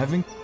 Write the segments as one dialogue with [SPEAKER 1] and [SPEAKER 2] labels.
[SPEAKER 1] driving?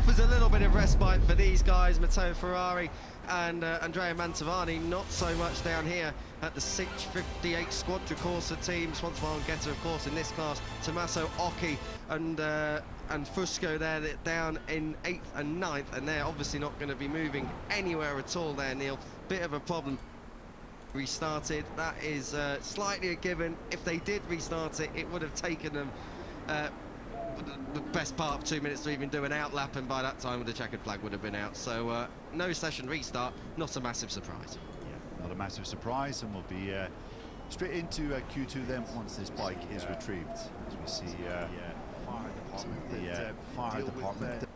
[SPEAKER 1] offers a little bit of respite for these guys, Matteo Ferrari and Andrea Mantovani. Not so much down here at the 658 Squadra team. Swanson Margetta, of course, in this class. Tommaso Occhi and Fusco there, down in 8th and 9th, and they're obviously not going to be moving anywhere at all there, Neil. Bit of a problem. Restarted, that is slightly a given. If they did restart it, it would have taken them the best part of 2 minutes to even do an outlap, and by that time the checkered flag would have been out. So no session restart, not a massive surprise.
[SPEAKER 2] Yeah, not a massive surprise, and we'll be straight into Q2 then once this bike is retrieved. As we see the fire department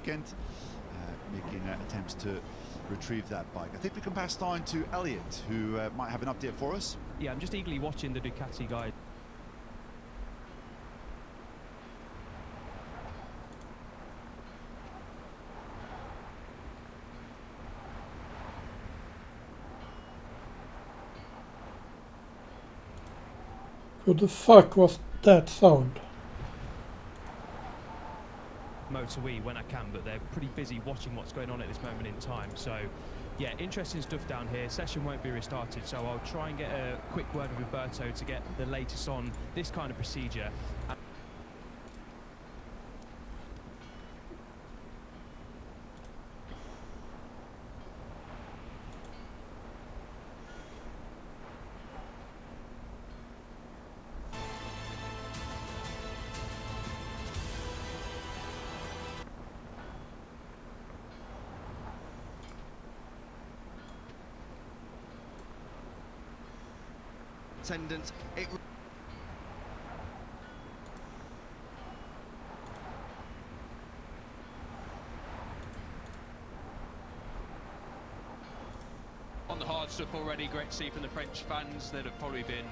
[SPEAKER 2] again making attempts to retrieve that bike. I think we can pass on to Elliot, who might have an update for us.
[SPEAKER 3] Yeah, I'm just eagerly watching the Ducati guys.
[SPEAKER 4] What the fuck was that sound?
[SPEAKER 3] Motorway when I can, but they're pretty busy watching what's going on at this moment in time. So yeah, interesting stuff down here. Session won't be restarted, so I'll try and get a quick word with Roberto to get the latest on this kind of procedure.
[SPEAKER 1] Attendance,
[SPEAKER 5] on the hard stuff already. Great to see from the French fans that have probably been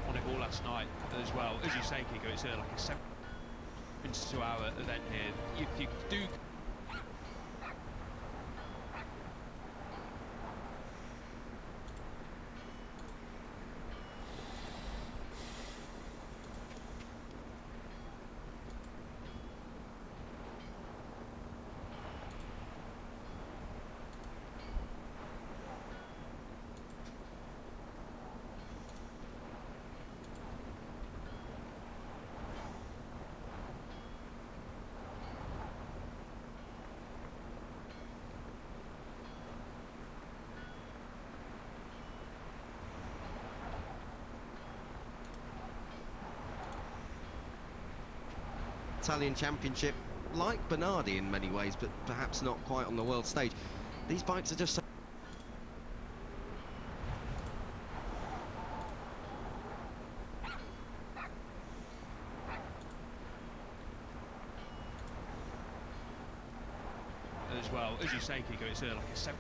[SPEAKER 5] on it all last night as well. As you say, Kiko, it's like a 72-hour event here. If you do
[SPEAKER 1] Italian Championship, like Bernardi in many ways, but perhaps not quite on the world stage. These bikes are just so
[SPEAKER 5] as well. As you say, Kiko, it's like a 7.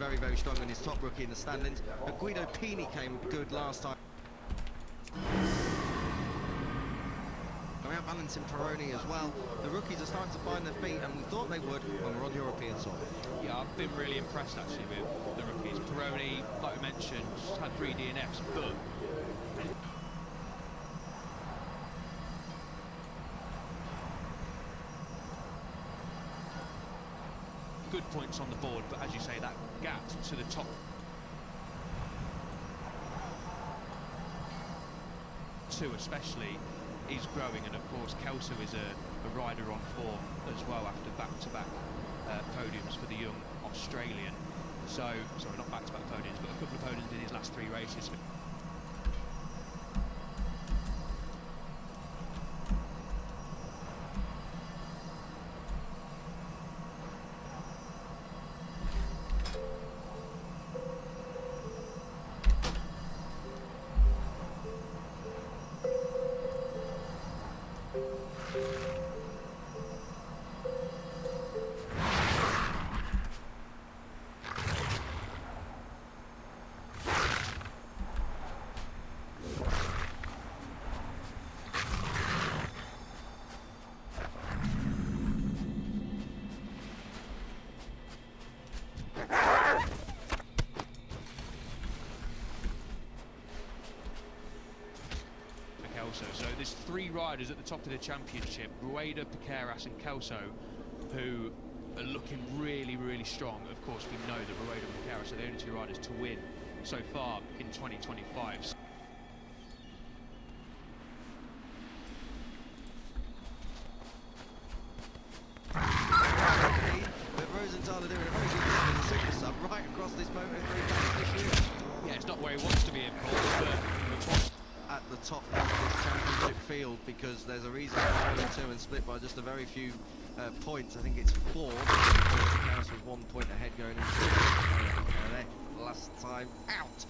[SPEAKER 1] very, very strong in his top rookie in the standings. But Guido Pini came good last time. Going out balancing Peroni as well. The rookies are starting to find their feet, and we thought they would when we're on European soil.
[SPEAKER 5] Yeah, I've been really impressed actually with the rookies. Peroni, like we mentioned, had 3 DNFs, but good points on the board, but as you say, that gap to the top 2 especially is growing, and of course Kelso is a rider on form as well after back-to-back podiums for the young Australian. So, sorry, not back-to-back podiums, but a couple of podiums in his last 3 races. three riders at the top of the championship, Rueda, Piqueras and Kelso, who are looking really, really strong. Of course, we know that Rueda and Piqueras are the only two riders to win so far in 2025.
[SPEAKER 1] But Rosenthal are doing a very good job in the super sub right across this Moto3 package.
[SPEAKER 5] Yeah, it's not where he wants to be, of course, but
[SPEAKER 1] At the top of this championship field, because there's a reason why they're 2 and split by just a very few points. I think it's 4. House was 1 point ahead going into last time out.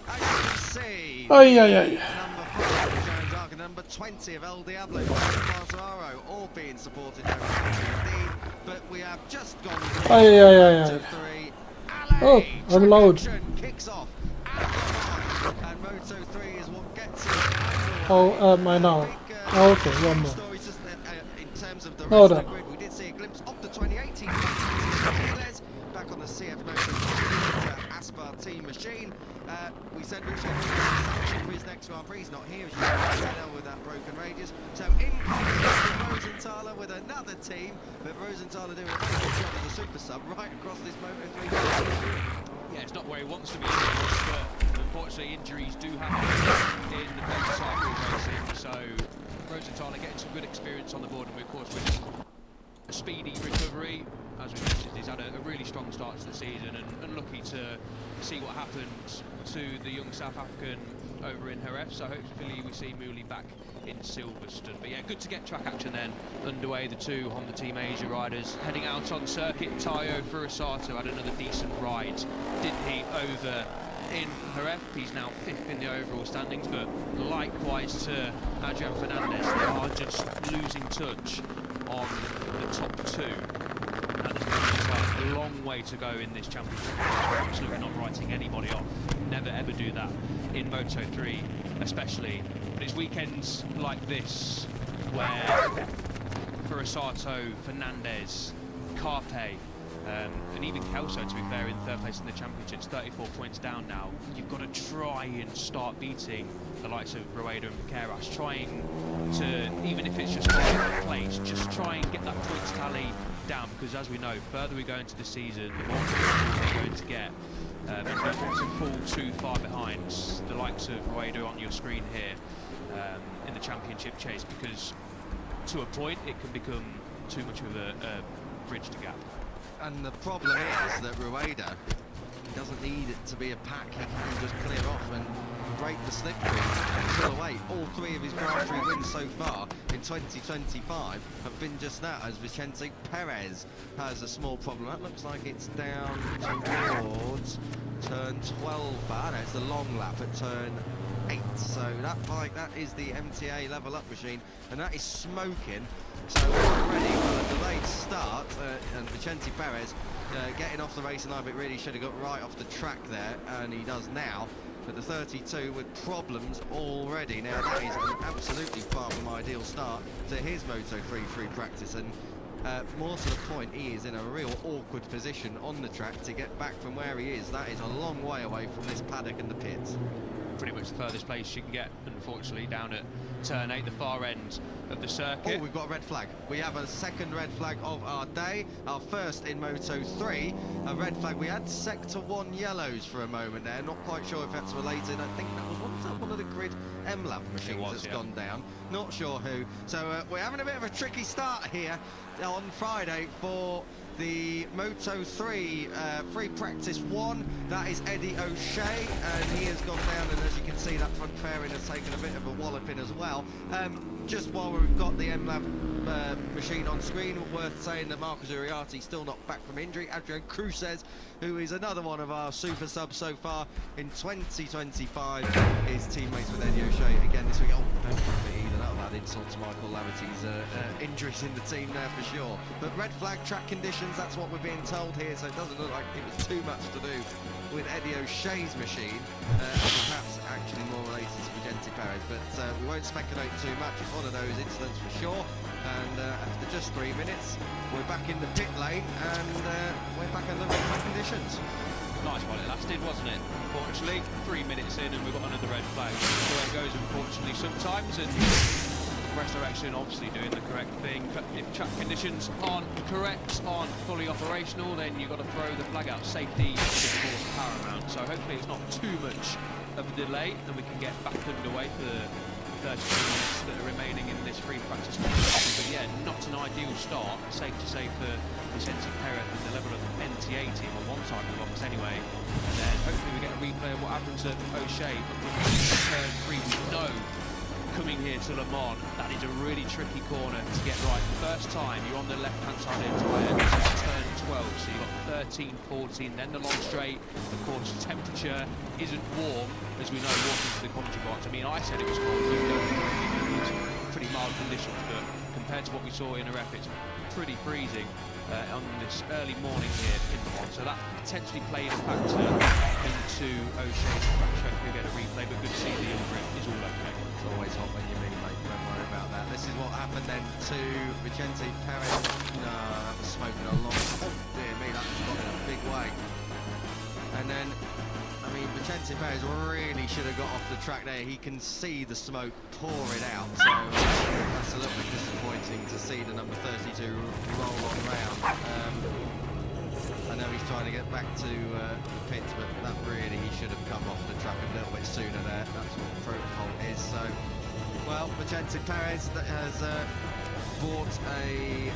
[SPEAKER 1] As you can see,
[SPEAKER 4] Ay, ay, ay.
[SPEAKER 1] number 5 of Jones Arc and number 20 of El Diablo, Quartararo, all being supported over 15. But we have just gone
[SPEAKER 4] Ay, ay, ay,
[SPEAKER 1] to
[SPEAKER 4] ay.
[SPEAKER 1] 3.
[SPEAKER 4] Oh, I'm loud.
[SPEAKER 1] Kicks off. And Moto3 is what gets it.
[SPEAKER 4] How am I now? Oh, okay, one more.
[SPEAKER 1] Stories just in terms of the rest
[SPEAKER 4] Oh,
[SPEAKER 1] of the
[SPEAKER 4] done.
[SPEAKER 1] grid, we did see a glimpse of the 2018 back on the CF Moto Aspar team machine. We said Richard was sanctioned for his next Grand Prix. He's not here, as you can tell, with that broken radius. So in comes Rosenthaler with another team, but Rosenthaler doing a very good job as a super sub right across this Moto3.
[SPEAKER 5] yeah, it's not where he wants to be, but unfortunately injuries do happen in the motorcycle racing. So Rosenthaler getting some good experience on the board, and we, of course, with a speedy recovery. As we mentioned, he's had a really strong start to the season, and lucky to see what happens to the young South African over in Jerez. So hopefully we see Mooley back in Silverstone. But yeah, good to get track action then underway. The two Honda Team Asia riders heading out on circuit. Tayo Furusato had another decent ride, didn't he, over in Jerez. He's now 5th in the overall standings, but likewise to Adrian Fernandez, they are just losing touch on the top 2. And there's a long way to go in this championship. We're absolutely not writing anybody off. Never ever do that in Moto3, especially. But it's weekends like this where Furusato, Fernandez, Carpe, and even Kelso, to be fair, in 3rd place in the championship, 34 points down now. You've got to try and start beating the likes of Rueda and Piqueras, trying to, even if it's just 5th place, just try and get that points tally down, because as we know, further we go into the season, the more we're going to get. And don't want to fall too far behind the likes of Rueda on your screen here in the championship chase, because to a point it can become too much of a bridge to gap.
[SPEAKER 1] And the problem is that Rueda doesn't need it to be a pack. He can just clear off and break the slipstream and pull away. All 3 of his Grand Prix wins so far in 2025 have been just that, as Vicente Perez has a small problem. That looks like it's down towards turn 12, but no, it's the long lap at turn 8. So that bike, that is the MTA level up machine, and that is smoking. So already with a delayed start, and Vicente Perez getting off the racing line, but really should have got right off the track there, and he does now. But the 32 with problems already. Now that is an absolutely far from ideal start to his Moto3 free practice, and more to the point, he is in a real awkward position on the track to get back from where he is. That is a long way away from this paddock and the pits.
[SPEAKER 5] Pretty much the furthest place you can get, unfortunately, down at turn 8, the far end of the circuit.
[SPEAKER 1] Oh, we've got a red flag. We have a second red flag of our day, our first in Moto3. A red flag. We had sector 1 yellows for a moment there. Not quite sure if that's related. I think that was one of the grid MLAV machines that's gone down. Not sure who. So we're having a bit of a tricky start here on Friday for the Moto3 free practice 1. That is Eddie O'Shea, and he has gone down, and as you can see, that front fairing has taken a bit of a walloping as well. Just while we've got the MLAV machine on screen, worth saying that Marcos Uriarte still not back from injury. Adrian Cruces, who is another one of our super subs so far in 2025, is teammates with Eddie O'Shea again this week. Oh, don't worry either, that'll add insult to Michael Laverty's injuries in the team there for sure. But red flag track conditions, that's what we're being told here, so it doesn't look like it was too much to do with Eddie O'Shea's machine, perhaps actually more related to Vicente Perez, but we won't speculate too much. It's one of those incidents for sure, and after just 3 minutes we're back in the pit lane, and we're back under red flag conditions.
[SPEAKER 5] Nice while it lasted, wasn't it? Unfortunately, 3 minutes in and we've got another red flag. That's the way it goes, unfortunately, sometimes. And Resurrection obviously doing the correct thing. But if track conditions aren't correct, aren't fully operational, then you've got to throw the flag out. Safety is of course paramount. So hopefully it's not too much of a delay, and we can get back underway for the 32 minutes that are remaining in this free practice competition. But yeah, not an ideal start. Safe to say for Vicente Perez and the level of NTA team on one side of the box anyway. And then hopefully we get a replay of what happens at O'Shea. But turn 3, we know coming here to Le Mans, that is a really tricky corner to get right. First time you're on the left-hand side of the tyre, turn 12, so you've got 13, 14, then the long straight. Of course, temperature isn't warm, as we know, walking to the commentary box. I mean, I said it was cold, it was pretty mild conditions, but compared to what we saw in a rep, it's pretty freezing on this early morning here in Le Mans. So that potentially played a factor into O'Shea's crash. Hopefully we get a replay, but good to see the young grip is all okay.
[SPEAKER 1] It's always hot when you mean, mate. Don't worry about that. This is what happened then to Vicente Perez. No, that was smoking a lot. Oh dear me, that was gone in a big way. And then, I mean, Vicente Perez really should have got off the track there. He can see the smoke pouring out. So that's a little bit disappointing to see the number 32 roll on round. I know he's trying to get back to the pits, but that really, he should have come off the track a little bit sooner there. That's what protocol is. So, well, Vicente Perez has bought a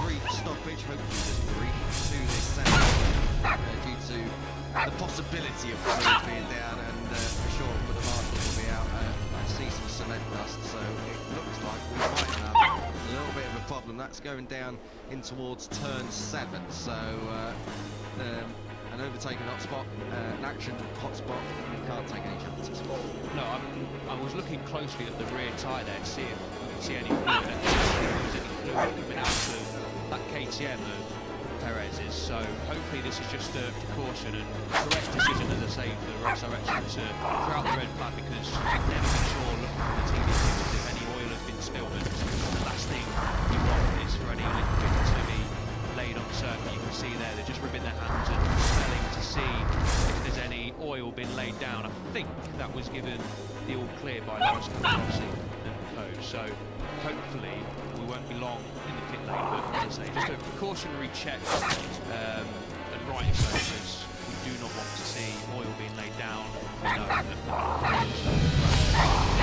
[SPEAKER 1] brief stoppage, hopefully just brief, to this session due to the possibility of the fluid being down, and for sure for the marshals will be out. I see some cement dust, so it looks like we might have a little bit of a problem. That's going down in towards turn 7, so an overtaken hotspot, an action hotspot, you can't take any chances.
[SPEAKER 5] No, I was looking closely at the rear tyre there to see if we could see any fluid. If there was any fluid coming out of that KTM of Perez's, so hopefully this is just a precaution and correct decision, as I say, for the Resurrection to throw out the red flag, because you can never be sure looking at the TV pictures if any oil has been spilled, and the last thing you want is for any liquid to be laid on circuit. You can see there they're just rubbing their hands and smelling to see if there's any oil been laid down. I think that was given the all clear by Loris Capirossi and co. So hopefully we won't be long in the pit lane, but as I say, just a precautionary check, and rightly so, because we do not want to see oil being laid down. We know that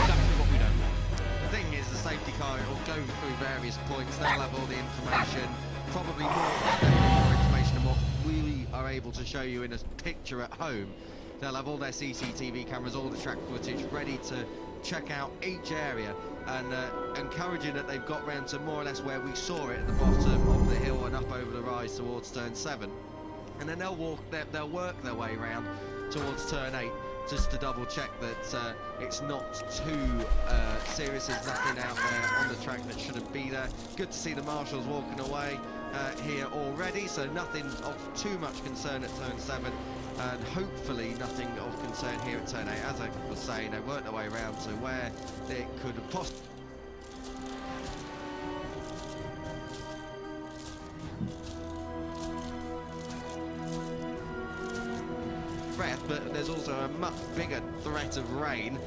[SPEAKER 5] exactly what we don't want.
[SPEAKER 1] The thing is, the safety car will go through various points. They'll have all the information, probably more information than what we are able to show you in a picture at home. They'll have all their CCTV cameras, all the track footage ready to check out each area, and encouraging that they've got round to more or less where we saw it at the bottom of the hill and up over the rise towards turn 7, and then they'll work their way round towards turn 8 just to double check that it's not too serious. There's nothing out there on the track that shouldn't be there. Good to see the marshals walking away here already, so nothing of too much concern at turn 7, and hopefully nothing of concern here at turn 8. As I was saying, they worked their way around to where they could have possibly threat, but there's also a much bigger threat of rain.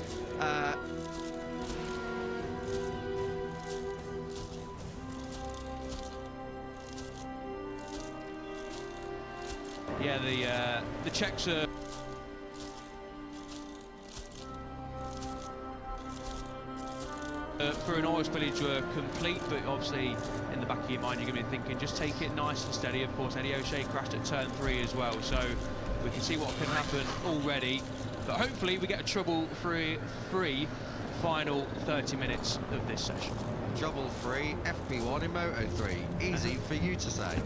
[SPEAKER 5] Yeah, the checks are for an oil spillage were complete, but obviously in the back of your mind you're going to be thinking just take it nice and steady. Of course, Eddie O'Shea crashed at turn 3 as well, so we can see what can happen already, but hopefully we get a trouble-free final 30 minutes of this session.
[SPEAKER 1] Trouble-free FP1 in Moto3. Easy for you to say.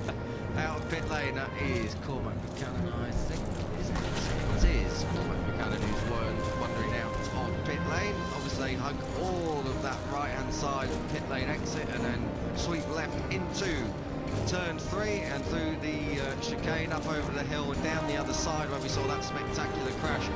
[SPEAKER 1] Out of pit lane, that is Cormac Buchanan, I think. It is Cormac Buchanan who's wandering out of pit lane. Obviously, hug all of that right-hand side of pit lane exit and then sweep left into turn 3 and through the chicane up over the hill and down the other side where we saw that spectacular crash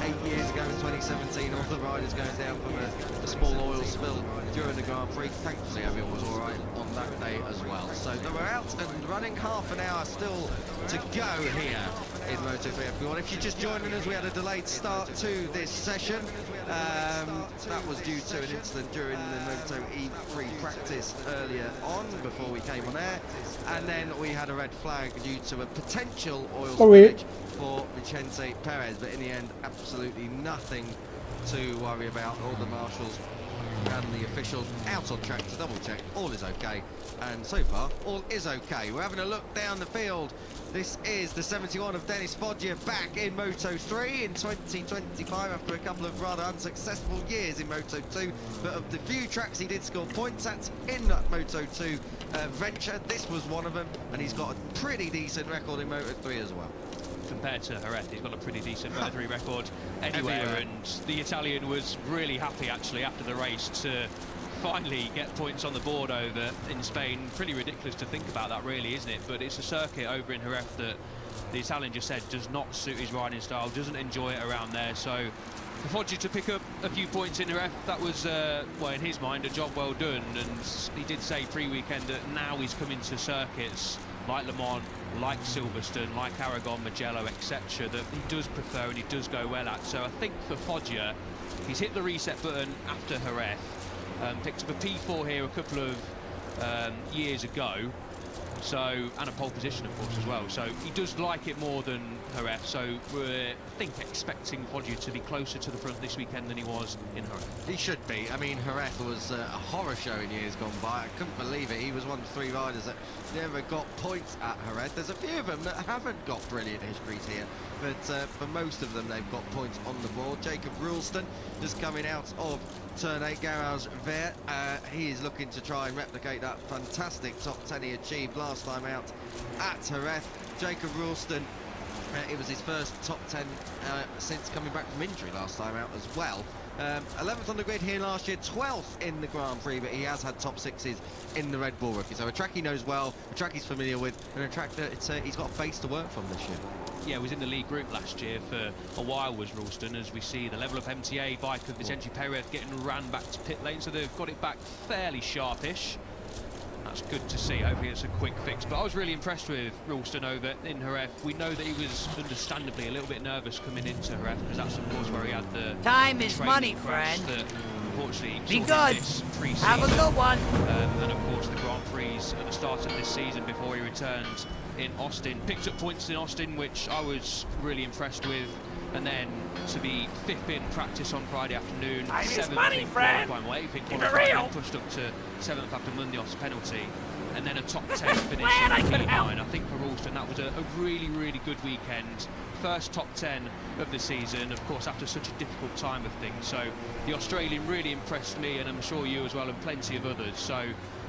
[SPEAKER 1] 8 years ago in 2017. All the riders going down from a small oil spill during the Grand Prix. Thankfully everyone was alright on that day as well. So they were out and running, half an hour still to go here in Moto3 F1. If you're just joining us, we had a delayed start to this session. That was due to an incident during the Moto E3 practice earlier on before we came on air, and then we had a red flag due to a potential oil spillage for Vicente Perez, but in the end absolutely nothing to worry about. All the marshals and the officials out on track to double check all is okay, and so far all is okay. We're having a look down the field. This is the 71 of Denis Foggia back in Moto3 in 2025 after a couple of rather unsuccessful years in Moto2, but of the few tracks he did score points at in that Moto2 venture, this was one of them, and he's got a pretty decent record in Moto3 as well.
[SPEAKER 5] Compared to Jerez, he's got a pretty decent Moto3 record anywhere, and the Italian was really happy actually after the race to finally get points on the board over in Spain. Pretty ridiculous to think about that, really, isn't it? But it's a circuit over in Jerez that the Italian just said does not suit his riding style, doesn't enjoy it around there. So for Foggia to pick up a few points in Jerez, that was, well, in his mind, a job well done. And he did say pre-weekend that now he's coming to circuits like Le Mans, like Silverstone, like Aragon, Mugello, etc., that he does prefer and he does go well at. So I think for Foggia, he's hit the reset button after Jerez, picked up a P4 here a couple of years ago, so, and a pole position of course as well, so he does like it more than Jerez, so we're, I think, expecting Foggia to be closer to the front this weekend than he was in Jerez.
[SPEAKER 1] He should be. I mean, Jerez was a horror show in years gone by. I couldn't believe it. He was one of 3 riders that never got points at Jerez. There's a few of them that haven't got brilliant histories here, but for most of them they've got points on the board. Jacob Rulston just coming out of Turn 8 Garage Vert. He is looking to try and replicate that fantastic top 10 he achieved last time out at Jerez. Jacob Rulston, it was his first top 10 since coming back from injury last time out as well. 11th on the grid here last year, 12th in the Grand Prix, but he has had top 6s in the Red Bull Rookie. So a track he knows well, a track he's familiar with, and a track that he's got a base to work from this year.
[SPEAKER 5] Yeah, was in the league group last year for a while, was Ralston, as we see the level of MTA bike of Vicente Perez getting ran back to pit lane, so they've got it back fairly sharpish. That's good to see. Hopefully it's a quick fix. But I was really impressed with Ralston over in Jerez. We know that he was understandably a little bit nervous coming into Jerez, because that's of course where he had the
[SPEAKER 6] time is money, friend.
[SPEAKER 5] That unfortunately
[SPEAKER 6] be good. Have a good one.
[SPEAKER 5] And of course the Grand Prix at the start of this season before he returned in Austin. Picked up points in Austin, which I was really impressed with. And then to be 5th in practice on Friday afternoon, 7th in qualifying, well, 8th in qualifying, pushed up to 7th after Mundial's penalty, and then a top 10 finish in P9. I think for Ralston that was a really, really good weekend. First top 10 of the season, of course, after such a difficult time of things. So the Australian really impressed me, and I'm sure you as well, and plenty of others. So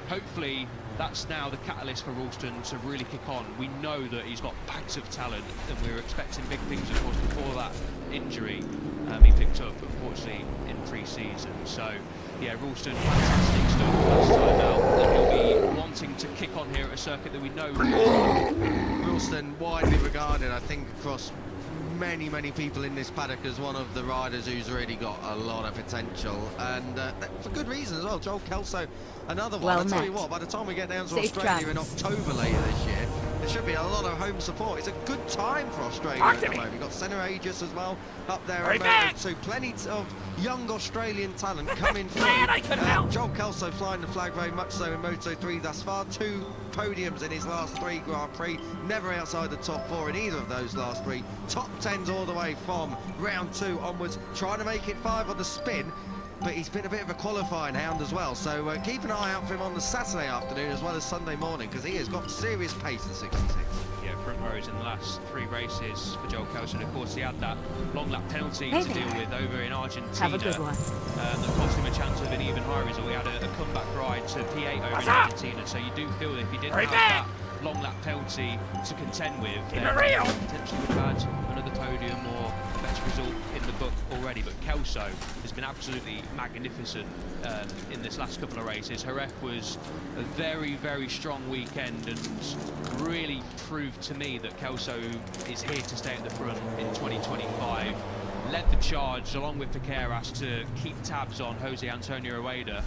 [SPEAKER 5] hopefully that's now the catalyst for Ralston to really kick on. We know that he's got bags of talent, and we were expecting big things, of course, before that injury he picked up, unfortunately, in pre-season. So, yeah, Ralston, fantastic stuff last time out, and he'll be wanting to kick on here at a circuit that we know
[SPEAKER 1] Ralston, widely regarded, I think, across many people in this paddock as one of the riders who's really got a lot of potential, and for good reason as well. Joel Kelso, another one. I'll tell you what, by the time we get down to Australia in October later this year, there should be a lot of home support. It's a good time for Australia at the moment. You've got Senna Aegis as well up there, so plenty of young Australian talent coming through. Joel Kelso flying the flag very much so in Moto3 thus far. 2 podiums in his last 3 Grand Prix, never outside the top 4 in either of those last 3. Top 10s all the way from round 2 onwards, trying to make it 5 on the spin, but he's been a bit of a qualifying hound as well, so keep an eye out for him on the Saturday afternoon as well as Sunday morning, because he has got serious pace at 66.
[SPEAKER 5] Yeah, front rows in the last 3 races for Joel Kelso, and of course he had that long lap penalty to deal with over in Argentina.
[SPEAKER 6] Have a good one.
[SPEAKER 5] That cost him a chance of an even higher result. He had a comeback ride to P8 over in Argentina, so you do feel that if he didn't have that long lap penalty to contend with, then potentially would have had another podium or a better result in the book already. But Kelso has been absolutely magnificent in this last couple of races. Jerez was a very strong weekend, and really proved to me that Kelso is here to stay at the front in 2025. Led the charge along with Piqueras to keep tabs on Jose Antonio Rueda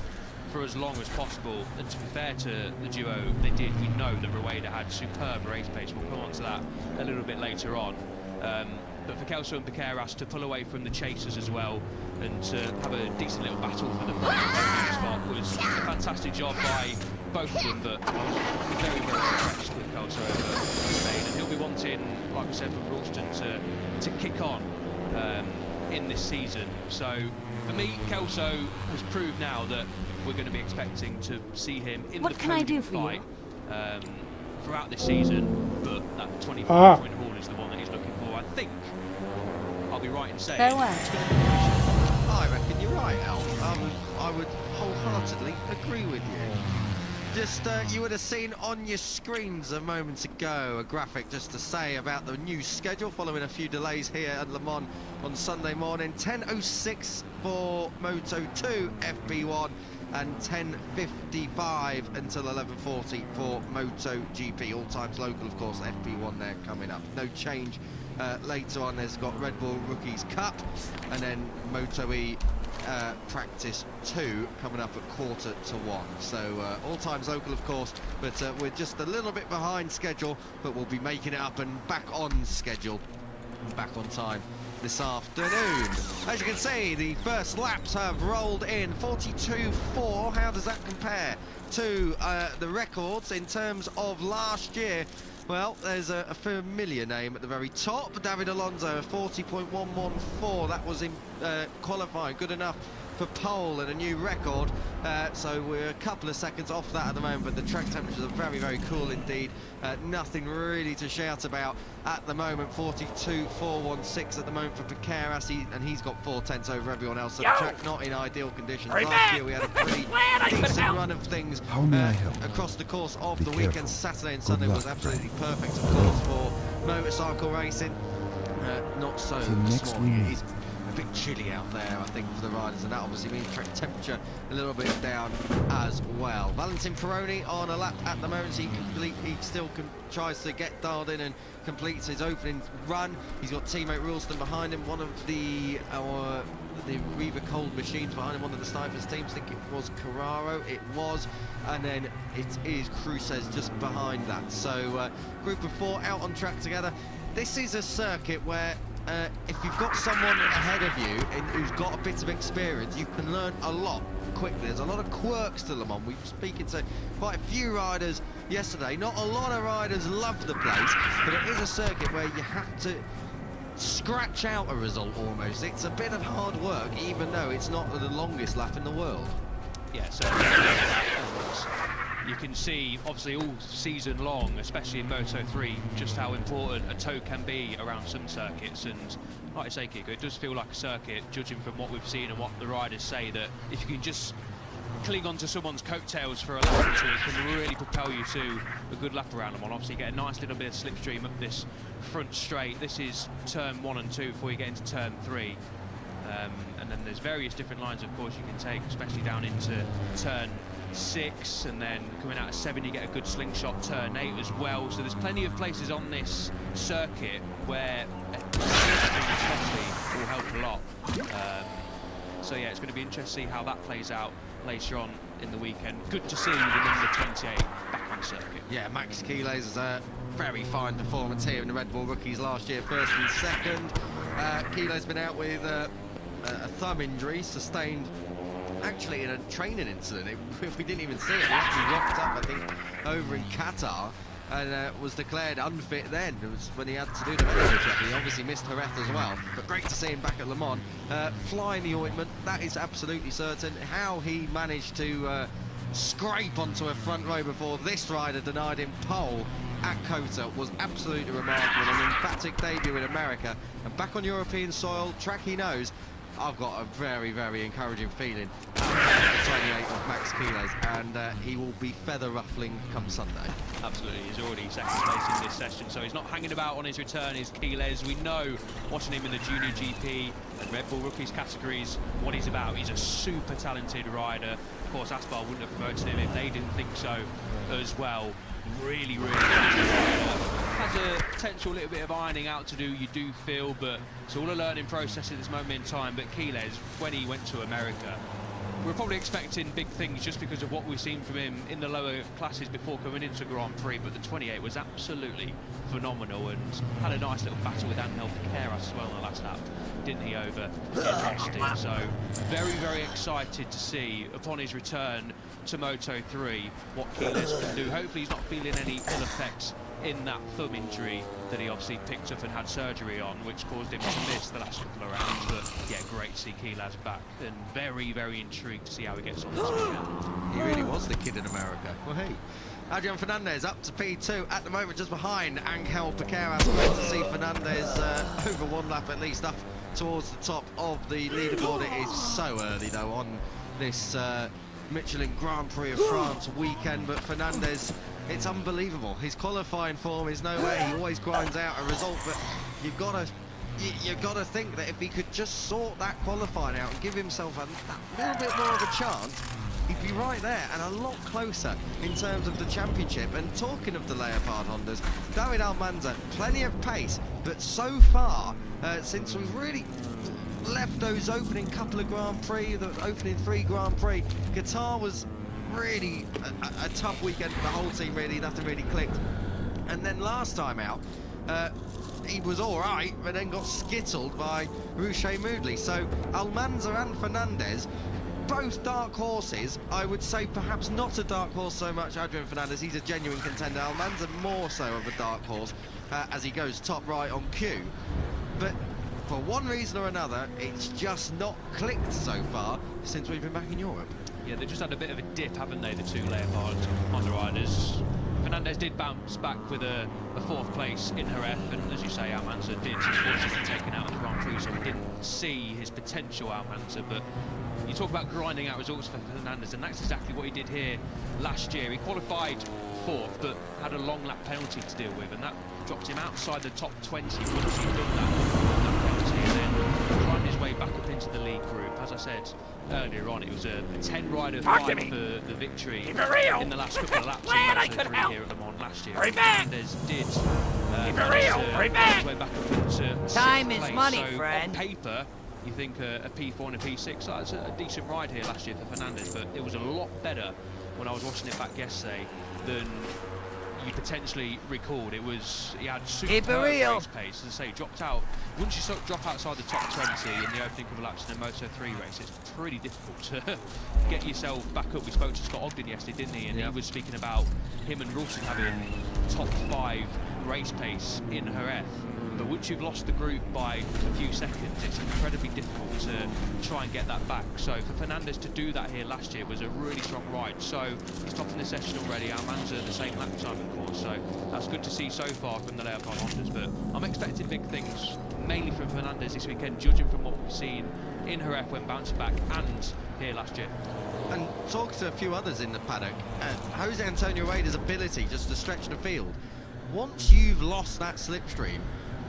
[SPEAKER 5] for as long as possible. And to be fair to the duo, they did. We know that Rueda had superb race pace. We'll come on to that a little bit later on. But for Kelso and Piqueras to pull away from the chasers as well and to have a decent little battle for the first spot was a fantastic job by both of them. But I was very, very impressed with Kelso over Spain, and he'll be wanting, like I said, with Ralston to kick on in this season. So for me, Kelso has proved now that we're going to be expecting to see him in the podium fight throughout this season, but that 25-point haul is the one that he's looking for. I think I'll be right in saying it's going to be
[SPEAKER 1] I reckon you're right, Al. I would wholeheartedly agree with you. Just, you would have seen on your screens a moment ago a graphic just to say about the new schedule following a few delays here at Le Mans on Sunday morning. 10:06 for Moto2 FP1 and 10:55 until 11:40 for MotoGP. All times local, of course. FP1 there coming up. No change later on. There's got Red Bull Rookies Cup and then Moto E Practice 2 coming up at 1:45. So all times local, of course, but we're just a little bit behind schedule, but we'll be making it up and back on schedule, back on time this afternoon. As you can see, the first laps have rolled in 42.4. How does that compare to the records in terms of last year? Well, there's a familiar name at the very top, David Alonso, 40.114. That was in qualifying, good enough for pole and a new record. So we're a couple of seconds off that at the moment, but the track temperatures are very, very cool indeed. Nothing really to shout about at the moment. 42.416 at the moment for Piqueras, and he's got 4/10 over everyone else. So the track not in ideal conditions. Last year we had a pretty decent run of things across the course of the weekend. Saturday and Sunday was absolutely perfect, of course, for motorcycle racing. Not so this morning. It is a bit chilly out there, I think, for the riders, and that obviously means track temperature a little bit down as well. Valentin Peroni on a lap at the moment. He still tries to get dialed in and completes his opening run. He's got teammate Ralston behind him, one of the Riva Cold machines behind him, one of the snipers teams. I think it was Carraro, it was, and then it is Cruces just behind that. So group of 4 out on track together. This is a circuit where if you've got someone ahead of you and who's got a bit of experience, you can learn a lot quickly. There's a lot of quirks to Le Mans. We were speaking to quite a few riders yesterday. Not a lot of riders love the place, but it is a circuit where you have to scratch out a result almost. It's a bit of hard work, even though it's not the longest lap in the world.
[SPEAKER 5] Yeah, so you can see, obviously, all season long, especially in Moto3, just how important a toe can be around some circuits. And like I say, Kiko, it does feel like a circuit, judging from what we've seen and what the riders say, that if you can just cling onto someone's coattails for a lap or two, it can really propel you to a good lap around them. And obviously, get a nice little bit of slipstream up this front straight. This is turn 1 and 2 before you get into turn 3. And then there's various different lines, of course, you can take, especially down into turn 6, and then coming out of 7 you get a good slingshot turn 8 as well. So there's plenty of places on this circuit where especially will help a lot. So yeah, it's going to be interesting to see how that plays out later on in the weekend. Good to see the number 28 back on circuit.
[SPEAKER 1] Yeah, Max Quiles is a very fine performance here in the Red Bull Rookies last year, first and second. Quiles been out with a thumb injury sustained actually in a training incident. We didn't even see it. He actually rocked up, I think, over in Qatar and was declared unfit then. It was when he had to do the medical check. He obviously missed Jerez as well, but great to see him back at Le Mans. Fly in the ointment, that is absolutely certain. How he managed to scrape onto a front row before this rider denied him pole at COTA was absolutely remarkable. An emphatic debut in America and back on European soil, track he knows. I've got a very, very encouraging feeling about the 28 of Max Quiles, and he will be feather ruffling come Sunday.
[SPEAKER 5] Absolutely, he's already second place in this session, so he's not hanging about on his return. Is Quiles. We know, watching him in the Junior GP and Red Bull Rookies categories, what he's about. He's a super talented rider. Of course, Aspar wouldn't have promoted him if they didn't think so as well. Really, really talented rider. Has a potential little bit of ironing out to do, you do feel, but it's all a learning process at this moment in time. But Quiles, when he went to America, we're probably expecting big things just because of what we've seen from him in the lower classes before coming into Grand Prix, but the 28 was absolutely phenomenal and had a nice little battle with Angel Piqueras as well in the last lap, didn't he, over in Austin? So very, very excited to see upon his return to Moto3 what Quiles can do. Hopefully he's not feeling any ill effects in that thumb injury that he obviously picked up and had surgery on, which caused him to miss the last couple of rounds. But yeah, great to see Quiles back, and very, very intrigued to see how he gets on this weekend.
[SPEAKER 1] He really was the kid in America. Well, hey, Adrian Fernandez up to P2 at the moment, just behind Angel Piqueras. Great to see Fernandez over one lap at least up towards the top of the leaderboard. It is so early though on this Michelin Grand Prix of France weekend, but Fernandez, it's unbelievable. His qualifying form is nowhere. He always grinds out a result, but you've got to think that if he could just sort that qualifying out and give himself a little bit more of a chance, he'd be right there and a lot closer in terms of the championship. And talking of the Leopard Hondas, David Almanza, plenty of pace, but so far, since we've really left those opening couple of Grand Prix, the opening 3 Grand Prix, Qatar was really a tough weekend for the whole team, really, nothing really clicked. And then last time out, he was all right, but then got skittled by Rouchet Moodley. So Almanza and Fernandez, both dark horses. I would say perhaps not a dark horse so much Adrian Fernandez, he's a genuine contender. Almanza more so of a dark horse as he goes top right on Q. But for one reason or another, it's just not clicked so far since we've been back in Europe.
[SPEAKER 5] Yeah, they just had a bit of a dip, haven't they, the two Leopard Honda riders. Fernandez did bounce back with a 4th place in her F, and as you say, Almanza did, unfortunately taken out of the Grand Prix, so we didn't see his potential, Almanza. But you talk about grinding out results for Fernandez, and that's exactly what he did here last year. He qualified 4th, but had a long lap penalty to deal with, and that dropped him outside the top 20 once he'd done that penalty, and then climbed his way back up into the lead group. As I said earlier on, it was a 10-rider fight for the victory in the last couple of laps of Moto3 here at Le Mans last year. Fernandez did manage his way back up into
[SPEAKER 6] Time
[SPEAKER 5] 6th
[SPEAKER 6] is
[SPEAKER 5] place.
[SPEAKER 6] money,
[SPEAKER 5] So
[SPEAKER 6] friend.
[SPEAKER 5] on paper, you think a P4 and a P6, so that's a decent ride here last year for Fernandez, but it was a lot better when I was watching it back yesterday than you potentially recalled. It was, he had superb race pace, as I say, dropped out. Once you drop outside the top 20 in the opening couple of laps in a Moto3 race, it's pretty difficult to get yourself back up. We spoke to Scott Ogden yesterday, didn't he? And he was speaking about him and Rawson having top 5 race pace in her F. But once you've lost the group by a few seconds, it's incredibly difficult to try and get that back. So for Fernandez to do that here last year was a really strong ride. So he's top in the session already. Almanza the same lap time, of course. So that's good to see so far from the Leopard Hondas. But I'm expecting big things, mainly from Fernandez this weekend, judging from what we've seen in her F when bouncing back and here last year.
[SPEAKER 1] And talk to a few others in the paddock. Jose Antonio Reyes' ability just to stretch the field. Once you've lost that slipstream,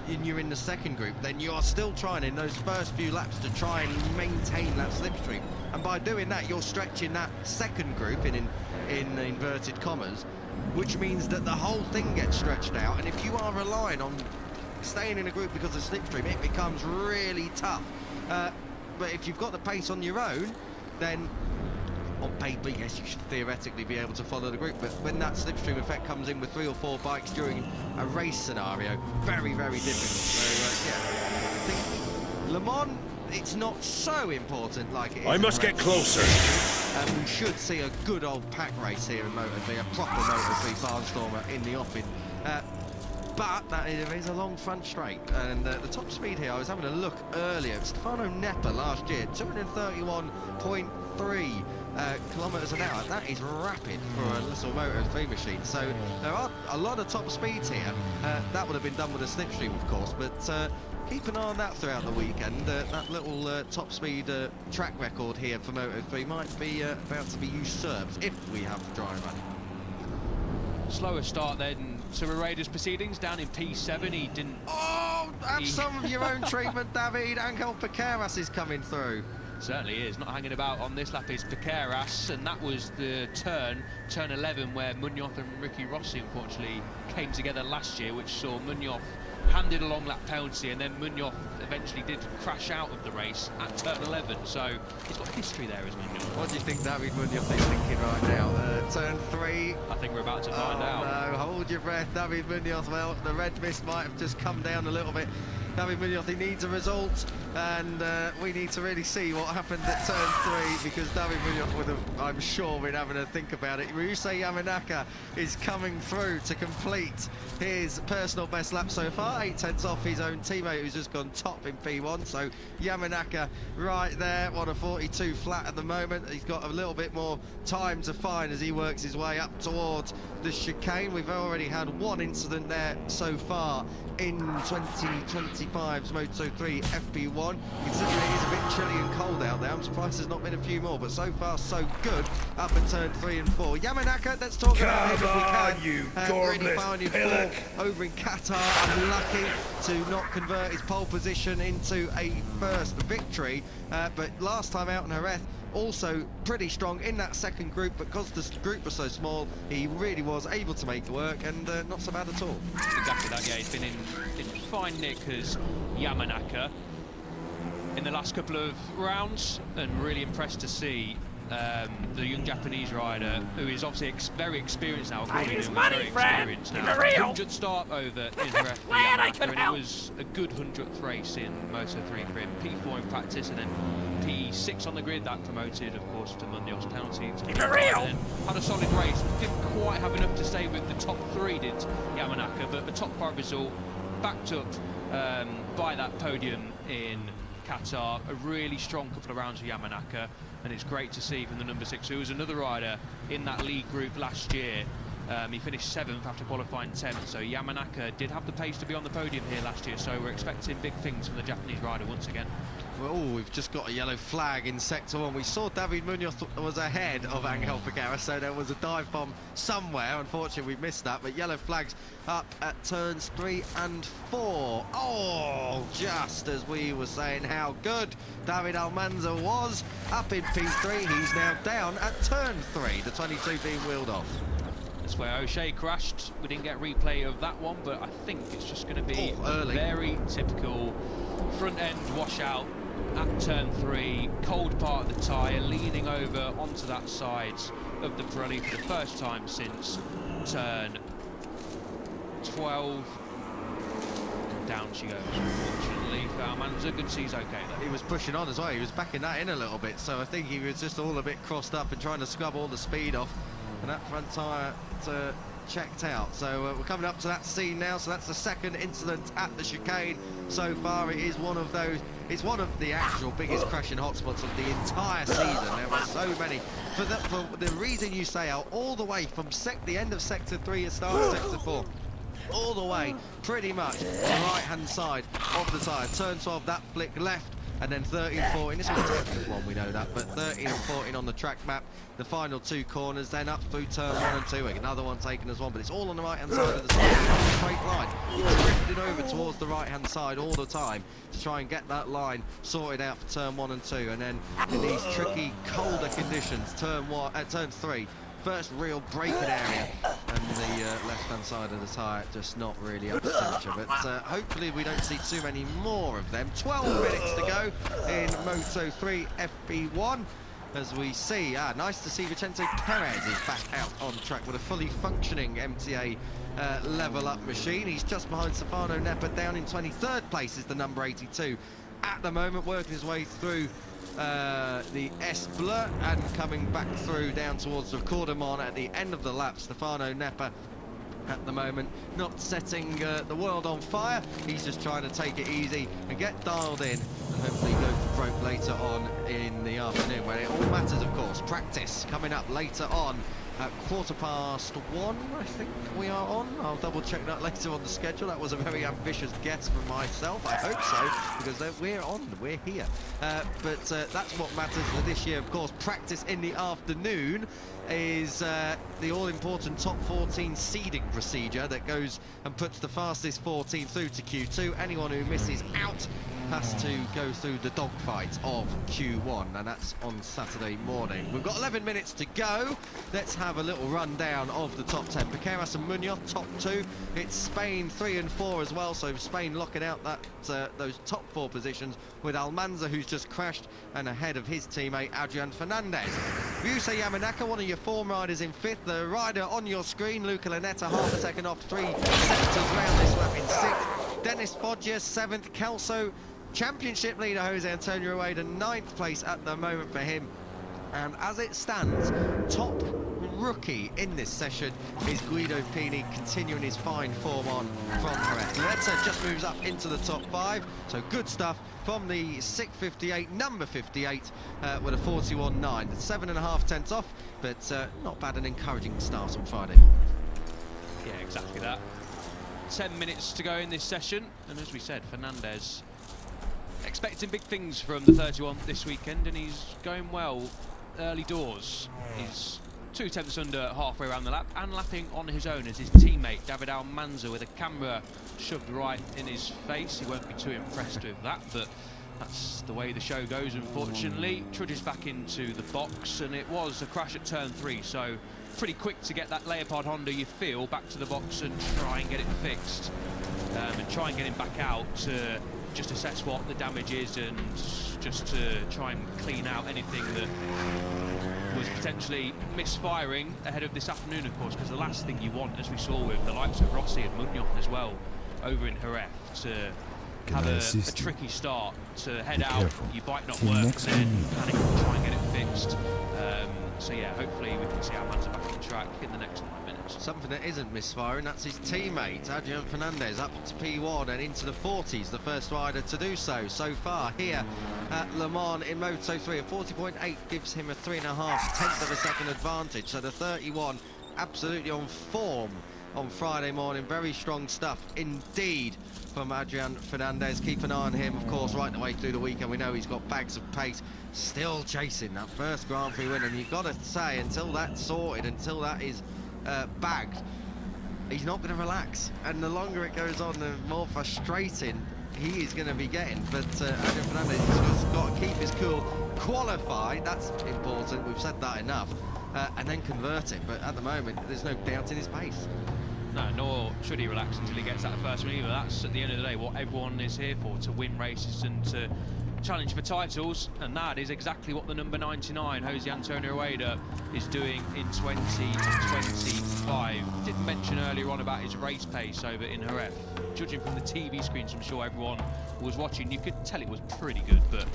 [SPEAKER 1] and you're in the second group, then you are still trying in those first few laps to try and maintain that slipstream, and by doing that you're stretching that second group in inverted commas, which means that the whole thing gets stretched out. And if you are relying on staying in a group because of slipstream, it becomes really tough. But if you've got the pace on your own, then on paper, yes, you should theoretically be able to follow the group, but when that slipstream effect comes in with 3 or 4 bikes during a race scenario, very, very difficult. So, yeah, I think Le Mans, it's not so important like it is.
[SPEAKER 7] I must get closer.
[SPEAKER 1] And we should see a good old pack race here in Moto3, a proper Moto3 barnstormer in the offing. But that is a long front straight, and the top speed here, I was having a look earlier, Stefano Neppa last year, 231.3 kilometres an hour. That is rapid for a little Moto3 machine. So there are a lot of top speeds here. That would have been done with a slipstream, of course, but keep an eye on that throughout the weekend. That little top speed track record here for Moto3 might be about to be usurped if we have the driver.
[SPEAKER 5] Slower start then to Raiders proceedings down in P7. He didn't.
[SPEAKER 1] Oh, have some of your own treatment, David. Angel Piqueras is coming through.
[SPEAKER 5] Certainly is. Not hanging about on this lap is Piqueras, and that was the turn 11, where Munoz and Ricky Rossi unfortunately came together last year, which saw Munoz handed a long lap penalty, and then Munoz eventually did crash out of the race at turn 11. So he's got history there, as Munoz.
[SPEAKER 1] What do you think David Munoz is thinking right now? Turn 3.
[SPEAKER 5] I think we're about to find out.
[SPEAKER 1] No, hold your breath, David Munoz. Well, the red mist might have just come down a little bit. David Munoz, he needs a result, and we need to really see what happened at turn 3, because David Munoz would have, I'm sure, been having a think about it. Ryusei Yamanaka is coming through to complete his personal best lap so far, 8/10 off his own teammate who's just gone top in P1. So Yamanaka right there, 1:42 flat at the moment. He's got a little bit more time to find as he works his way up towards the chicane. We've already had one incident there so far in 2025's Moto3 FP1. Considering it is a bit chilly and cold out there, I'm surprised there's not been a few more, but so far so good up at turn 3 and 4. Yamanaka, let's talk about him if we can.
[SPEAKER 7] You
[SPEAKER 1] really found him
[SPEAKER 7] pillock.
[SPEAKER 1] over in Qatar, unlucky to not convert his pole position into a first victory, but last time out in Jerez, also pretty strong in that second group, but because the group was so small, he really was able to make it work, and not so bad at all.
[SPEAKER 5] Exactly that, yeah, he's been in fine nick as Yamanaka in the last couple of rounds, and really impressed to see the young Japanese rider, who is obviously very experienced now, according to him, very experienced now. 100th start over in Jerez for Yamanaka, and it was a good 100th race in Moto3 for him. P4 in practice, and then P6 on the grid. That promoted, of course, to Munoz's penalty. And then had a solid race. Didn't quite have enough to stay with the top 3, did Yamanaka, but the top 5 result backed up by that podium in Qatar. A really strong couple of rounds for Yamanaka, and it's great to see from the number 6, who was another rider in that league group last year. He finished 7th after qualifying 10th, so Yamanaka did have the pace to be on the podium here last year, so we're expecting big things from the Japanese rider once again.
[SPEAKER 1] Well, we've just got a yellow flag in sector 1. We saw David Munoz was ahead of Angel Figueira, so there was a dive bomb somewhere. Unfortunately, we missed that, but yellow flags up at turns 3 and 4. Oh, just as we were saying how good David Almanza was up in P3, he's now down at turn 3, the 22 being wheeled off.
[SPEAKER 5] That's where O'Shea crashed. We didn't get a replay of that one, but I think it's just going to be a very typical front end washout at turn 3, cold part of the tyre, leaning over onto that side of the Pirelli for the first time since turn 12. And down she goes, unfortunately for Almanza. Good to see he's okay though.
[SPEAKER 1] He was pushing on as well, he was backing that in a little bit, so I think he was just all a bit crossed up and trying to scrub all the speed off, and that front tyre checked out. So we're coming up to that scene now, so that's the second incident at the chicane so far. It is one of those, it's one of the actual biggest crashing hotspots of the entire season. There were so many, for the reason you say, out all the way from the end of sector 3 at start of sector 4 all the way pretty much the right hand side of the tyre. Turn 12, that flick left, and then 13, 14, this was Texas one, we know that, but 13 and 14 on the track map, the final 2 corners, then up through turn 1 and 2, another one taken as one, but it's all on the right hand side of the straight line. He's drifted over towards the right hand side all the time to try and get that line sorted out for turn 1 and 2, and then in these tricky, colder conditions, turn 3, first real braking area, and the left-hand side of the tyre just not really up to temperature, but hopefully we don't see too many more of them. 12 minutes to go in Moto3 FP1 as we see, nice to see Vicente Perez is back out on track with a fully functioning MTA level up machine. He's just behind Stefano Nepa, down in 23rd place is the number 82 at the moment, working his way through the S Bleu and coming back through down towards the Cordemon at the end of the lap. Stefano Nepa at the moment not setting the world on fire, he's just trying to take it easy and get dialed in and hopefully go for broke later on in the afternoon, where it all matters, of course. Practice coming up later on at 1:15, I think we are on. I'll double check that later on the schedule. That was a very ambitious guess for myself. I hope so, because we're on, we're here. But that's what matters for this year, of course. Practice in the afternoon is the all-important top 14 seeding procedure that goes and puts the fastest 14 through to Q2. Anyone who misses out has to go through the dogfight of Q1, and that's on Saturday morning. We've got 11 minutes to go. Let's have have a little rundown of the top 10. Piqueras and Munoz, top 2. It's Spain 3 and 4 as well, so Spain locking out that those top 4 positions with Almanza, who's just crashed, and ahead of his teammate Adrian Fernandez. Ryusei Yamanaka, one of your form riders, in 5th. The rider on your screen, Luca Lanetta, half a second off, 3 sectors round this lap in 6th. Dennis Foggia, 7th. Kelso, championship leader Jose Antonio Rueda, 9th place at the moment for him. And as it stands, top rookie in this session is Guido Pini, continuing his fine form on from Jerez. Lanetta just moves up into the top 5, so good stuff from the 658, number 58, with a 41.9. 7.5 tenths off, but not bad, an encouraging start on Friday.
[SPEAKER 5] Yeah, exactly that. 10 minutes to go in this session, and as we said, Fernandez expecting big things from the 31 this weekend, and he's going well early doors. He's 2 tenths under halfway around the lap, and lapping on his own as his teammate David Almanza, with a camera shoved right in his face. He won't be too impressed with that, but that's the way the show goes, unfortunately. Trudges back into the box, and it was a crash at turn 3, so pretty quick to get that Leopard Honda, you feel, back to the box and try and get it fixed, and try and get him back out to just assess what the damage is, and just to try and clean out anything that was potentially misfiring ahead of this afternoon, of course, because the last thing you want, as we saw with the likes of Rossi and Munoz as well over in Jerez, to have a tricky start, to head out, your bike not work, and then panic and try and get it fixed. So yeah, hopefully we can see Almanza back on track in the next 9 minutes.
[SPEAKER 1] Something that isn't misfiring, that's his teammate Adrian Fernandez, up to P1 and into the 40s, the first rider to do so far here at Le Mans in Moto3. A 40.8 gives him a 3.5 tenth of a second advantage, so the 31 absolutely on form on Friday morning. Very strong stuff indeed from Adrian Fernandez. Keep an eye on him, of course, right the way through the weekend. We know he's got bags of pace, still chasing that first Grand Prix win, and you've got to say, until that's sorted, until that is bagged, he's not going to relax, and the longer it goes on, the more frustrating he is going to be getting. But Adrian Fernandez has just got to keep his cool, qualify, that's important, we've said that enough, and then convert it. But at the moment, there's no doubt in his pace.
[SPEAKER 5] No, nor should he relax until he gets that first win either. That's, at the end of the day, what everyone is here for, to win races and to challenge for titles, and that is exactly what the number 99, Jose Antonio Rueda, is doing in 2025. Didn't mention earlier on about his race pace over in Jerez. Judging from the TV screens, I'm sure everyone was watching, you could tell it was pretty good, but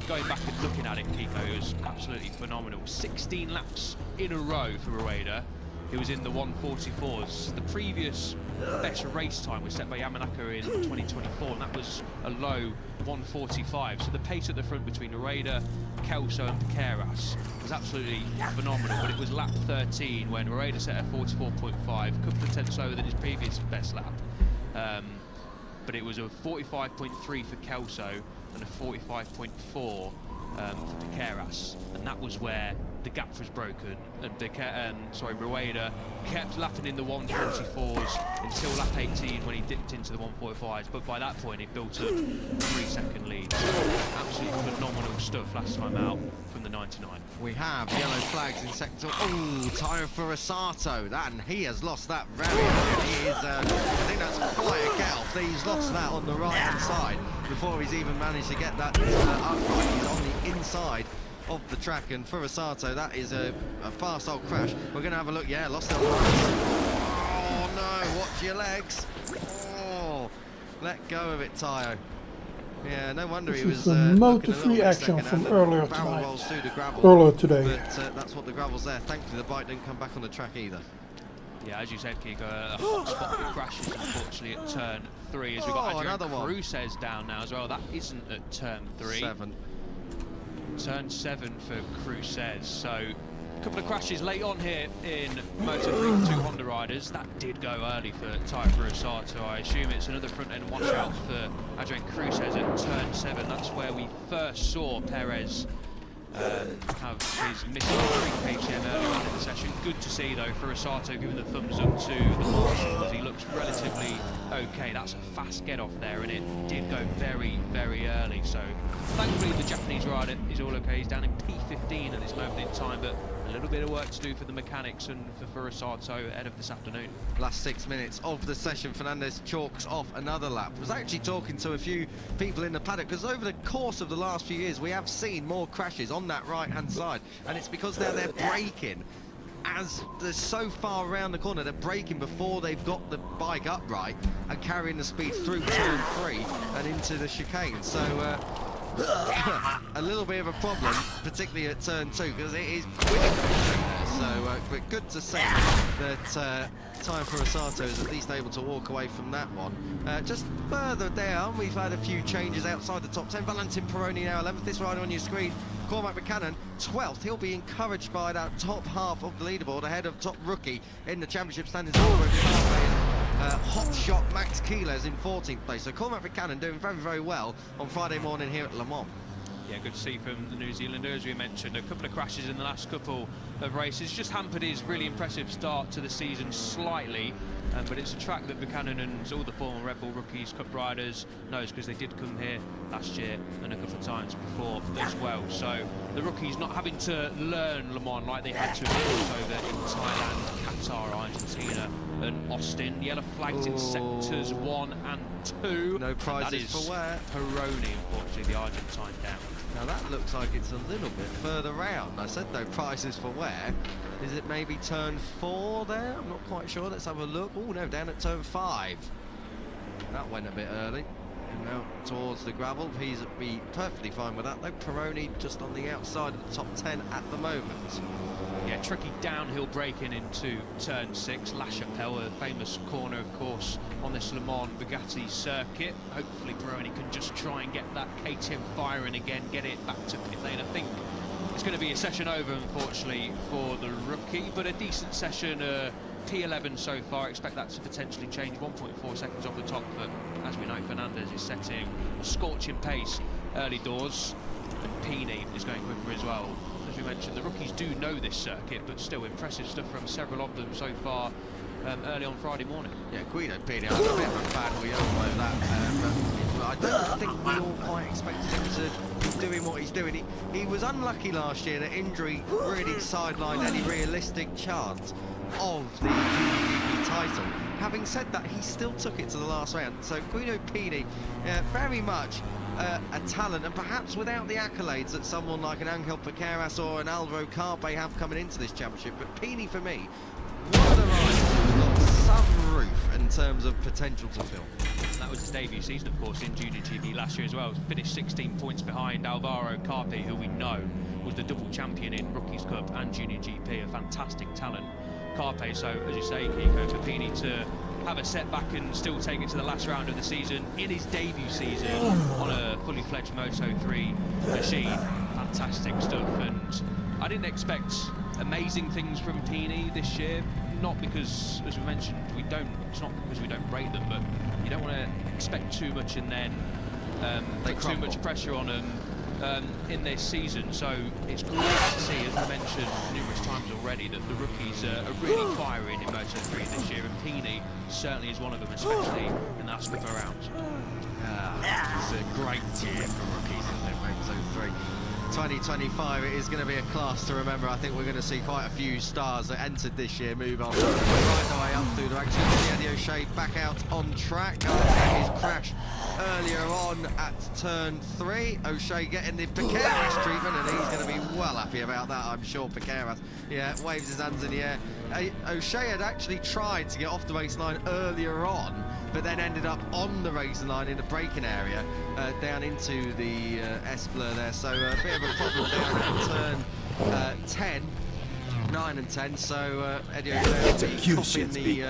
[SPEAKER 5] going back and looking at it, Kiko, it was absolutely phenomenal. 16 laps in a row for Rueda. He was in the 144s. The previous best race time was set by Yamanaka in 2024, and that was a low 145. So the pace at the front between Rueda, Kelso and Piqueras was absolutely phenomenal. But it was lap 13 when Rueda set a 44.5, a couple of tenths lower than his previous best lap. But it was a 45.3 for Kelso and a 45.4 for Piqueras, and that was where the gap was broken, and Rueda kept lapping in the 144s until lap 18 when he dipped into the 145s, but by that point he built a 3-second lead. Absolutely phenomenal stuff last time out from the 99.
[SPEAKER 1] We have yellow flags in sector. Oh, Tayo Furusato, and he has lost that very early. He is, I think that's quite a gallop. He's lost that on the right-hand side before he's even managed to get that upright. He's on the inside of the track, and Furusato, that is a fast old crash. We're going to have a look. Yeah, lost it on the right. Oh no, watch your legs. Oh, let go of it, Tayo. Yeah, no wonder
[SPEAKER 4] This
[SPEAKER 1] he was
[SPEAKER 4] is a Moto3 action from earlier
[SPEAKER 1] tonight.
[SPEAKER 4] Earlier today.
[SPEAKER 1] But that's what the gravel's there. Thankfully, the bike didn't come back on the track either.
[SPEAKER 5] Yeah, as you said, Kiko, a hot spot for crashes, unfortunately, at turn 3. As we've got
[SPEAKER 1] another one.
[SPEAKER 5] Cruces down now as well. That isn't at turn 3.
[SPEAKER 1] 7.
[SPEAKER 5] Turn 7 for Cruces. So a couple of crashes late on here in Moto3 for 2 Honda riders. That did go early for Tayo Furusato. I assume it's another front end watch out for Adrian Cruces at turn 7. That's where we first saw Perez have his missing KTM earlier on in the session. Good to see though Furusato giving the thumbs up to the Marshals. He looks relatively okay. That's a fast get off there, and it did go very, very early. So thankfully the Japanese rider is all okay. He's down in P15 at this moment in time, but a little bit of work to do for the mechanics and for Rossato ahead of this afternoon.
[SPEAKER 1] Last 6 minutes of the session, Fernandez chalks off another lap. I was actually talking to a few people in the paddock, because over the course of the last few years we have seen more crashes on that right hand side, and it's because now they're braking as they're so far around the corner. They're braking before they've got the bike upright and carrying the speed through turn 3 and into the chicane. So a little bit of a problem, particularly at turn 2, because it is quick there. So but good to see that time for Rossato is at least able to walk away from that one. Just further down, we've had a few changes outside the top 10. Valentin Peroni now 11th. This rider on your screen, Cormac Buchanan 12th. He'll be encouraged by that top half of the leaderboard ahead of top rookie in the championship standings. Hot shot Max Keeler's in 14th place. So Cormac Buchanan doing very, very well on Friday morning here at Le Mans.
[SPEAKER 5] Yeah, good to see from the New Zealander. As we mentioned, a couple of crashes in the last couple of races, just hampered his really impressive start to the season slightly. But it's a track that Buchanan and all the former Red Bull Rookies Cup riders knows, because they did come here last year and a couple of times before as well. So the rookies not having to learn Le Mans like they had to over in Thailand, Qatar, Argentina and Austin. Yellow flags in sectors 1 and 2.
[SPEAKER 1] No prizes for where?
[SPEAKER 5] Peroni, unfortunately, the Argentine down.
[SPEAKER 1] Now that looks like it's a little bit further round. I said no prizes for where. Is it maybe turn 4 there? I'm not quite sure. Let's have a look. Oh no, down at turn 5. That went a bit early. And now towards the gravel. He's be perfectly fine with that though. Peroni just on the outside of the top 10 at the moment.
[SPEAKER 5] Yeah, tricky downhill braking into turn 6. La Chapelle, a famous corner, of course, on this Le Mans Bugatti circuit. Hopefully Peroni can just try and get that KTM firing again, get it back to pit lane. I think it's going to be a session over, unfortunately, for the rookie, but a decent session. P11 so far. Expect that to potentially change. 1.4 seconds off the top, but as we know, Fernandez is setting a scorching pace early doors, and Pini is going quicker as well. As we mentioned, the rookies do know this circuit, but still impressive stuff from several of them so far early on Friday morning.
[SPEAKER 1] Yeah, Guido Pini, I'm a bit of a fan, we all know that, but I don't think we all quite expected him to be doing what he's doing. He was unlucky last year that injury really sidelined any realistic chance of the UAE title. Having said that, he still took it to the last round. So Guido Pini, very much a talent, and perhaps without the accolades that someone like an Angel Piqueras or an Alvaro Carpe have coming into this championship. But Pini, for me, one of the riders who's got some roof in terms of potential to fill.
[SPEAKER 5] And that was his debut season, of course, in Junior GP last year as well. Finished 16 points behind Alvaro Carpe, who we know was the double champion in Rookies Cup and Junior GP, a fantastic talent. Carpe, so as you say, Kiko, for Pini to have a setback and still take it to the last round of the season in his debut season on a fully fledged Moto3 machine. Fantastic stuff, and I didn't expect amazing things from Pini this year. Not because, as we mentioned, it's not because we don't rate them, but you don't want to expect too much and then put too much pressure on them in this season. So it's great to see, as we mentioned numerous times already, that the rookies are really firing in Moto3 this year, and Pini certainly is one of them, especially in the last couple of rounds.
[SPEAKER 1] It's a great year for rookies in Moto3. 2025, it is going to be a class to remember. I think we're going to see quite a few stars that entered this year move on right the way up through the ranks. Eddie O'Shea back out on track after his crash earlier on at turn 3. O'Shea getting the Piqueras treatment, and he's going to be well happy about that, I'm sure. Piqueras, yeah, waves his hands in the air. O'Shea had actually tried to get off the race line earlier on, but then ended up on the racing line in the braking area down into the S-Blur there. So a bit of a problem down at turn 10, 9 and 10. So Eddie O'Shea copying the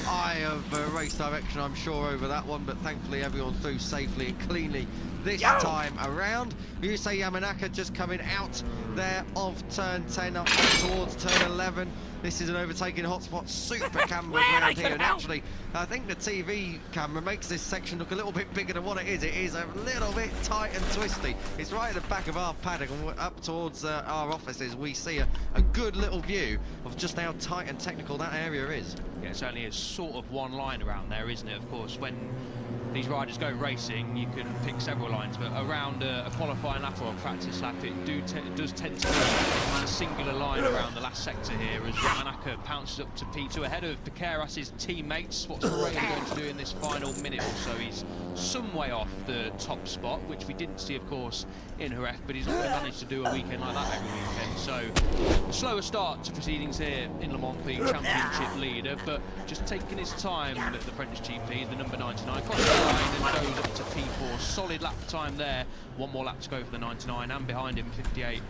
[SPEAKER 1] eye of race direction, I'm sure, over that one, but thankfully everyone through safely and cleanly this time around. Yusei Yamanaka just coming out there of turn 10 up towards turn 11. This is an overtaking hotspot, super camber around here, and actually I think the TV camera makes this section look a little bit bigger than what it is. It is a little bit tight and twisty. It's right at the back of our paddock, and up towards our offices we see a good little view of just how tight and technical that area is.
[SPEAKER 5] Yeah, it certainly is sort of one line around there, isn't it? Of course, when these riders go racing, you can pick several lines, but around a qualifying lap or a practice lap, it does tend to be a singular line around the last sector here as Yamanaka pounces up to P2 ahead of Piqueras' teammates. What's Morelli going to do in this final minute or so? He's some way off the top spot, which we didn't see, of course, in Jerez, but he's not going to manage to do a weekend like that every weekend. So, slower start to proceedings here in Le Mans for the championship leader, but just taking his time at the French GP, the number 99, crosses the line and goes up to P4. Solid lap time there. One more lap to go for the 99, and behind him, 58.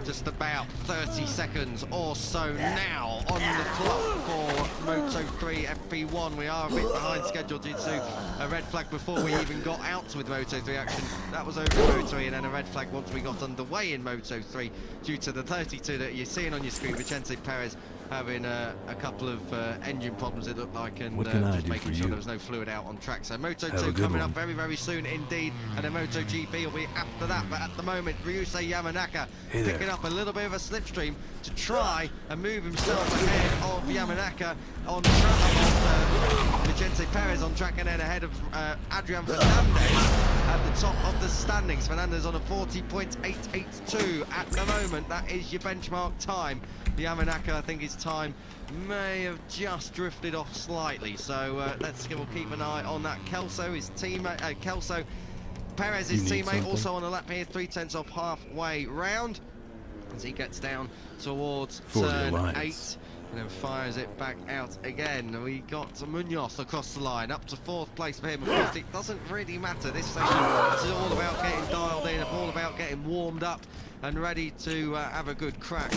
[SPEAKER 1] Just about 30 seconds or so now on the clock for Moto3 FP1. We are a bit behind schedule due to a red flag before we even got out with Moto3 action. That was over in Moto3, and then a red flag once we got underway in Moto3 due to the 32 that you're seeing on your screen. Vicente Perez having a couple of engine problems, it looked like, and just making sure there was no fluid out on track. So Moto2 coming up very, very soon indeed, and then MotoGP will be after that. But at the moment, Ryusei Yamanaka picking up a little bit of a slipstream to try and move himself ahead of Yamanaka on track, Vicente Perez on track, and then ahead of Adrian Fernandez at the top of the standings. Fernandez on a 40.882 at the moment. That is your benchmark time. Yamanaka, I think his time may have just drifted off slightly, so we'll keep an eye on that. Kelso, his teammate, Kelso, Perez's teammate, also on a lap here, 3/10 off halfway round, as he gets down towards turn 8 and then fires it back out again. We got Munoz across the line, up to 4th place for him. Of course, it doesn't really matter this session. This is all about getting dialed in, all about getting warmed up and ready to have a good crack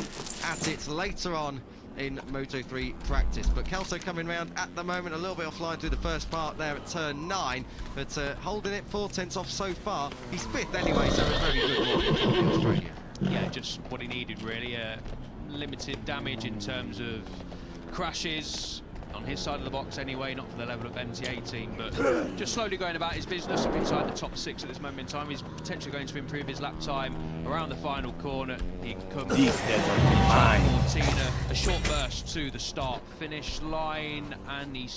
[SPEAKER 1] at it later on in Moto3 practice. But Kelso coming round at the moment, a little bit offline through the first part there at turn 9, but holding it 4/10 off so far. He's 5th anyway, so a very good morning for Australia.
[SPEAKER 5] Yeah, just what he needed really. Limited damage in terms of crashes on his side of the box anyway, not for the level of MT18, but just slowly going about his business up inside the top 6 at this moment in time. He's potentially going to improve his lap time around the final corner. He comes Martina, a short burst to the start finish line, and he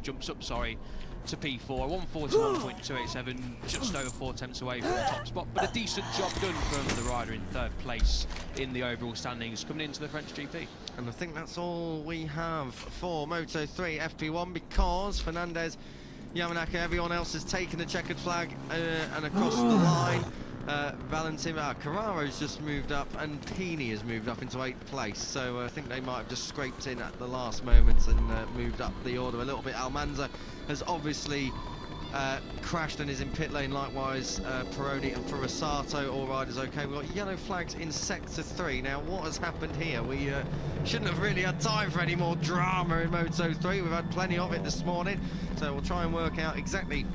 [SPEAKER 5] jumps up to P4, 141.287, just over 4/10 away from the top spot, but a decent job done from the rider in 3rd place in the overall standings coming into the French GP.
[SPEAKER 1] And I think that's all we have for Moto3 FP1, because Fernandez, Yamanaka, everyone else has taken the checkered flag and across the line. Valentin Carraro's just moved up, and Pini has moved up into 8th place, so I think they might have just scraped in at the last moment and moved up the order a little bit. Almanza has obviously crashed and is in pit lane, likewise Peroni, and for Rossato, all riders okay. We've got yellow flags in sector 3. Now what has happened here? We shouldn't have really had time for any more drama in Moto3. We've had plenty of it this morning, so we'll try and work out exactly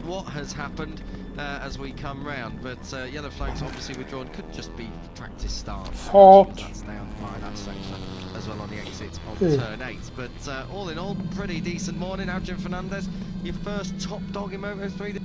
[SPEAKER 1] what has happened as we come round, but yellow flags obviously withdrawn. Could just be practice start. That's down by that section as well on the exit of turn 8. But all in all, pretty decent morning. Adrian Fernandez, your first top dog in Moto3.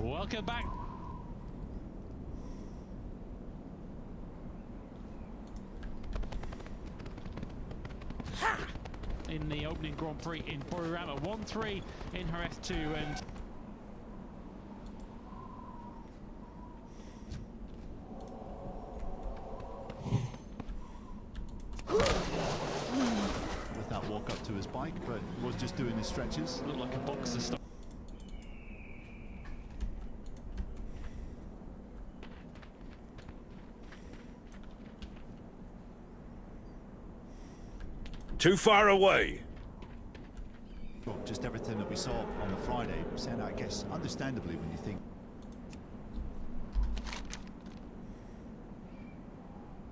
[SPEAKER 7] Welcome back. In the opening Grand Prix in Borurama, 1-3 in her F2, and
[SPEAKER 2] with that walk up to his bike, but was just doing his stretches.
[SPEAKER 7] looked like a boxer style.
[SPEAKER 8] Too far away.
[SPEAKER 2] Well, just everything that we saw on the Friday, and I guess understandably when you think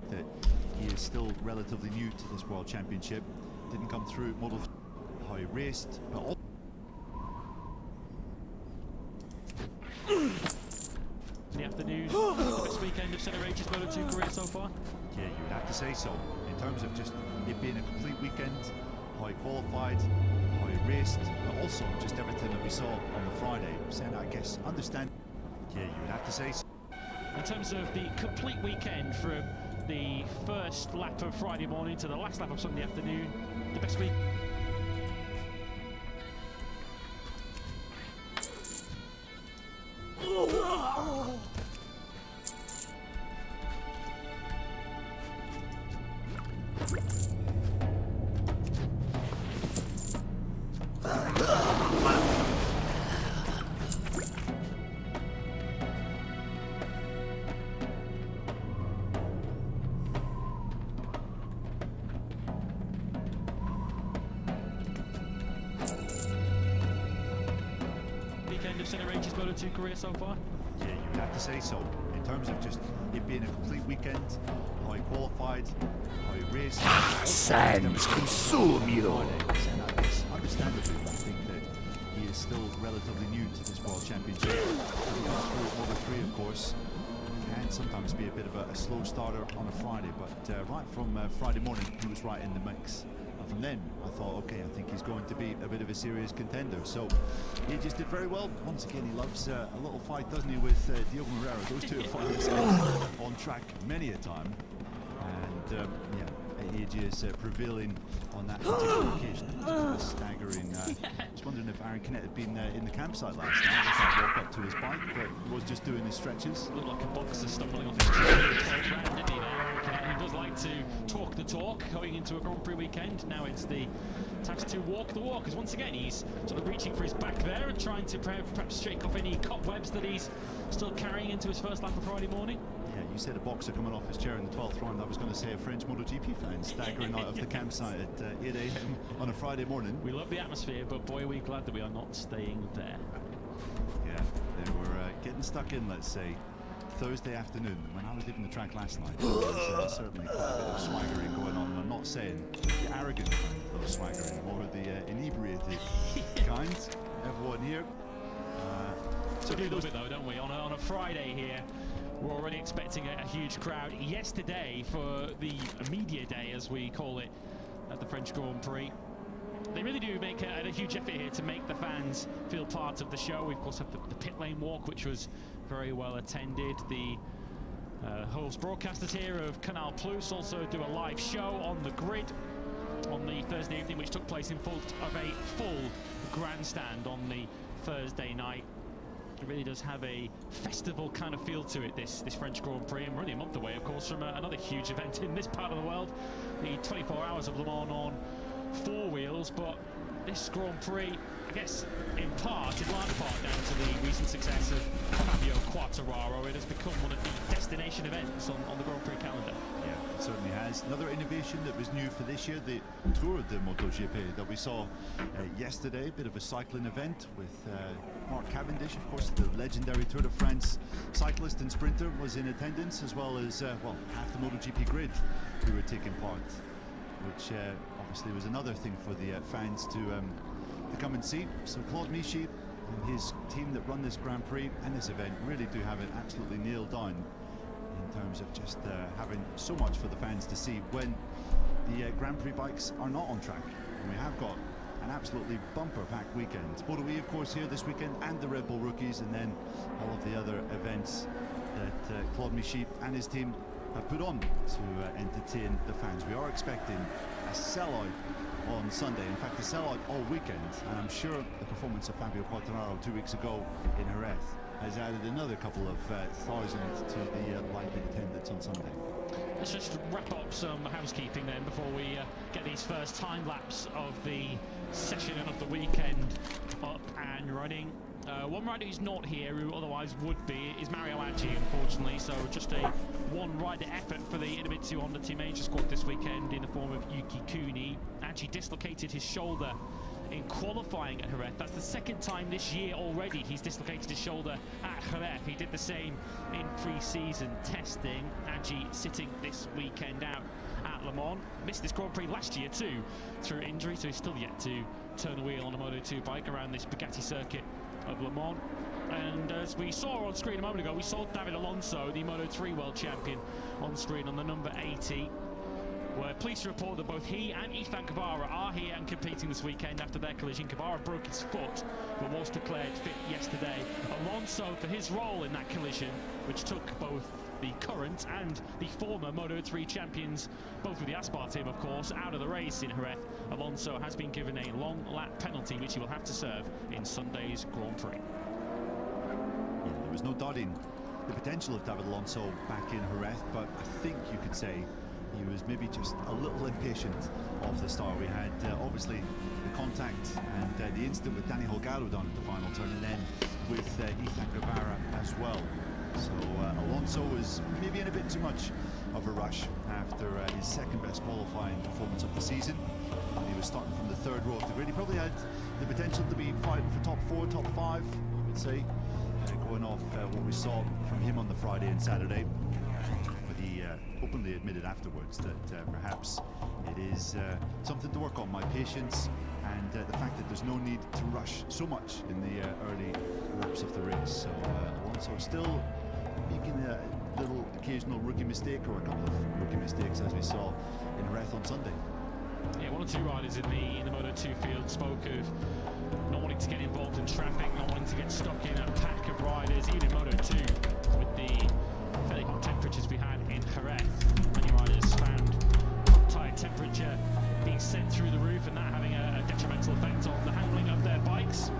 [SPEAKER 2] that he is still relatively new to this World Championship, didn't come through Model how he raced, but all
[SPEAKER 7] In the afternoon, best weekend of Centre Ages Moto2 career so far?
[SPEAKER 2] yeah, you would have to say so. In terms of just it being a complete weekend, how he qualified, how he raced, but also just everything that we saw on the Friday, and I guess understand. Yeah, you would have to say so.
[SPEAKER 7] In terms of the complete weekend from the first lap of Friday morning to the last lap of Sunday afternoon, the best week. Weekend of Centre Ages Moto2 career so far?
[SPEAKER 2] Yeah, you would have to say so. In terms of just it being a complete weekend, how he qualified, how he raced.
[SPEAKER 8] Sands consume you.
[SPEAKER 2] And I guess understandably, I think that he is still relatively new to this World Championship. Having gone through Moto 3, of course, can sometimes be a bit of a slow starter on a Friday, but right from Friday morning, he was right in the mix. And from then, I thought, okay, I think he's going to be a bit of a serious contender. So he just did very well. Once again, he loves a little fight, doesn't he, with Diogo Moreira. Those two have found themselves on track many a time. And yeah, Age is prevailing on that particular occasion. Just a staggering. I was wondering if Aaron Canet had been in the campsite last night. He can't walk up to his bike, but was just doing his stretches.
[SPEAKER 7] Looked like a boxer stumbling off his chair in the 12th round, didn't he, there? He does like to talk the talk going into a Grand Prix weekend. Now it's the task to walk the walk, because once again he's sort of reaching for his back there and trying to perhaps shake off any cobwebs that he's still carrying into his first lap of Friday morning.
[SPEAKER 2] Yeah, you said a boxer coming off his chair in the 12th round. I was going to say a French MotoGP fan staggering out of the campsite at 8 AM on a Friday morning.
[SPEAKER 7] We love the atmosphere, but boy, are we glad that we are not staying there.
[SPEAKER 2] Yeah, they were getting stuck in, let's say, Thursday afternoon. When I was leaving the track last night, there was certainly quite a bit of swaggering going on. And I'm not saying the arrogant kind of swaggering, more the inebriated kind. Everyone here.
[SPEAKER 7] So we do love it though, don't we? On a Friday here, we're already expecting a huge crowd. Yesterday, for the media day, as we call it, at the French Grand Prix, they really do make a huge effort here to make the fans feel part of the show. We of course have the pit lane walk, which was very well attended. The host broadcasters here of Canal Plus also do a live show on the grid on the Thursday evening, which took place in front of a full grandstand on the Thursday night. It really does have a festival kind of feel to it, this French Grand Prix, and we're only a month away, of course, from another huge event in this part of the world, the 24 Hours of Le Mans on 4 wheels. But this Grand Prix, I guess, in large part, down to the recent success of Fabio Quartararo, it has become one of the destination events on the Grand Prix calendar.
[SPEAKER 2] Yeah, it certainly has. Another innovation that was new for this year, the Tour de MotoGP that we saw yesterday, a bit of a cycling event with Mark Cavendish, of course, the legendary Tour de France cyclist and sprinter, was in attendance, as well as, well, half the MotoGP grid who were taking part, which obviously was another thing for the fans to come and see. So Claude Michy and his team that run this Grand Prix and this event really do have it absolutely nailed down in terms of just having so much for the fans to see when the Grand Prix bikes are not on track. And we have got an absolutely bumper-packed weekend. Moto E, of course, here this weekend, and the Red Bull Rookies, and then all of the other events that Claude Michy and his team have put on to entertain the fans. We are expecting a sellout on Sunday. In fact, a sellout all weekend, and I'm sure the performance of Fabio Quartararo 2 weeks ago in Jerez has added another couple of thousand to the likely attendance on Sunday.
[SPEAKER 7] Let's just wrap up some housekeeping then before we get these first time lapse of the session and of the weekend up and running. One rider who's not here, who otherwise would be, is Mario Aggi, unfortunately. So just a one-rider effort for the Idemitsu Honda Team Asia squad this weekend in the form of Yuki Kuni. Aggi dislocated his shoulder in qualifying at Jerez. That's the second time this year already he's dislocated his shoulder at Jerez. He did the same in pre-season testing. Aggi sitting this weekend out at Le Mans. Missed this Grand Prix last year too through injury, so he's still yet to turn a wheel on a Moto2 bike around this Bugatti circuit of Le Mans. And as we saw on screen a moment ago, we saw David Alonso, the Moto3 world champion, on screen on the number 80. We're pleased to report that both he and Ethan Guevara are here and competing this weekend after their collision. Guevara broke his foot but was declared fit yesterday. Alonso, for his role in that collision, which took both the current and the former Moto3 champions, both with the Aspar team of course, out of the race in Jerez, Alonso has been given a long lap penalty which he will have to serve in Sunday's Grand Prix.
[SPEAKER 2] Yeah, there was no doubting the potential of David Alonso back in Jerez, but I think you could say he was maybe just a little impatient of the start. We had obviously the contact and the incident with Danny Holgado down at the final turn, and then with Ethan Guevara as well. So Alonso was maybe in a bit too much of a rush after his second best qualifying performance of the season. He was starting from the third row of the grid. He probably had the potential to be fighting for top 4, top 5, I would say, going off what we saw from him on the Friday and Saturday. But he openly admitted afterwards that perhaps it is something to work on, my patience and the fact that there's no need to rush so much in the early laps of the race. So Alonso still making a little occasional rookie mistake, or a couple of rookie mistakes, as we saw in Jerez on Sunday.
[SPEAKER 7] Yeah, one or two riders in the Moto2 field spoke of not wanting to get involved in traffic, not wanting to get stuck in a pack of riders, even in Moto2 with the fairly hot temperatures we had in Jerez. Many riders found tyre temperature being sent through the roof and that having a detrimental effect on the handling of their bikes.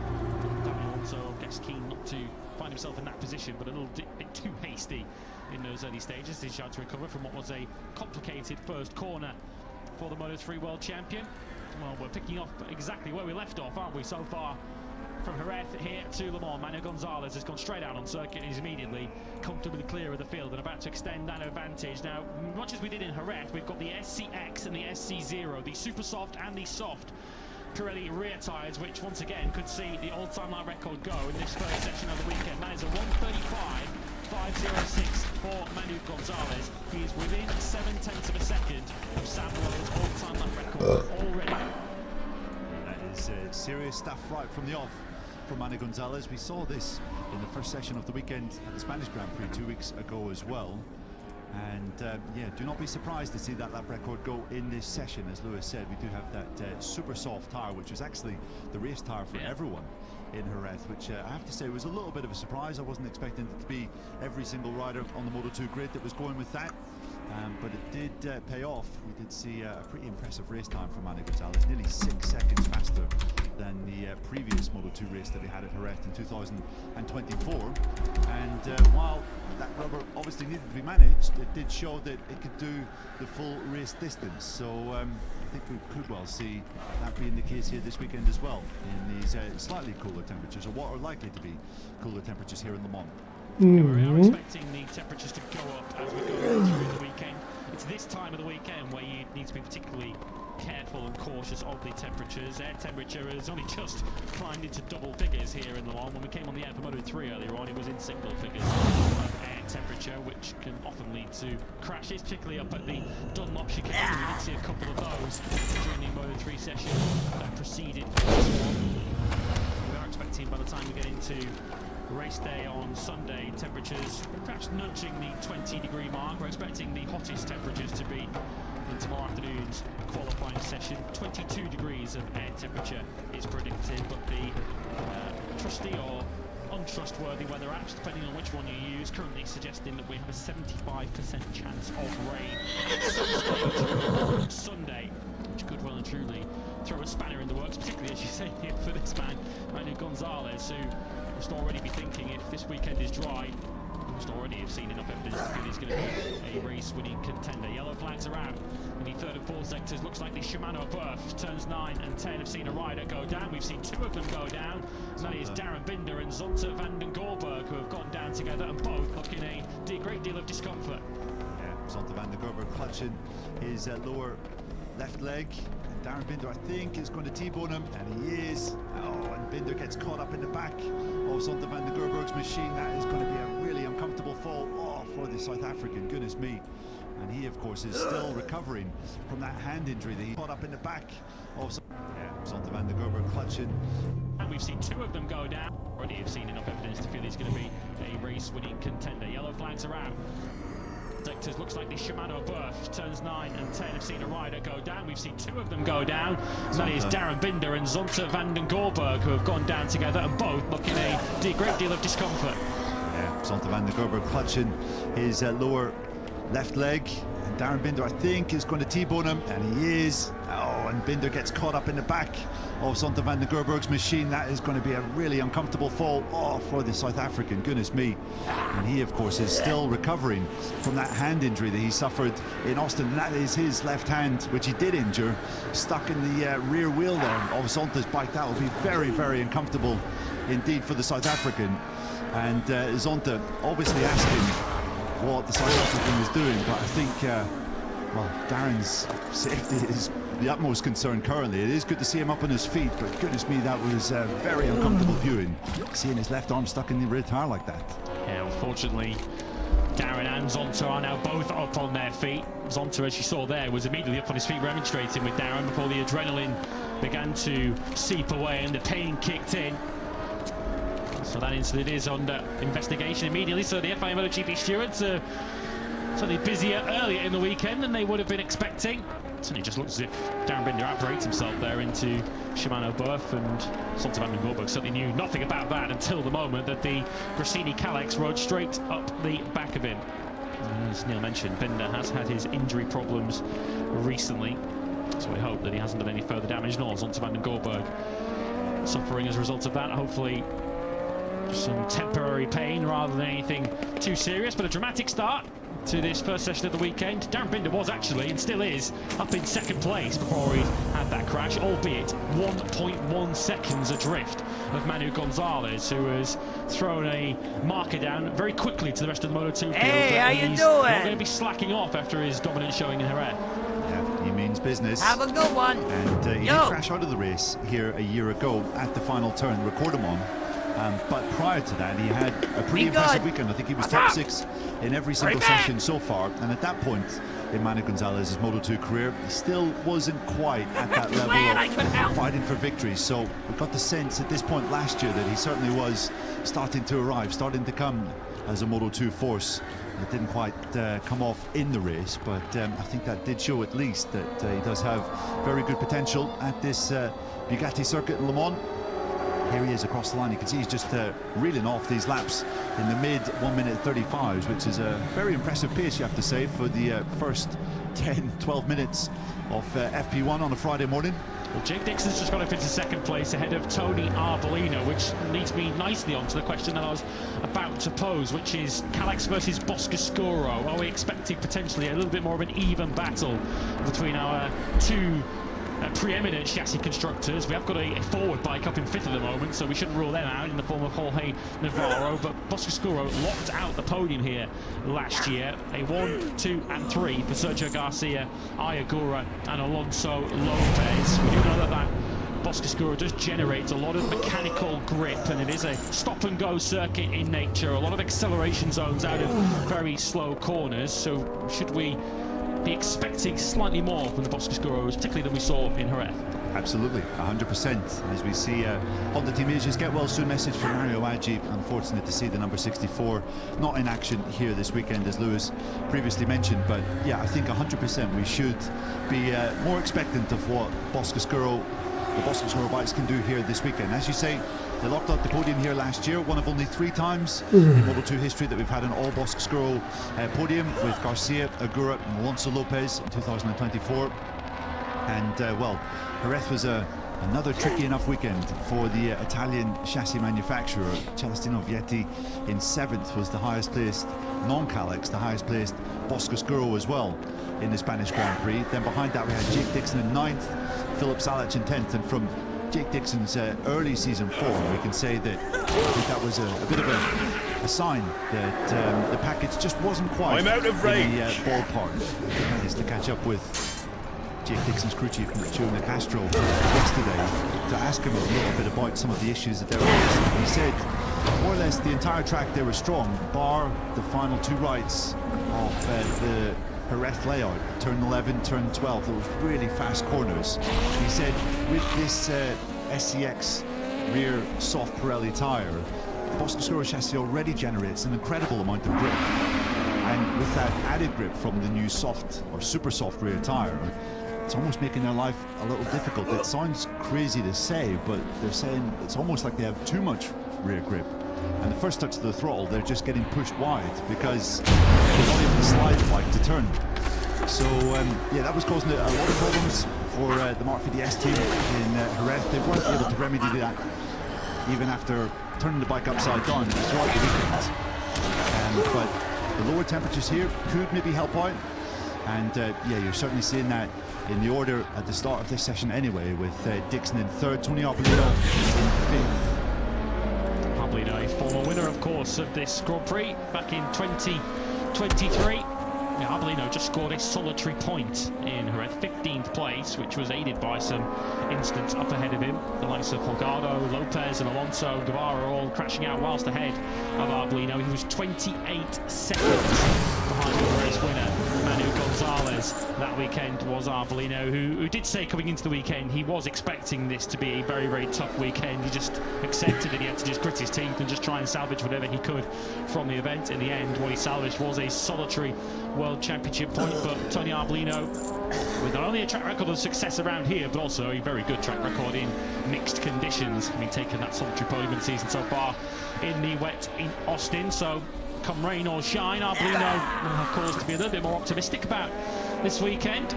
[SPEAKER 7] David Alonso, I guess, keen not to find himself in that position, but a little bit too hasty in those early stages. He's tried to recover from what was a complicated first corner for the Moto3 world champion. Well, we're picking up exactly where we left off, aren't we, so far? From Jerez here to Le Mans, Manuel Gonzalez has gone straight out on circuit and is immediately comfortably clear of the field and about to extend that advantage. Now, much as we did in Jerez, we've got the SCX and the SC0, the super soft and the soft Pirelli rear tyres, which once again could see the all-time lap record go in this first session of the weekend. That is a 1:35.506 for Manu Gonzalez. He is within 0.7 of a second of Sam Lowe's all-time lap record already.
[SPEAKER 2] That is serious stuff right from the off from Manu Gonzalez. We saw this in the first session of the weekend at the Spanish Grand Prix 2 weeks ago as well. And yeah, do not be surprised to see that lap record go in this session. As Lewis said, we do have that super soft tyre, which was actually the race tyre for everyone in Jerez, which I have to say was a little bit of a surprise. I wasn't expecting it to be every single rider on the Moto2 grid that was going with that. But it did pay off. We did see a pretty impressive race time from Manu Gonzalez, nearly 6 seconds faster than the previous Moto2 race that we had at Jerez in 2024. And while that rubber obviously needed to be managed, it did show that it could do the full race distance. So I think we could well see that being the case here this weekend as well, in these slightly cooler temperatures, or what are likely to be cooler temperatures here in Le Mans.
[SPEAKER 7] We are expecting the temperatures to go up as we go through the weekend. It's this time of the weekend where you need to be particularly careful and cautious of the temperatures. Air temperature has only just climbed into double figures here in Le Mans. When we came on the air for Moto3 earlier on, it was in single figures of air temperature, which can often lead to crashes, particularly up at the Dunlop chicane. We did see a couple of those during the Moto3 session that preceded this one. We are expecting, by the time we get into race day on Sunday, temperatures perhaps nudging the 20-degree mark. We're expecting the hottest temperatures to be in tomorrow afternoon's qualifying session. 22 degrees of air temperature is predicted, but the trusty or untrustworthy weather apps, depending on which one you use, currently suggesting that we have a 75% chance of rain at some stage Sunday, which could well and truly throw a spanner in the works, particularly, as you say, for this man, Manu Gonzalez, who must already be thinking, if this weekend is dry, must already have seen enough evidence to feel he's going to be a race-winning contender. Yellow flags are out in the third and fourth sectors. Looks like the Shimano Berth turns 9 and 10 have seen a rider go down. We've seen 2 of them go down. And that is Darren Binder and Zonta van den Gorberg, who have gone down together, and both look in a great deal of discomfort.
[SPEAKER 2] Yeah, Zonta van den Gorberg clutching his lower left leg. And Darren Binder, I think, is going to T-bone him, and he is. Oh, and Binder gets caught up in the back of Zonta van den Gorberg's machine. That is going to be a really uncomfortable fall for the South African, goodness me. And he, of course, is still recovering from that hand injury that he caught up in the back of Zonta van den Gorberg clutching.
[SPEAKER 7] And we've seen 2 of them go down. Already have seen enough evidence to feel he's going to be a race-winning contender. Yellow flags are out. Sectors, looks like the Shimano Berth turns 9 and 10 have seen a rider go down. We've seen 2 of them go down. And that is Darren Binder and Zonta van den Gorberg, who have gone down together, and both look in a great deal of discomfort.
[SPEAKER 2] Yeah, Zonta van den Gorberg clutching his lower left leg. And Darren Binder, I think, is going to T-bone him, and he is. Oh, and Binder gets caught up in the back of Zonta van den Gorberg's machine. That is going to be a really uncomfortable fall for the South African, goodness me. And he, of course, is still recovering from that hand injury that he suffered in Austin, and that is his left hand, which he did injure, stuck in the rear wheel there of Zonta's bike. That will be very, very uncomfortable indeed for the South African. And Zonta obviously asking what the South African was doing, but I think well, Darren's safety is the utmost concern currently. It is good to see him up on his feet, but goodness me, that was very uncomfortable viewing, seeing his left arm stuck in the rear tire like that.
[SPEAKER 7] Yeah, unfortunately, Darren and Zonta are now both up on their feet. Zonta, as you saw there, was immediately up on his feet remonstrating with Darren before the adrenaline began to seep away and the pain kicked in. So that incident is under investigation immediately. So the FIA MotoGP stewards are certainly busier earlier in the weekend than they would have been expecting. Certainly just looks as if Darren Binder outbraked himself there into Shimano Berth, and Zonta van den Gorberg certainly knew nothing about that until the moment that the Gresini Kalex rode straight up the back of him. As Neil mentioned, Binder has had his injury problems recently, so we hope that he hasn't done any further damage, nor Zonta van den Gorberg suffering as a result of that. Hopefully some temporary pain rather than anything too serious, but a dramatic start to this first session of the weekend. Darren Binder was actually, and still is, up in second place before he had that crash, albeit 1.1 seconds adrift of Manu Gonzalez, who has thrown a marker down very quickly to the rest of the Moto2 field.
[SPEAKER 6] Hey, how you
[SPEAKER 7] He's
[SPEAKER 6] doing?
[SPEAKER 7] not going to be slacking off after his dominant showing in Jerez.
[SPEAKER 2] Yeah, he means business.
[SPEAKER 6] Have a good one.
[SPEAKER 2] And he did crash out of the race here a year ago at the final turn, record him on. But prior to that, he had a pretty impressive weekend. I think he was top 6 in every single session so far. And at that point in Manu Gonzalez's Moto2 career, he still wasn't quite at that level of fighting for victories. So we got the sense at this point last year that he certainly was starting to arrive, starting to come as a Moto2 force. It didn't quite come off in the race, but I think that did show at least that he does have very good potential at this Bugatti circuit in Le Mans. Here he is across the line. You can see he's just reeling off these laps in the mid 1:35s, which is a very impressive pace, you have to say, for the first 10-12 minutes of FP1 on a Friday morning.
[SPEAKER 7] Well, Jake Dixon's just got up into second place ahead of Tony Arbolino, which leads me nicely on to the question that I was about to pose, which is Kalex versus Boscoscuro. Are we expecting potentially a little bit more of an even battle between our two preeminent chassis constructors? We have got a forward bike up in 5th at the moment, so we shouldn't rule them out in the form of Jorge Navarro, but Boscoscuro locked out the podium here last year. A 1, 2 and 3 for Sergio Garcia, Ayagura and Alonso Lopez. We do know that Boscoscuro does generate a lot of mechanical grip, and it is a stop-and-go circuit in nature, a lot of acceleration zones out of very slow corners, so should we be expecting slightly more from the Boscoscuros, particularly than we saw in Jerez?
[SPEAKER 2] Absolutely, 100%. As we see Honda Team Asia's get well soon message from Mario Aggi. Unfortunate to see the number 64 not in action here this weekend, as Lewis previously mentioned. But yeah, I think 100% we should be more expectant of what the Boscosguro bikes can do here this weekend. As you say, they locked up the podium here last year, one of only 3 times in Moto2 history that we've had an all Boscosguro podium, with Garcia, Agura and Alonso Lopez in 2024. And well, Jerez was another tricky enough weekend for the Italian chassis manufacturer. Celestino Vietti in 7th was the highest placed non-Kalex, the highest placed Boscosguro as well in the Spanish Grand Prix. Then behind that we had Jake Dixon in 9th, Philip Salac in 10th, and from Jake Dixon's early season form, we can say that I think that was a bit of a sign that the package just wasn't quite
[SPEAKER 8] I'm out of range.
[SPEAKER 2] in the ballpark. He managed to catch up with Jake Dixon's crew chief, Joe Nicastro, yesterday to ask him a little bit about some of the issues that they were facing. He said more or less the entire track they were strong, bar the final 2 rights of the Jerez layout, turn 11, turn 12, those really fast corners. He said with this SCX rear soft Pirelli tyre, the Boscosguro chassis already generates an incredible amount of grip. And with that added grip from the new soft or super soft rear tyre, it's almost making their life a little difficult. It sounds crazy to say, but they're saying it's almost like they have too much rear grip. And the first touch of the throttle, they're just getting pushed wide because they're not able to slide the bike to turn. So yeah, that was causing a lot of problems for the Mark VDS team in Jerez. They weren't able to remedy that even after turning the bike upside down throughout the weekend. But the lower temperatures here could maybe help out. And yeah, you're certainly seeing that in the order at the start of this session anyway, with Dixon in 3rd, Tony Arbolino in 5th.
[SPEAKER 7] Arbolino, a former winner, of course, of this Grand Prix back in 2023. Yeah, Arbolino just scored a solitary point in Jerez, 15th place, which was aided by some incidents up ahead of him. The likes of Holgado, Lopez and Alonso Guevara all crashing out whilst ahead of Arbolino. He was 28 seconds behind the race winner, Manu Gonzalez. That weekend was Arbolino, who did say coming into the weekend he was expecting this to be a very, very tough weekend. He just accepted that he had to just grit his teeth and just try and salvage whatever he could from the event. In the end, what he salvaged was a solitary World Championship point. But Tony Arbolino, with not only a track record of success around here, but also a very good track record in mixed conditions, having taken that solitary podium season so far in the wet in Austin. So come rain or shine, Arbolino will have cause to be a little bit more optimistic about this weekend.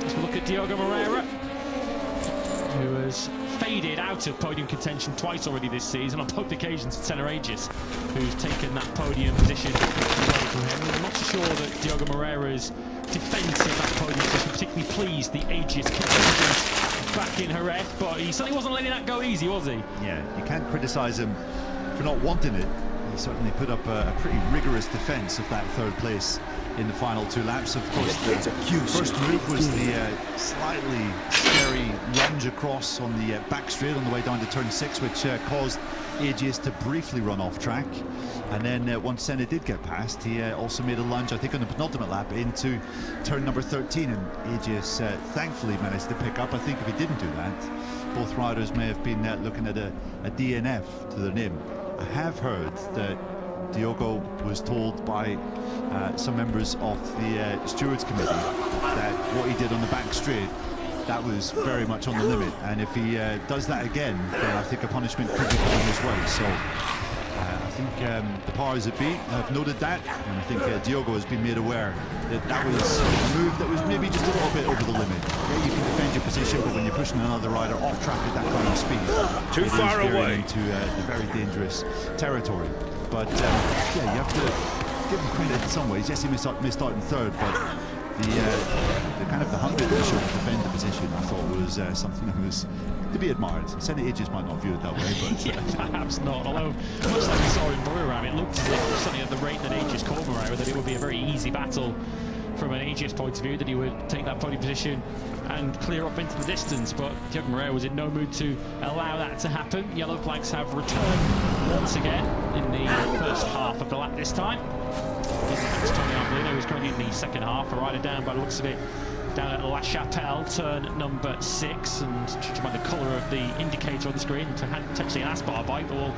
[SPEAKER 7] As we look at Diogo Moreira, who has faded out of podium contention twice already this season, on both occasions Senna Aegis, who's taken that podium position away from him. I'm not so sure that Diogo Moreira's defence of that podium position particularly pleased the Aegis contestants back in Jerez, but he certainly wasn't letting that go easy, was he?
[SPEAKER 2] Yeah, you can't criticise him for not wanting it. He certainly put up a pretty rigorous defence of that 3rd place in the final 2 laps. Of course, the first move was the slightly scary lunge across on the back straight on the way down to turn 6, which caused Aegis to briefly run off track. And then once Senna did get past, he also made a lunge, I think on the penultimate lap, into turn number 13, and Aegis thankfully managed to pick up. I think if he didn't do that, both riders may have been looking at a DNF to their name. I have heard that Diogo was told by some members of the stewards committee that what he did on the back straight, that was very much on the limit, and if he does that again, then I think a punishment could be coming his way. So I think the powers that be have noted that, and I think Diogo has been made aware that that was a move that was maybe just a little bit over the limit. Yeah, you can defend your position, but when you're pushing another rider off track at that kind of speed,
[SPEAKER 8] Too far away
[SPEAKER 2] into the very dangerous territory. But yeah, you have to give him credit in some ways. Yes, he missed out in 3rd, but the kind of the hunger to show to defend the position, I thought was something that was to be admired. Senna Aegis might not view it that way, but
[SPEAKER 7] yeah, perhaps not. Although, much like we saw in Buriram, it looked as if, certainly at the rate that Aegis called Moreira, that it would be a very easy battle from an Aegis point of view, that he would take that podium position and clear up into the distance. But Diogo Moreira was in no mood to allow that to happen. Yellow flags have returned once again in the first half of the lap this time. Tony Arbolino is currently in the second half, a rider down by the looks of it down at La Chapelle, turn number 6, and judging by the colour of the indicator on the screen, potentially an Aspar bike, but we'll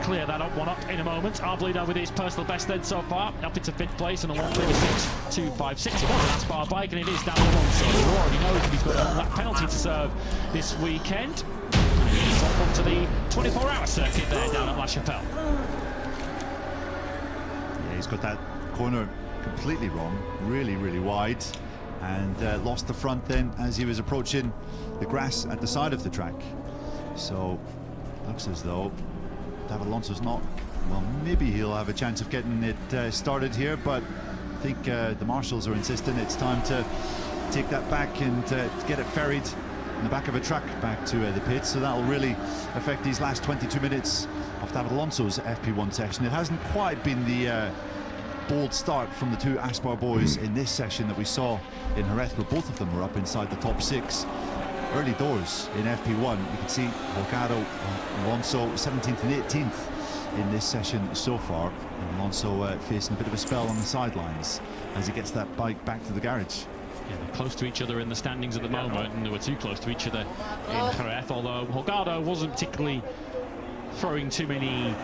[SPEAKER 7] clear that one up in a moment. Arbolino with his personal best then so far, up into 5th place on a 1:36.256. It was an Aspar bike, and it is down Alonso, who already knows that he's got that penalty to serve this weekend. And he's off onto the 24-hour circuit there down at La Chapelle.
[SPEAKER 2] Yeah, he's got that corner completely wrong, really wide, and lost the front then as he was approaching the grass at the side of the track. So looks as though David Alonso's not, well, maybe he'll have a chance of getting it started here, but I think the marshals are insisting it's time to take that back and get it ferried in the back of a truck back to the pits. So that'll really affect these last 22 minutes of David Alonso's FP1 session. It hasn't quite been the bold start from the two Aspar boys in this session that we saw in Jerez, where both of them were up inside the top 6. Early doors in FP1, you can see Holgado and Alonso 17th and 18th in this session so far, and Alonso facing a bit of a spell on the sidelines as he gets that bike back to the garage.
[SPEAKER 7] Yeah, they're close to each other in the standings at the moment, and they were too close to each other in Jerez, although Holgado wasn't particularly throwing too many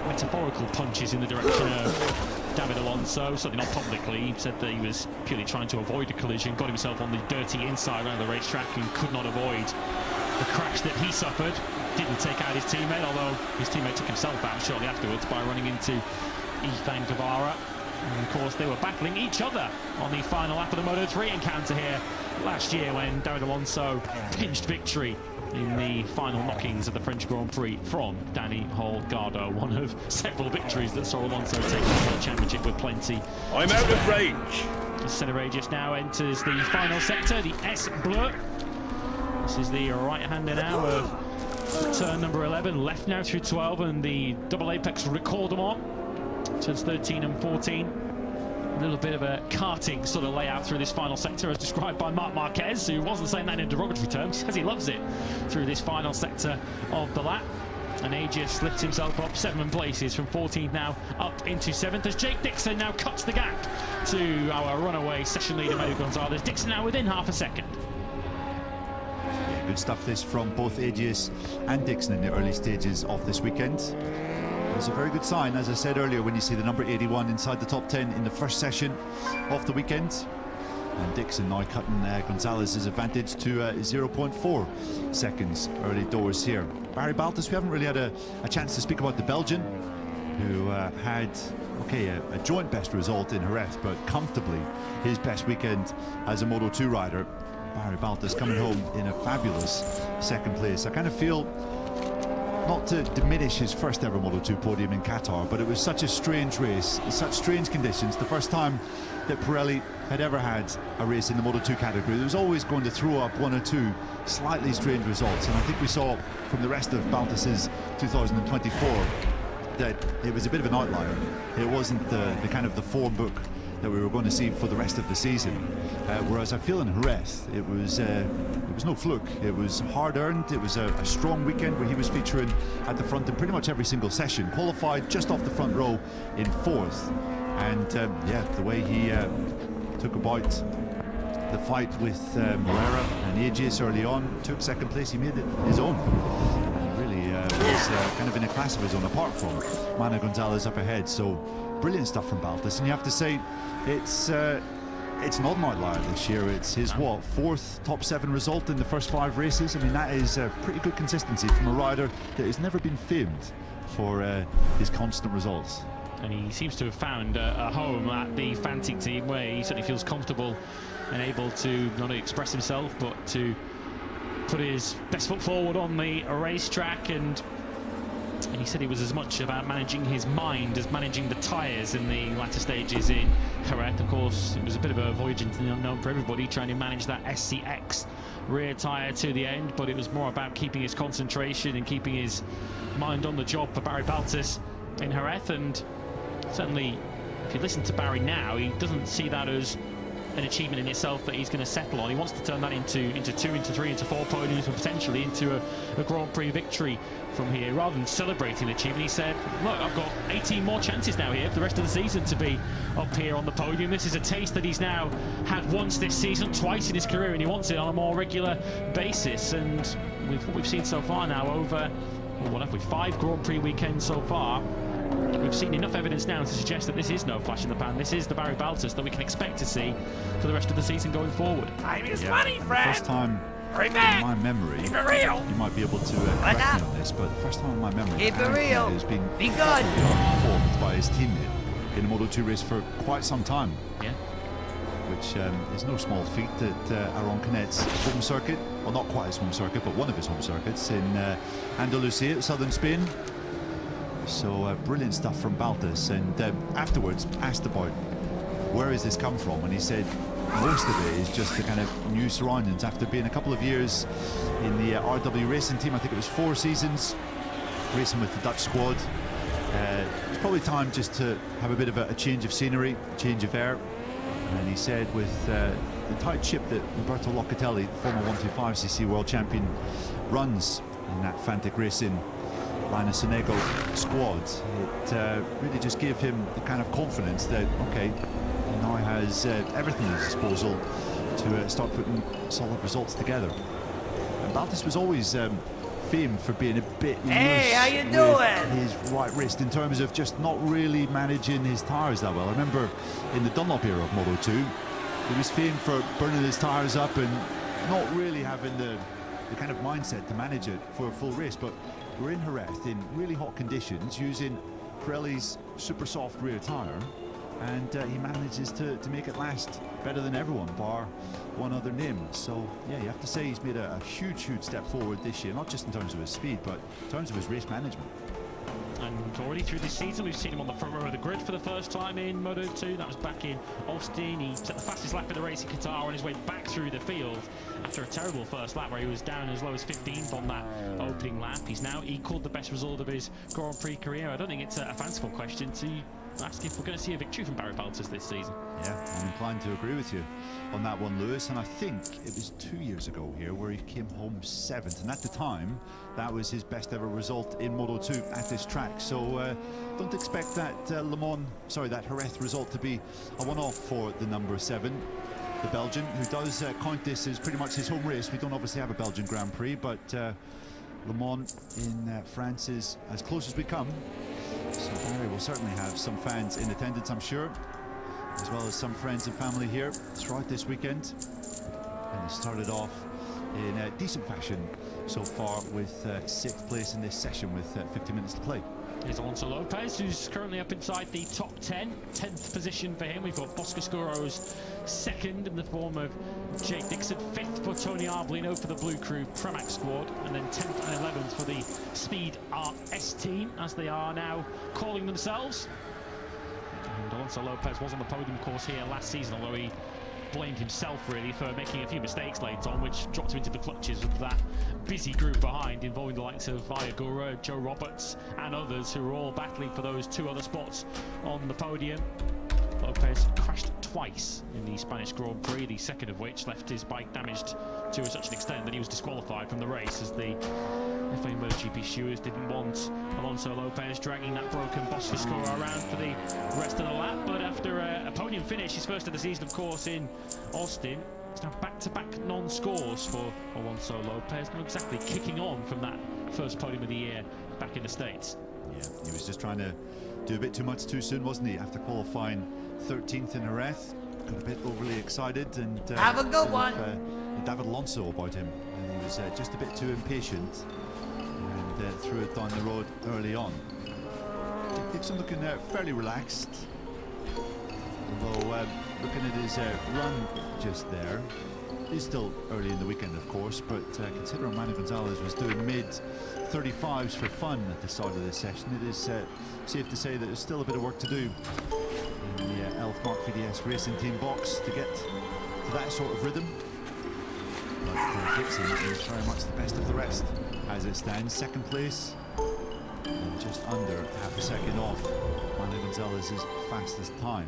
[SPEAKER 7] metaphorical punches in the direction of David Alonso, certainly not publicly. He said that he was purely trying to avoid a collision, got himself on the dirty inside around the racetrack and could not avoid the crash that he suffered. Didn't take out his teammate, although his teammate took himself out shortly afterwards by running into Ethan Guevara. And of course they were battling each other on the final lap of the Moto3 encounter here last year when David Alonso pinched victory in the final knockings of the French Grand Prix from Danny Holgado. One of several victories that saw Alonso take the World Championship with plenty.
[SPEAKER 8] I'm out of range.
[SPEAKER 7] Senna Regis now enters the final sector, the S Bleu. This is the right-hander now of turn number 11, left now through 12, and the double apex Recordement. Turns 13 and 14. A little bit of a karting sort of layout through this final sector as described by Marc Marquez, who wasn't saying that in derogatory terms, says he loves it through this final sector of the lap. And Aegis lifts himself up 7 places from 14th now up into 7th as Jake Dixon now cuts the gap to our runaway session leader Mario Gonzalez. Dixon now within half a second.
[SPEAKER 2] Yeah, good stuff this from both Aegis and Dixon in the early stages of this weekend. It's a very good sign, as I said earlier, when you see the number 81 inside the top 10 in the first session of the weekend. And Dixon now cutting Gonzalez's advantage to 0.4 seconds early doors here. Barry Baltus, we haven't really had a chance to speak about the Belgian, who had a joint best result in Jerez, but comfortably his best weekend as a Moto2 rider. Barry Baltus coming home in a fabulous second place. I kind of feel, not to diminish his first ever Moto2 podium in Qatar, but it was such a strange race, such strange conditions. The first time that Pirelli had ever had a race in the Moto2 category. It was always going to throw up 1 or 2 slightly strange results, and I think we saw from the rest of Baltus's 2024 that it was a bit of an outlier. It wasn't the kind of the form book that we were going to see for the rest of the season. Whereas I feel in Jerez, it was no fluke. It was hard-earned. It was a strong weekend where he was featuring at the front in pretty much every single session. Qualified just off the front row in 4th. And yeah, the way he took about the fight with Moreira and Aegis early on, took 2nd place, he made it his own. And really was kind of in a class of his own, apart from Mana Gonzalez up ahead. So brilliant stuff from Baltus, and you have to say it's not an outlier this year. It's his 4th top 7 result in the first 5 races. I mean, that is a pretty good consistency from a rider that has never been famed for his constant results.
[SPEAKER 7] And he seems to have found a home at the Fantic team where he certainly feels comfortable and able to not only express himself but to put his best foot forward on the racetrack. And he said it was as much about managing his mind as managing the tyres in the latter stages in Jerez. Of course, it was a bit of a voyage into the unknown for everybody, trying to manage that SCX rear tyre to the end, but it was more about keeping his concentration and keeping his mind on the job for Barry Baltus in Jerez. And certainly, if you listen to Barry now, he doesn't see that as an achievement in itself that he's going to settle on. He wants to turn that into 2, into 3, into 4 podiums, and potentially into a Grand Prix victory from here. Rather than celebrating the achievement, he said, look, I've got 18 more chances now here for the rest of the season to be up here on the podium. This is a taste that he's now had once this season, twice in his career, and he wants it on a more regular basis. And with what we've seen so far now, over, well, what have we, 5 Grand Prix weekends so far, we've seen enough evidence now to suggest that this is no flash in the pan. This is the Barry Baltus that we can expect to see for the rest of the season going forward.
[SPEAKER 6] Time is money, friend.
[SPEAKER 2] First time
[SPEAKER 6] Hurry
[SPEAKER 2] in
[SPEAKER 6] back.
[SPEAKER 2] my memory,
[SPEAKER 6] Keep it real.
[SPEAKER 2] you might be able to correct me on this, but the first time in my memory,
[SPEAKER 6] Keep it
[SPEAKER 2] Aaron
[SPEAKER 6] real.
[SPEAKER 2] Canet has been
[SPEAKER 6] Be good.
[SPEAKER 2] properly outperformed by his teammate in a Moto2 race for quite some time.
[SPEAKER 7] Yeah.
[SPEAKER 2] Which is no small feat at Aaron Canet's home circuit. Well, not quite his home circuit, but one of his home circuits in Andalusia, southern Spain. So brilliant stuff from Baltus. And afterwards, asked about where has this come from, and he said most of it is just the kind of new surroundings. After being a couple of years in the RW racing team, I think it was 4 seasons racing with the Dutch squad. It's probably time just to have a bit of a change of scenery, change of air. And he said with the tight ship that Roberto Locatelli, former 125cc world champion, runs in that Fantic Racing Linus Sonego squad, it really just gave him the kind of confidence that, okay, he now has everything at his disposal to start putting solid results together. And Baltus was always famed for being a bit loose
[SPEAKER 6] how you
[SPEAKER 2] with
[SPEAKER 6] doing?
[SPEAKER 2] his right wrist in terms of just not really managing his tyres that well. I remember in the Dunlop era of Moto2, he was famed for burning his tyres up and not really having the kind of mindset to manage it for a full race. But we're in Jerez in really hot conditions using Pirelli's super soft rear tyre, and he manages to make it last better than everyone, bar one other name. So yeah, you have to say he's made a huge step forward this year, not just in terms of his speed, but in terms of his race management.
[SPEAKER 7] And already through this season, we've seen him on the front row of the grid for the first time in Moto2. That was back in Austin. He set the fastest lap of the race in Qatar on his way back through the field after a terrible first lap where he was down as low as 15th on that opening lap. He's now equalled the best result of his Grand Prix career. I don't think it's a fanciful question to ask if we're going to see a victory from Barry Baltus this season.
[SPEAKER 2] Yeah, I'm inclined to agree with you on that one, Lewis. And I think it was 2 years ago here where he came home 7th, and at the time that was his best ever result in Moto2 at this track. So don't expect that that Jerez result to be a one-off for the number 7, the Belgian, who does count this as pretty much his home race. We don't obviously have a Belgian Grand Prix, but Le Mans in France is as close as we come. So Barry will certainly have some fans in attendance, I'm sure, as well as some friends and family here throughout this weekend. And he started off in a decent fashion so far with 6th place in this session with 50 minutes to play.
[SPEAKER 7] Here's Alonso Lopez, who's currently up inside the top 10. 10th position for him. We've got Boscoscuro's 2nd in the form of Jake Dixon. 5th for Tony Arbolino for the Blue Crew Pramac squad. And then 10th and 11th for the Speed RS team, as they are now calling themselves. And Alonso Lopez was on the podium course here last season, although he blamed himself really for making a few mistakes late on, which dropped him into the clutches of that busy group behind, involving the likes of Viagura, Joe Roberts and others who were all battling for those 2 other spots on the podium. Lopez crashed twice in the Spanish Grand Prix, the 2nd of which left his bike damaged to such an extent that he was disqualified from the race, as the FIA MotoGP stewards didn't want Alonso Lopez dragging that broken Boscoscuro around for the rest of the lap. But after a podium finish, his first of the season of course in Austin, it's now back-to-back non-scores for Alonso Lopez, not exactly kicking on from that first podium of the year back in the States.
[SPEAKER 2] Yeah, he was just trying to do a bit too much too soon, wasn't he, after qualifying 13th in Jerez. Got a bit overly excited and
[SPEAKER 6] have a good one.
[SPEAKER 2] David Alonso about him, and he was just a bit too impatient and threw it down the road early on. Jake Dixon looking fairly relaxed, although looking at his run just there, it's still early in the weekend of course, but considering Manu Gonzalez was doing mid-35s for fun at the start of this session, it is safe to say that there's still a bit of work to do in the Elf Mark VDS Racing Team box to get to that sort of rhythm. But Dixon is very much the best of the rest as it stands. 2nd place and just under half a second off Manu Gonzalez's fastest time.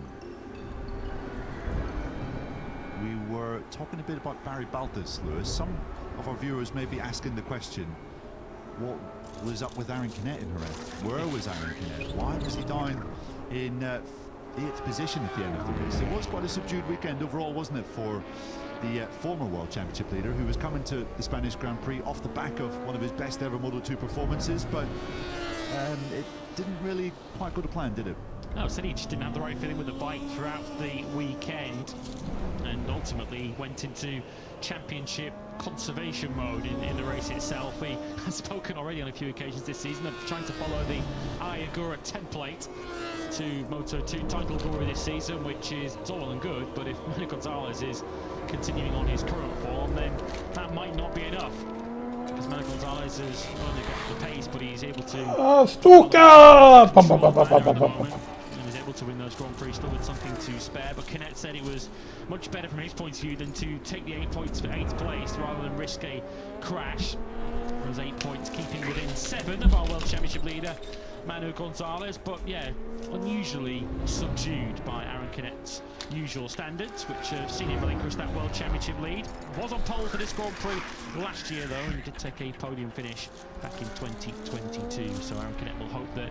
[SPEAKER 2] we were talking a bit about Barry Baltus, Lewis. Some of our viewers may be asking the question, what was up with Aaron Canet in Jerez? Where was Aaron Canet? Why was he down in 8th position at the end of the race? It was quite a subdued weekend overall, wasn't it, for the former World Championship leader, who was coming to the Spanish Grand Prix off the back of one of his best ever Moto2 performances, but it didn't really quite go to plan, did it?
[SPEAKER 7] No, said he just didn't have the right feeling with the bike throughout the weekend, and ultimately went into championship conservation mode in the race itself. He has spoken already on a few occasions this season of trying to follow the Ayagura template to Moto2 title glory this season, which is all well and good, but if Manu Gonzalez is continuing on his current form, then that might not be enough. Because Manu Gonzalez has not only got the pace, but he's able to
[SPEAKER 4] Stuka!
[SPEAKER 7] and is able to win those Grand Prix still with something to spare. But Canet said it was much better from his point of view than to take the 8 points for 8th place rather than risk a crash. Those 8 points keeping within 7 of our World Championship leader Manu Gonzalez, but yeah, unusually subdued by Aaron Canet's usual standards, which have seen him relinquish that World Championship lead. Was on pole for this Grand Prix last year though, and did take a podium finish back in 2022, so Aaron Canet will hope that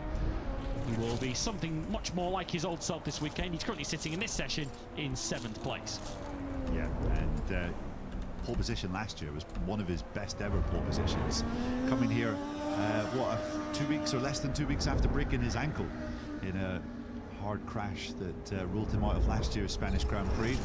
[SPEAKER 7] he will be something much more like his old self this weekend. He's currently sitting in this session in 7th place.
[SPEAKER 2] Yeah, and pole position last year was one of his best ever pole positions. Coming here, 2 weeks or less than 2 weeks after breaking his ankle in a hard crash that ruled him out of last year's Spanish Grand Prix.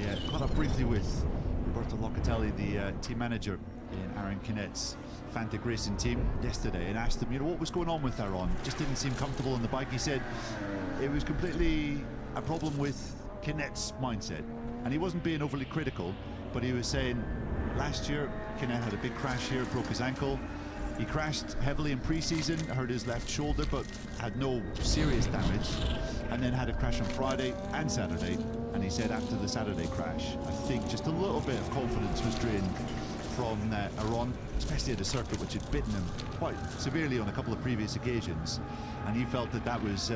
[SPEAKER 2] I caught up briefly with Roberto Locatelli, the team manager in Aaron Canet's Fantech Racing team yesterday, and asked him, what was going on with Aaron? Just didn't seem comfortable on the bike. He said it was completely a problem with Canet's mindset, and he wasn't being overly critical, but he was saying last year Canet had a big crash here, broke his ankle. He crashed heavily in pre-season, hurt his left shoulder, but had no serious damage, and then had a crash on Friday and Saturday. And he said after the Saturday crash, I think just a little bit of confidence was drained from Aaron, especially at a circuit which had bitten him quite severely on a couple of previous occasions, and he felt that was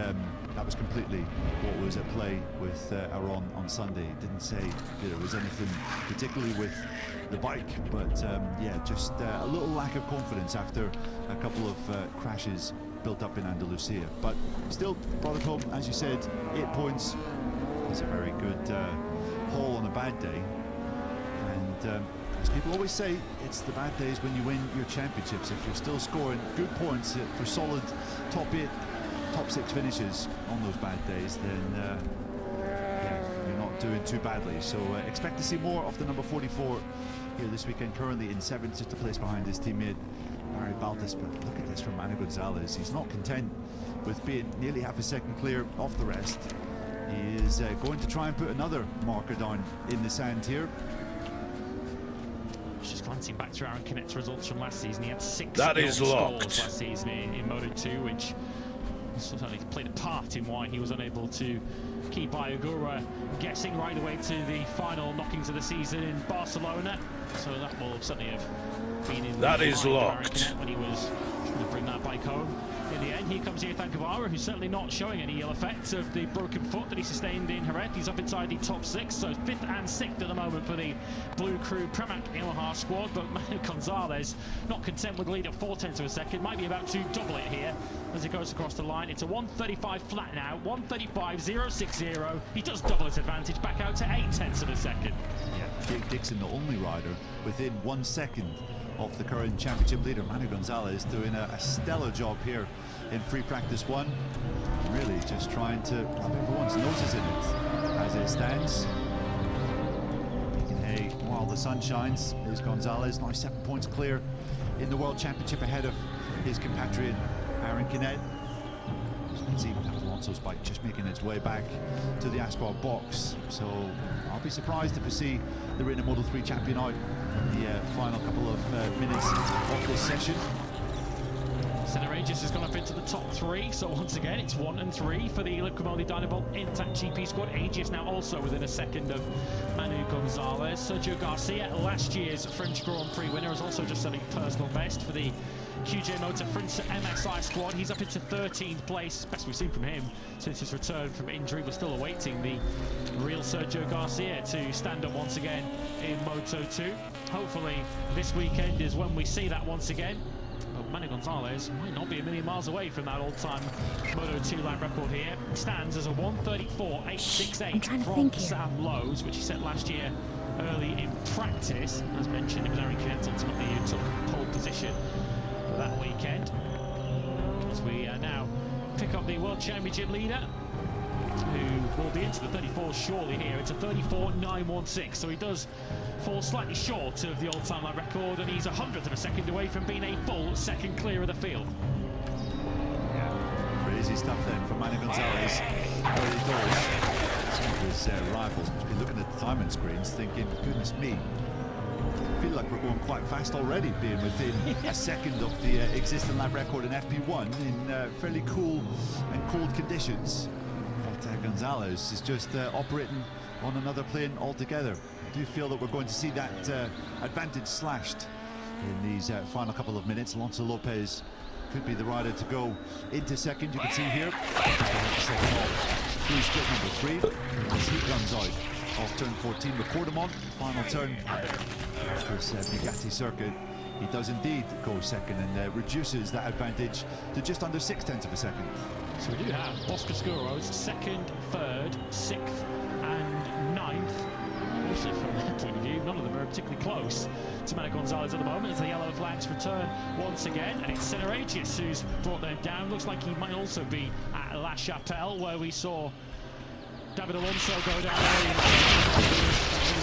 [SPEAKER 2] completely what was at play with Aaron on Sunday. He didn't say that it was anything particularly with the bike, but yeah, just a little lack of confidence after a couple of crashes built up in Andalusia, but still brought it home, as you said. 8 points is a very good haul on a bad day, and as people always say, it's the bad days when you win your championships. If you're still scoring good points for solid top 8, top 6 finishes on those bad days, then yeah, you're not doing too badly. So expect to see more of the number 44 here this weekend, currently in 7th, just a place behind his teammate Barry Baltus. But look at this from Manu Gonzalez. He's not content with being nearly half a second clear off the rest. He is going to try and put another marker down in the sand here.
[SPEAKER 7] Just glancing back through Aaron Canet's results from last season, he had 6
[SPEAKER 8] That is
[SPEAKER 7] scores
[SPEAKER 8] locked.
[SPEAKER 7] last season in Moto2, which certainly played a part in why he was unable to keep Ayagura guessing right the way to the final knockings of the season in Barcelona. So that will certainly have been in
[SPEAKER 8] That
[SPEAKER 7] the
[SPEAKER 8] is
[SPEAKER 7] mind of Aaron
[SPEAKER 8] locked.
[SPEAKER 7] Canet when he was trying to bring that bike home. In the end, here comes Ethan Guevara, who's certainly not showing any ill effects of the broken foot that he sustained in Jerez. He's up inside the top 6, so 5th and 6th at the moment for the Blue Crew Pramac Yamaha squad. But Manu Gonzalez, not content with the lead at 0.4 of a second, might be about to double it here as he goes across the line. It's a 1:35 flat now, 1:35.060. He does double his advantage back out to 0.8 of a second.
[SPEAKER 2] Yeah, Jake Dixon, the only rider within 1 second of the current championship leader. Manu Gonzalez doing a stellar job here in free practice 1. Really just trying to rub everyone's noses in it as it stands. Making hay while the sun shines is Gonzalez, now 7 points clear in the World Championship ahead of his compatriot Aaron Canet. As you can see, Alonso's bike just making its way back to the asphalt box, so I'll be surprised if we see the Renault Model 3 champion out in the final couple of minutes of this session.
[SPEAKER 7] Senna Aegis has gone up into the top 3, so once again it's 1 and 3 for the Locomotive Dynavolt Intact GP squad. Aegis now also within a second of Manu Gonzalez. Sergio Garcia, last year's French Grand Prix winner, has also just set a personal best for the QJ Motor Frinsa MSI squad. He's up into 13th place, best we've seen from him since his return from injury. We're still awaiting the real Sergio Garcia to stand up once again in Moto 2. Hopefully this weekend is when we see that once again. But Manu Gonzalez might not be a million miles away from that all-time Moto 2 lap record here. It stands as a 1:34.868 from Sam Lowes, which he set last year early in practice. As mentioned, it was Aaron Kent ultimately who took pole position for that weekend. As we now pick up the World Championship leader, who will be into the 34 shortly here. It's a 34.916, so he does fall slightly short of the all-time lap record, and he's 100th of a second away from being a full second clear of the field.
[SPEAKER 2] Yeah, crazy stuff then for Manu Gonzalez. Early doors. Some of his rivals must be looking at the timing screens thinking, goodness me, I feel like we're going quite fast already, being within a second of the existing lap record in FP1 in fairly cool and cold conditions. But Gonzalez is just operating on another plane altogether. I do feel that we're going to see that advantage slashed in these final couple of minutes. Alonso Lopez could be the rider to go into second. You can see here, second off through split number 3 as he comes out off turn 14 with Cordemont. Final turn of this Bugatti circuit. He does indeed go second and reduces that advantage to just under 0.6 of a second.
[SPEAKER 7] So we do have Oscar Skuros second, third, 6th and 9th. Unfortunately from that point of view, none of them are particularly close to Manu Gonzalez at the moment as the yellow flags return once again, and it's Senna Aegis who's brought them down. Looks like he might also be at La Chapelle, where we saw David Alonso go down early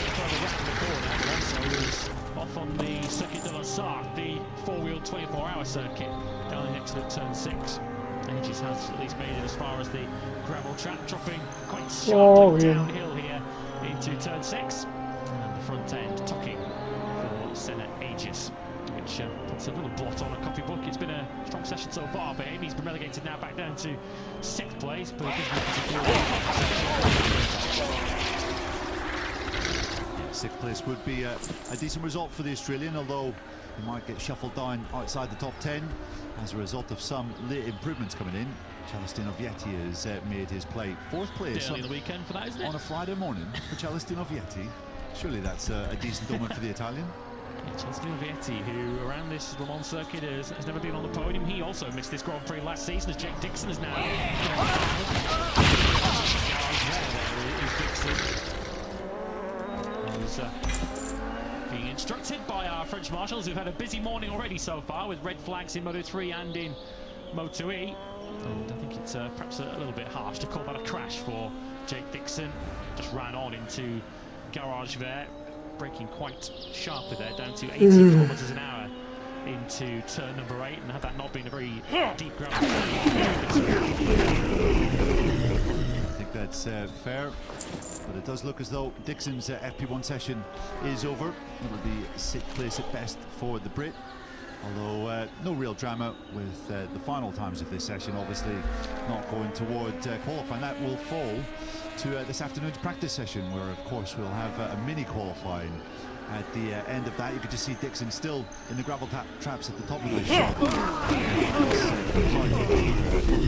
[SPEAKER 7] further back in the corner. Alonso is off on the Circuit de la Sarthe, the 4-wheel 24-hour circuit down in excellent turn 6. Aegis has at least made it as far as the gravel track, dropping quite sharply downhill here into turn 6, and the front end tucking for Senna Aegis, which puts a little blot on a copybook. It's been a strong session so far, but Amy's been relegated now back down to 6th place, but it doesn't
[SPEAKER 2] 6th place would be a decent result for the Australian, although he might get shuffled down outside the top 10 as a result of some late improvements coming in. Celestino Vietti has made his play 4th place
[SPEAKER 7] on the weekend for that, isn't it?
[SPEAKER 2] On a Friday morning for Celestino Vietti. Surely that's a decent omen for the Italian.
[SPEAKER 7] Yeah, Celestino Vietti, who around this Le Mans circuit has never been on the podium. He also missed this Grand Prix last season as Jake Dixon is now. Being instructed by our French marshals, who've had a busy morning already so far with red flags in Moto 3 and in Moto E. And I think it's perhaps a little bit harsh to call that a crash for Jake Dixon. Just ran on into Garage Vert, braking quite sharply there, down to 80 kilometers an hour into turn number 8, and had that not been a very deep ground.
[SPEAKER 2] I think that's fair, but it does look as though Dixon's FP1 session is over. It'll be 6th place at best for the Brit, although no real drama with the final times of this session obviously not going toward qualifying. That will fall to this afternoon's practice session, where of course we'll have a mini qualifying at the end of that. You could just see Dixon still in the gravel traps at the top of the shot.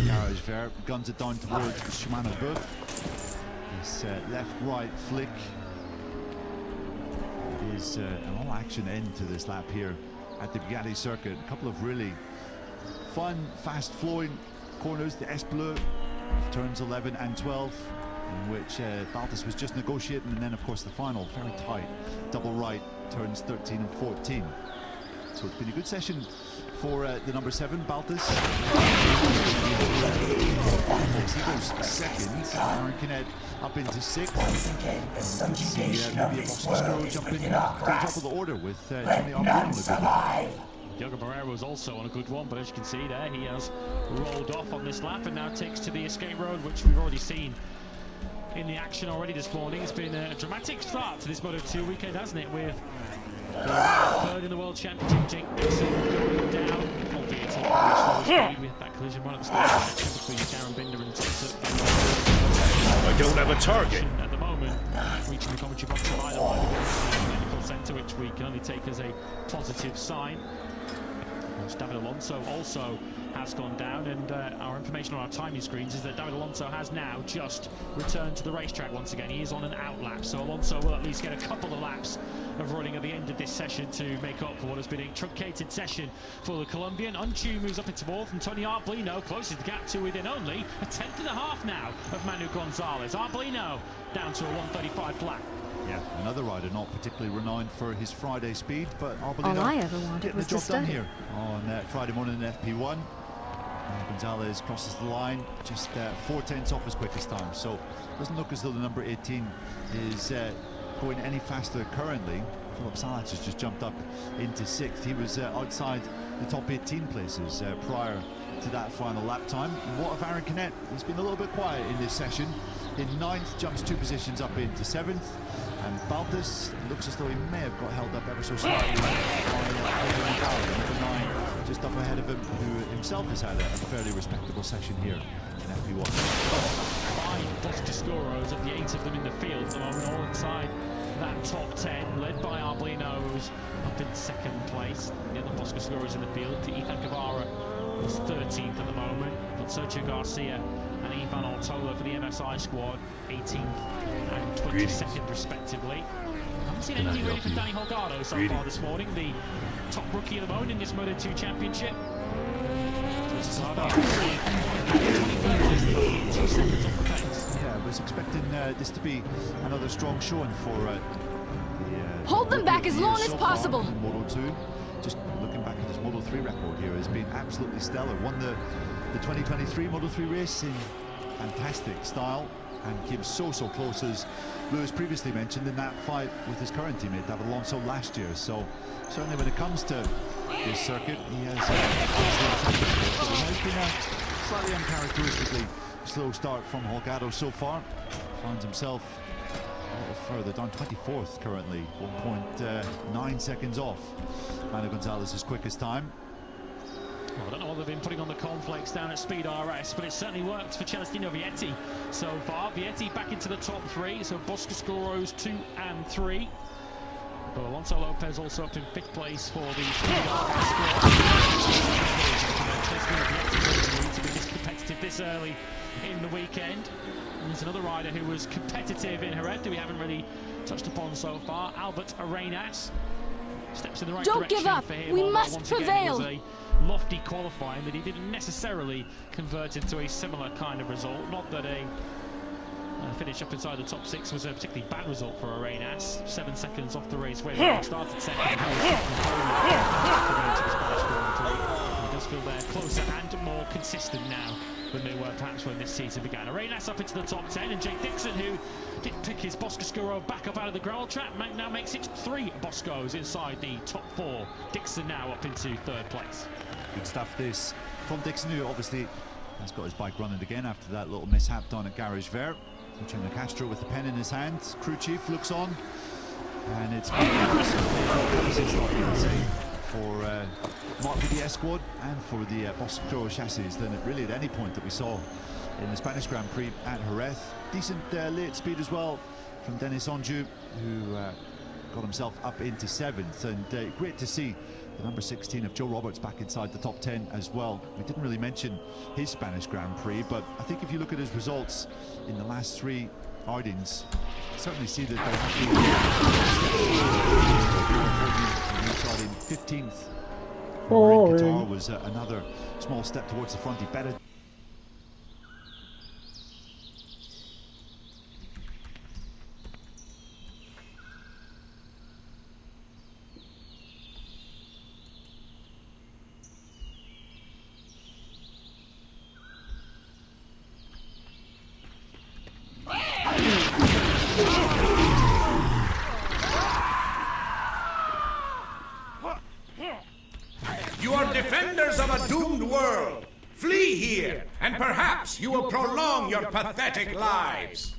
[SPEAKER 2] Garage Vert guns it down towards Shimano Boeuf. This left-right flick is an all-action end to this lap here at the Bugatti circuit. A couple of really fun, fast-flowing corners. The S-Bleu, turns 11 and 12, in which Baltas was just negotiating, and then of course the final, very tight, double right, turns 13 and 14. So it's been a good session for the number 7, Baltas. He goes second, Aaron Canet up into 6th. Let's see maybe if Oscar Skuro jumping to the top of the order with Tony Armstrong.
[SPEAKER 7] Diogo Moreira was also on a good one, but as you can see there, he has rolled off on this lap and now takes to the escape road, which we've already seen in the action already this morning. It's been a dramatic start to this Moto 2 weekend, hasn't it, with the 3rd in the World Championship, Jake Dixon going down, albeit It's a very slow speed. We had that collision right at the start of the action between Darren Binder and Texas.
[SPEAKER 8] I don't have a target.
[SPEAKER 7] At the moment, reaching the commentary box of either line of the medical centre, which we can only take as a positive sign. David Alonso also has gone down, and our information on our timing screens is that David Alonso has now just returned to the racetrack once again. He is on an out lap, so Alonso will at least get a couple of laps of running at the end of this session to make up for what has been a truncated session for the Colombian. Untu moves up into fourth, and Tony Arbolino closes the gap to within only a tenth and a half now of Manu Gonzalez. Arbolino down to a 1:35 flat.
[SPEAKER 2] Yeah, another rider not particularly renowned for his Friday speed, but Arbolino
[SPEAKER 9] All I ever wanted
[SPEAKER 2] getting
[SPEAKER 9] was
[SPEAKER 2] the
[SPEAKER 9] to
[SPEAKER 2] job done
[SPEAKER 9] study.
[SPEAKER 2] here on Friday morning in FP1. Gonzalez crosses the line just 4/10 off his quickest time, so doesn't look as though the number 18 is going any faster currently. Philip Salas has just jumped up into 6th. He was outside the top 18 places prior to that final lap time. And what of Aaron Canet? He's been a little bit quiet in this session. In 9th, jumps 2 positions up into 7th. And Baltus, it looks as though he may have got held up ever so slightly by number 9, just up ahead of him, who himself has had a fairly respectable session here in FP1.
[SPEAKER 7] 5 Boscoscoros of the 8 of them in the field at the moment, all inside that top 10, led by Arbolino, who's up in 2nd place. The other Boscoscoros in the field, Ethan Guevara is 13th at the moment. But Sergio Garcia and Ivan Ortola for the MSI squad, 18th and 22nd respectively. I haven't seen anything really from Danny Holgado so far this morning, the top rookie of the moment in this Moto2 Championship.
[SPEAKER 2] Yeah, I was expecting this to be another strong showing for
[SPEAKER 9] Hold them back as long as
[SPEAKER 2] so far
[SPEAKER 9] possible.
[SPEAKER 2] in Moto 2. Just looking back at his Moto 3 record here, has been absolutely stellar. Won the 2023 Moto 3 race in fantastic style and came so close, as Lewis previously mentioned, in that fight with his current teammate David Alonso last year. So certainly when it comes to this circuit, he has been a slightly uncharacteristically slow start from Holgado so far. Finds himself a little further down, 24th currently, 1.9 seconds off Manu Gonzalez's quickest time.
[SPEAKER 7] Well, I don't know what they've been putting on the cornflakes down at Speed RS, but it certainly worked for Celestino Vietti so far. Vietti back into the top 3, so Boscoscoros 2 and 3. But Alonso Lopez also up in 5th place for the Speed RS squad. Celestino Vietti to be this competitive this early in the weekend. And there's another rider who was competitive in Jerez that we haven't really touched upon so far, Albert Arenas. Steps in the right
[SPEAKER 9] Don't
[SPEAKER 7] direction
[SPEAKER 9] give up.
[SPEAKER 7] for him.
[SPEAKER 9] We
[SPEAKER 7] although
[SPEAKER 9] must
[SPEAKER 7] once again
[SPEAKER 9] prevail.
[SPEAKER 7] it was a lofty qualifying that he didn't necessarily convert into a similar kind of result. Not that a finish up inside the top 6 was a particularly bad result for Arenas. 7 seconds off the race where he started second. He does feel they're closer and more consistent now than they were perhaps when this season began. Arenas up into the top 10, and Jake Dixon, who did pick his Boscoscuro back up out of the gravel trap, now makes it 3 Boscos inside the top 4. Dixon now up into 3rd place.
[SPEAKER 2] Good stuff this from Dixon, who obviously has got his bike running again after that little mishap down at Garage Vert. Luciano Castro with the pen in his hand. Crew chief looks on, and it's been absolutely for Mark VDS squad and for the Boscoscuro chassis than it really at any point that we saw in the Spanish Grand Prix at Jerez. Decent late speed as well from Denis Onju, who got himself up into 7th, and great to see the number 16 of Joe Roberts back inside the top 10 as well. We didn't really mention his Spanish Grand Prix, but I think if you look at his results in the last 3 outings, certainly see that there have been 15th. Qatar was another small step towards the front. He better.
[SPEAKER 8] You are defenders of a doomed world. Flee here, and perhaps you will prolong your pathetic lives.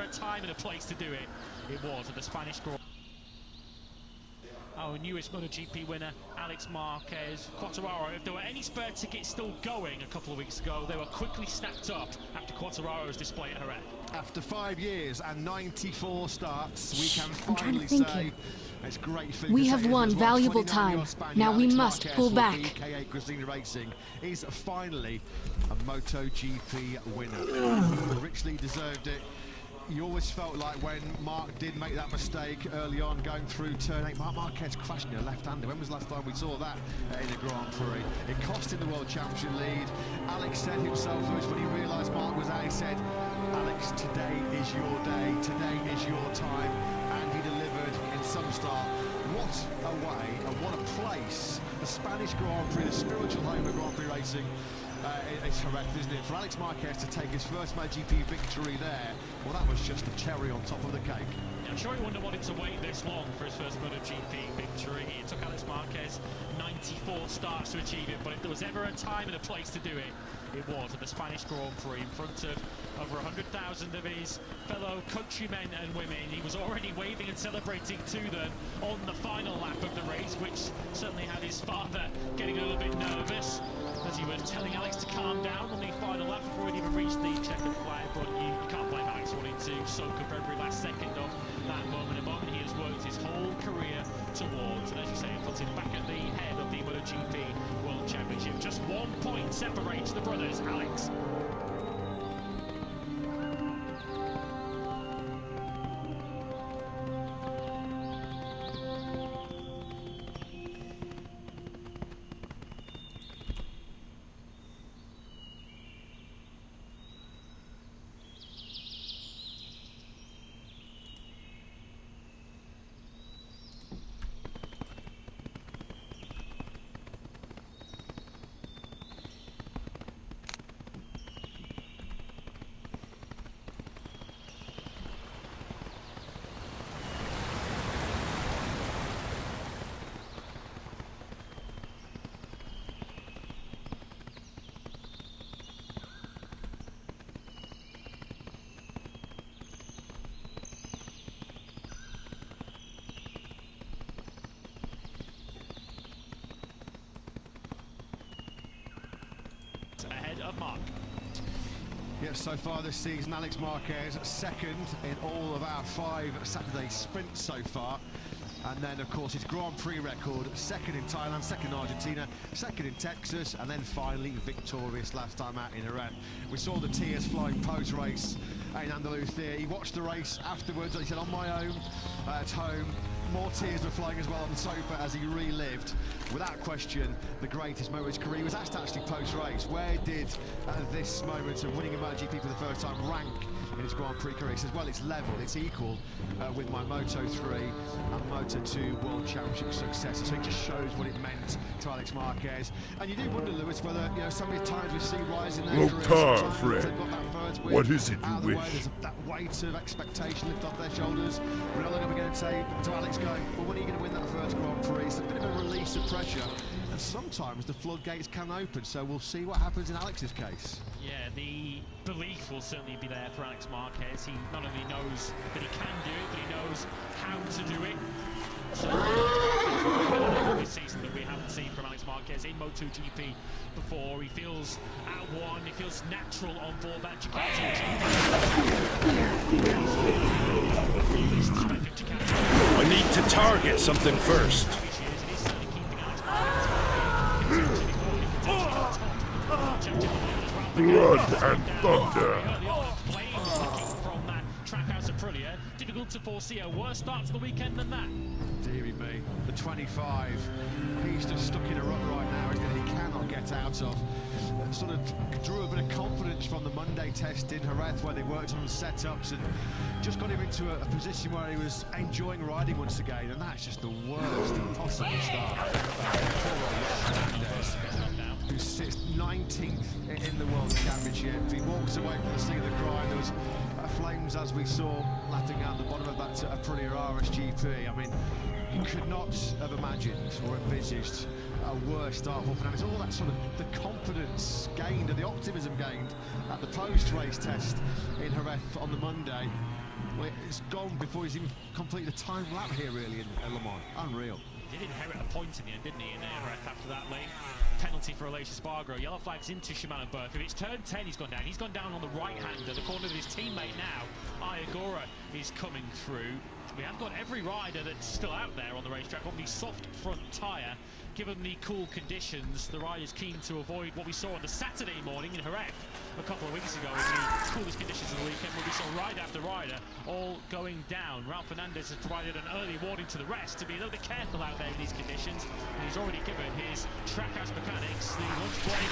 [SPEAKER 7] a time and a place to do it, it was at the Spanish Grand. Our newest MotoGP winner, Alex Marquez. Quartararo, if there were any spare tickets still going a couple of weeks ago, they were quickly snapped up after Quartararo's display at Jerez.
[SPEAKER 10] After 5 years and 94 starts, we can
[SPEAKER 9] I'm trying to
[SPEAKER 10] finally
[SPEAKER 9] think
[SPEAKER 10] say
[SPEAKER 9] here.
[SPEAKER 10] it's great for
[SPEAKER 9] We have
[SPEAKER 10] Mercedes
[SPEAKER 9] won
[SPEAKER 10] as well.
[SPEAKER 9] valuable
[SPEAKER 10] 29-year-old
[SPEAKER 9] time.
[SPEAKER 10] Spaniard
[SPEAKER 9] Now we
[SPEAKER 10] Alex
[SPEAKER 9] must
[SPEAKER 10] Marquez
[SPEAKER 9] pull
[SPEAKER 10] for
[SPEAKER 9] back.
[SPEAKER 10] BKA Gresini Racing is finally a MotoGP winner. He richly deserved it. You always felt like when Mark did make that mistake early on going through turn 8, Marc Marquez crashing a left-hander. When was the last time we saw that in a Grand Prix? It cost him the World Championship lead. Alex said himself, Lewis, when he realised Mark was out, he said, Alex, today is your day, today is your time, and he delivered in some style. What a way and what a place, the Spanish Grand Prix, the spiritual home of Grand Prix racing. It's correct, isn't it? For Alex Marquez to take his first MotoGP victory there, well, that was just the cherry on top of the cake.
[SPEAKER 7] Yeah, I'm sure he wouldn't have wanted to wait this long for his first MotoGP victory. It took Alex Marquez 94 starts to achieve it, but if there was ever a time and a place to do it, it was at the Spanish Grand Prix in front of over 100,000 of his fellow countrymen and women. He was already waving and celebrating to them on the final lap of the race, which certainly had his father getting a little bit nervous as he was telling Alex to calm down on the final lap before he'd even reached the checkered flag. But you can't blame Alex wanting to soak up every last second of that moment. A moment he has worked his whole career towards, and as you say, it puts him back at the head of the MotoGP World Championship. Just 1 point separates the brothers, Alex. Ahead of Mark.
[SPEAKER 10] Yes, so far this season, Alex Marquez second in all of our 5 Saturday sprints so far. And then, of course, his Grand Prix record, second in Thailand, second in Argentina, second in Texas, and then finally victorious last time out in Jerez. We saw the tears flowing post-race in Andalusia. He watched the race afterwards, and he said, on my own, at home, more tears were flowing as well on the sofa as he relived, without question, the greatest moment of his career. He was asked actually post-race, where did this moment of winning a MotoGP for the first time rank in his Grand Prix career? He says, well, it's level, it's equal with my Moto3 and Moto2 World Championship successes. So it just shows what it meant to Alex Marquez. And you do wonder, Lewis, whether, you know, so many times we see rise in their careers,
[SPEAKER 11] friend. What is it you wish?
[SPEAKER 10] There's that weight of expectation lifted off their shoulders. We're not going to say to Alex going, well, when are you going to win that first Grand Prix? It's a bit of a release of pressure. And sometimes the floodgates can open, so we'll see what happens in Alex's case.
[SPEAKER 7] Yeah, the belief will certainly be there for Alex Marquez. He not only knows that he can do it, but he knows how to do it. So, this season that we haven't seen from Alex Marquez in MotoGP before. He feels at one, he feels natural on board that Ducati.
[SPEAKER 11] I need to target something first. Blood and thunder.
[SPEAKER 7] From that Trackhouse Aprilia, difficult to foresee a worse start to the weekend than that.
[SPEAKER 10] Deary me, the 25, he's just stuck in a rut right now, isn't he? He cannot get out of. Sort of drew a bit of confidence from the Monday test in Jerez, where they worked on setups and just got him into a position where he was enjoying riding once again, and that's just the worst possible start. Who sits 19th in the World Championship. He walks away from the scene of the crime. There was flames, as we saw, lapping out the bottom of that Aprilia RSGP. I mean, you could not have imagined or envisaged a worse start for Fernandez. All that sort of the confidence gained and the optimism gained at the post-race test in Jerez on the Monday Well, it's gone before he's even completed a time lap here, really, in Le Mans. Unreal.
[SPEAKER 7] He did inherit a point in the end, didn't he, in Jerez after that late penalty for Aleix Espargaro. Yellow flags into Shimano Berkovic. It's turn 10, he's gone down. He's gone down on the right-hander, the corner of his teammate now. Iagora is coming through. We have got every rider that's still out there on the racetrack on the soft front tyre. Given the cool conditions, the rider's keen to avoid what we saw on the Saturday morning in Jerez a couple of weeks ago in the coolest conditions of the weekend, where we saw rider after rider all going down. Ralph Fernandez has provided an early warning to the rest to be a little bit careful out there in these conditions, and he's already given his Trackhouse mechanics the lunch break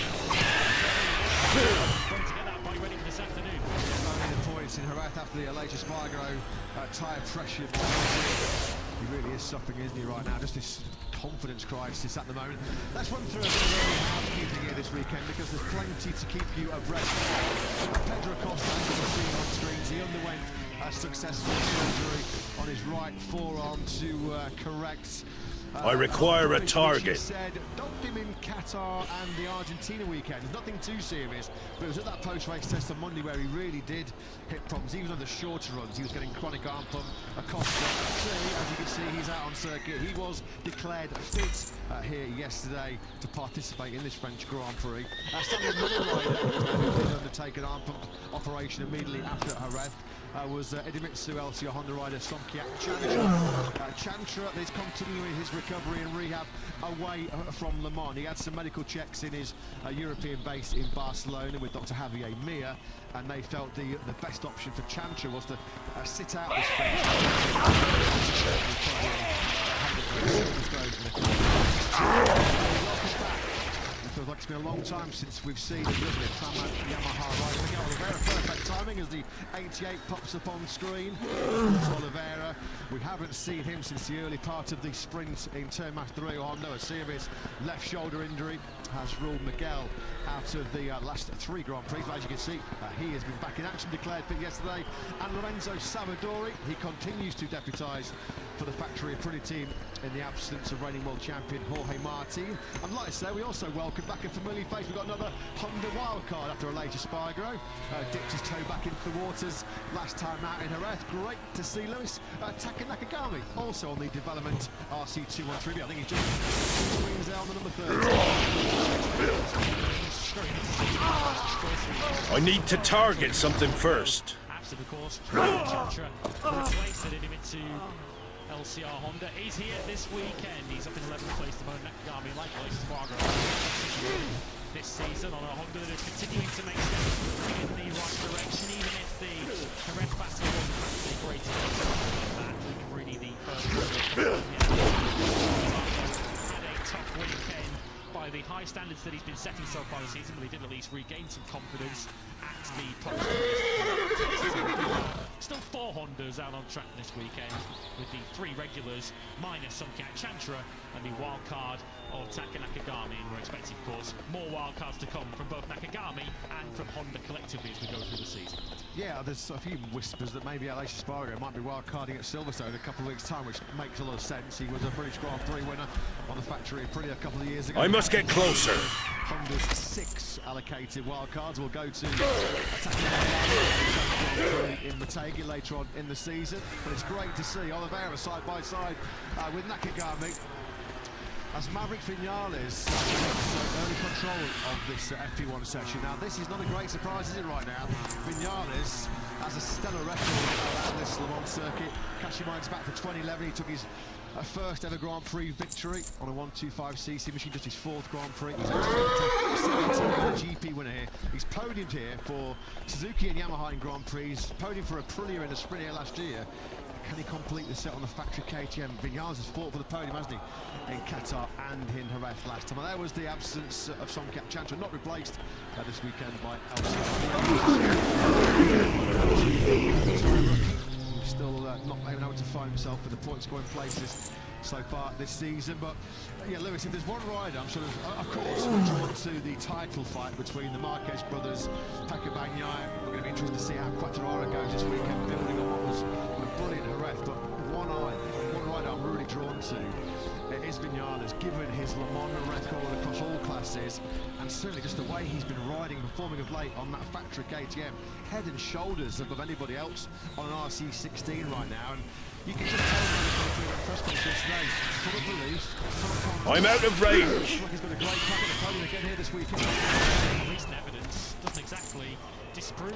[SPEAKER 7] to get that bike ready for this afternoon.
[SPEAKER 10] Only the points in Jerez after the Aleix Espargaro tyre pressure. He really is suffering, isn't he, right now? Just this confidence crisis at the moment. Let's run through a bit of early housekeeping here this weekend, because there's plenty to keep you abreast. Pedro Acosta, as you can see on screens, he underwent a successful surgery on his right forearm to correct.
[SPEAKER 11] I require a target.
[SPEAKER 10] Said dogged him in Qatar and the Argentina weekend. Nothing too serious, but it was at that post-race test on Monday where he really did hit problems. Even on the shorter runs, he was getting chronic arm pump. Acosta, as you can see, he's out on circuit. He was declared fit here yesterday to participate in this French Grand Prix. Another rider who did undertake an arm pump operation immediately after Jerez was Idemitsu LCR Honda rider Somkhiat Chantra. Chantra is continuing his recovery and rehab away from Le Mans. He had some medical checks in his European base in Barcelona with Dr. Javier Mir, and they felt the best option for Chantra was to sit out this It feels like it's been a long time since we've seen him, doesn't it? Yamaha rider Miguel Oliveira, perfect timing as the 88 pops up on screen. Oliveira, we haven't seen him since the early part of the sprint in Termas de Rio Hondo. A serious left shoulder injury has ruled Miguel out of the last 3 Grand Prix. But as you can see, he has been back in action, declared fit yesterday. And Lorenzo Savadori, he continues to deputise for the factory Aprilia team in the absence of reigning world champion Jorge Martin. And like I say, we also welcome back a familiar face. We've got another Honda wildcard after Aleix Espargaro. Dipped his toe back into the waters last time out in Jerez. Great to see Lewis Taka Nakagami also on the development RC213. I think he just swings there on the number 30.
[SPEAKER 11] I need to target something first.
[SPEAKER 7] Absent, of course, Chantra replaced Idemitsu LCR Honda. He's here this weekend. He's up in 11th place to Mono Nakagami, like Aleix Espargaro this season on a Honda that is continuing to make steps in the right direction, even if the Jerez battle wasn't the greatest that we can really the first had a tough weekend by the high standards that he's been setting so far this season, but he did at least regain some confidence at the top. Still 4 Hondas out on track this weekend, with the 3 regulars minus Somkhiat Chantra and the wild card of Taka Nakagami. And we're expecting, of course, more wild cards to come from both Nakagami and from Honda collectively as we go through the season.
[SPEAKER 10] Yeah, there's a few whispers that maybe Aleix Espargaro might be wild carding at Silverstone in a couple of weeks' time, which makes a lot of sense. He was a British Grand Prix winner on the factory Aprilia a couple of years ago.
[SPEAKER 11] I must get closer.
[SPEAKER 10] Honda's 6 allocated wild cards will go to in Motegi later on in the season. But it's great to see Oliveira side by side with Nakagami, as Maverick Vinales takes early control of this FP1 session. Now, this is not a great surprise, is it, right now? Vinales has a stellar record around this Le Mans circuit. Cashing minds back to 2011, he took his first ever Grand Prix victory on a 125cc machine, just his 4th Grand Prix. He's a GP winner here. He's podiumed here for Suzuki and Yamaha in Grand Prix. Podiumed for Aprilia in the sprint here last year. Can he complete the set on the factory KTM? Vinales has fought for the podium, hasn't he, in Qatar and in Jerez last time. And there was the absence of Somkhiat Chantra, not replaced this weekend by LCR. Still not able to find himself in the point-scoring places so far this season. But yeah, Lewis, if there's one rider, I'm sort of course, we're drawn to the title fight between the Marquez brothers, Pecco Bagnaia. We're going to be interested to see how Quartararo goes this weekend, building on what was a brilliant Jerez. But one rider I'm really drawn to is Luis Vinales, given his Le Mans record across all classes, and certainly just the way he's been riding, performing of late on that factory KTM, head and shoulders above anybody else on an RC16 right now. And you can just tell him in the press conference yesterday, full of belief, full of confidence.
[SPEAKER 11] I'm out of range.
[SPEAKER 10] Look, he's got a great crack at the podium again here this weekend.
[SPEAKER 7] Recent evidence doesn't exactly disprove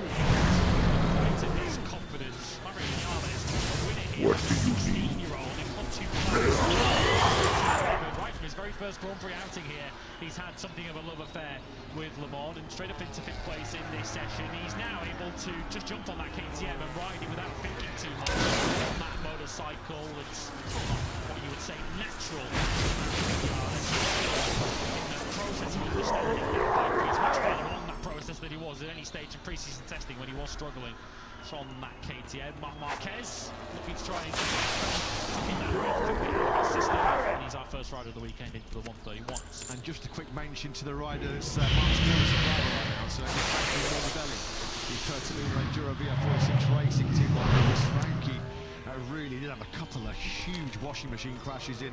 [SPEAKER 7] his confidence. Mario Vinales, a winner here,
[SPEAKER 11] What do you mean?
[SPEAKER 7] 16-year-old in not too right from his very first Grand Prix outing here, he's had something of a love affair with Le Mans, and straight up into 5th place in this session. He's now able to just jump on that KTM and ride it without thinking too much on that motorcycle. It's what you would say natural. In that process of understanding that bike, he's much further along that process than he was at any stage of pre-season testing when he was struggling on that KTM. Marc Marquez looking to try and and he's our first rider of the weekend into the 131s.
[SPEAKER 10] And just a quick mention to the riders, Martin Lewis right now, so Morbidelli, the Fertolino Enduro VR46 racing team like Frankie really did have a couple of huge washing machine crashes in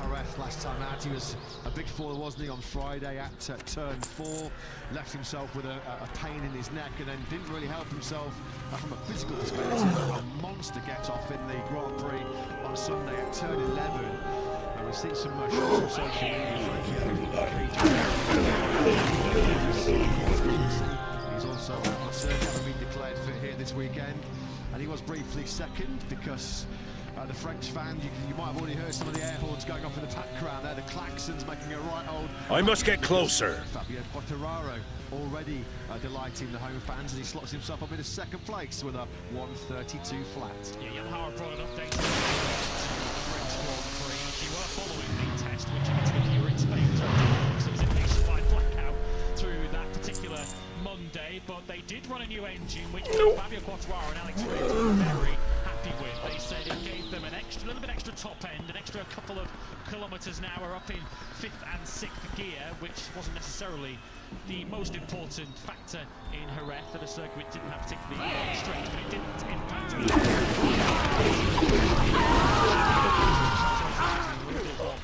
[SPEAKER 10] Jerez last time out. He was a big fall, wasn't he, on Friday at turn 4, left himself with a pain in his neck, and then didn't really help himself from a physical perspective. A monster gets off in the Grand Prix on Sunday at turn 11. And we've seen some shots on social media. He's also never been declared fit here this weekend, and he was briefly second because the French fan, you might have already heard some of the air horns going off in the background there, the klaxons making a right old...
[SPEAKER 11] I must get closer.
[SPEAKER 10] Fabio Quartararo already delighting the home fans as he slots himself up in a 2nd place with a 1:32 flat.
[SPEAKER 7] Yeah, Yamaha brought an update to the French Grand Prix. If you were following the test, which you were in Spain, so it was a nationwide blackout through that particular Monday, but they did run a new engine, which Fabio Quartararo and Alex Rins were very happy with. They said it gave them a little bit extra top end, an extra couple of kilometres an hour up in 5th and 6th gear, which wasn't necessarily the most important factor in Jerez. That a circuit didn't have particularly straight, but it didn't impact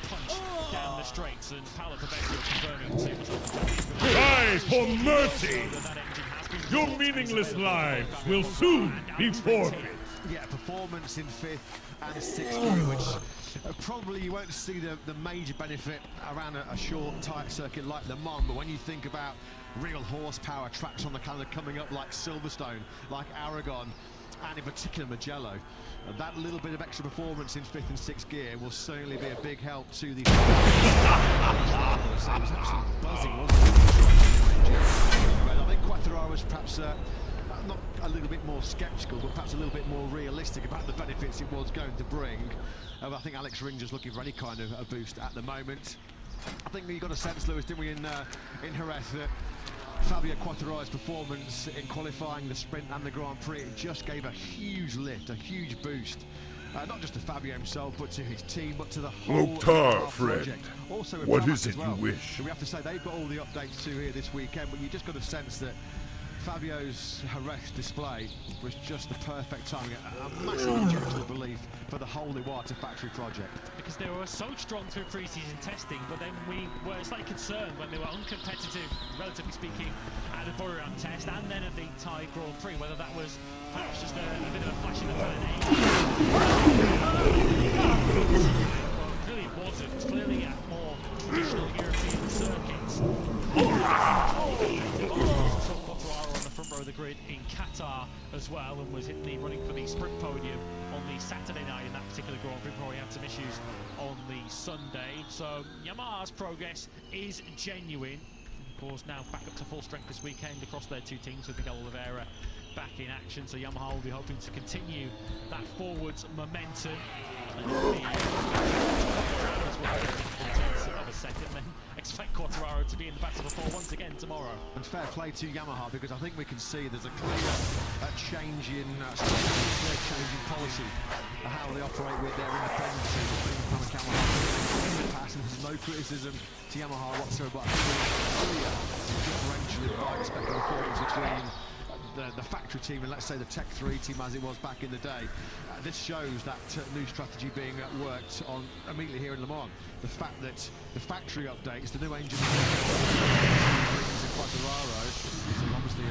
[SPEAKER 7] punch down the straights, and Paolo Pabecchio confirming to
[SPEAKER 11] Cry for mercy! Your meaningless lives will soon be forfeit.
[SPEAKER 10] Yeah, performance in 5th and 6th gear, which probably you won't see the major benefit around a short, tight circuit like Le Mans, but when you think about real horsepower tracks on the calendar coming up like Silverstone, like Aragon, and in particular Mugello, that little bit of extra performance in 5th and 6th gear will certainly be a big help to the... It was absolutely buzzing, wasn't it? But I think Quartararo was perhaps not a little bit more sceptical, but perhaps a little bit more realistic about the benefits it was going to bring. I think Alex Rins is looking for any kind of a boost at the moment. I think we got a sense, Lewis, didn't we, in Jerez, that Fabio Quartararo's performance in qualifying the sprint and the Grand Prix, it just gave a huge lift, a huge boost. Not just to Fabio himself, but to his team, but to the whole project. Also with
[SPEAKER 11] what is
[SPEAKER 10] Pramac
[SPEAKER 11] it
[SPEAKER 10] well.
[SPEAKER 11] you wish?
[SPEAKER 10] We have to say they've got all the updates too here this weekend, but you just got a sense that Fabio's Jerez display was just the perfect timing, a massive injection of belief for the whole Iwata factory project.
[SPEAKER 7] Because they were so strong through pre-season testing, but then we were slightly concerned when they were uncompetitive, relatively speaking, at the Buriram test and then at the Thai Grand Prix, whether that was perhaps just a bit of a flash in the pan. Well, clearly it wasn't. Clearly at more traditional European circuits. Front row of the grid in Qatar as well, and was in the running for the sprint podium on the Saturday night in that particular Grand Prix before he had some issues on the Sunday. So Yamaha's progress is genuine. Of course, now back up to full strength this weekend across their two teams with Miguel Oliveira back in action. So Yamaha will be hoping to continue that forwards momentum. Of a second, then expect Quartararo to be in the battle before once again tomorrow.
[SPEAKER 10] And fair play to Yamaha, because I think we can see there's a clear change in policy of how they operate with their independent team. In the past, and there's no criticism to Yamaha whatsoever, but I think there's a clear differential in bike spec performance between the factory team and let's say the Tech 3 team as it was back in the day. This shows that new strategy being worked on immediately here in Le Mans. The fact that the factory updates, the new engine brings in Quartararo is obviously a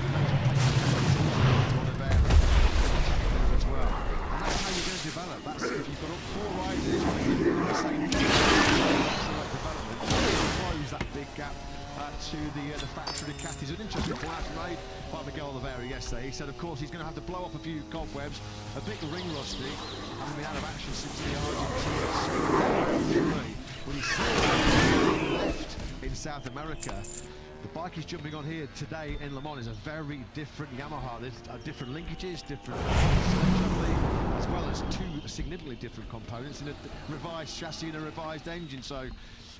[SPEAKER 10] as well. And that's how you're going to develop. That's if you've got up 4 riders trying to keep the same development, close that big gap to the factory Ducati. An interesting point made by Miguel Oliveira yesterday. He said, of course, he's going to have to blow up a few cobwebs, a bit ring rusty, having been out of action since the Argentine when he left in South America. The bike he's jumping on here today in Le Mans is a very different Yamaha. There's different linkages, different as well as 2 significantly different components in a revised chassis and a revised engine. So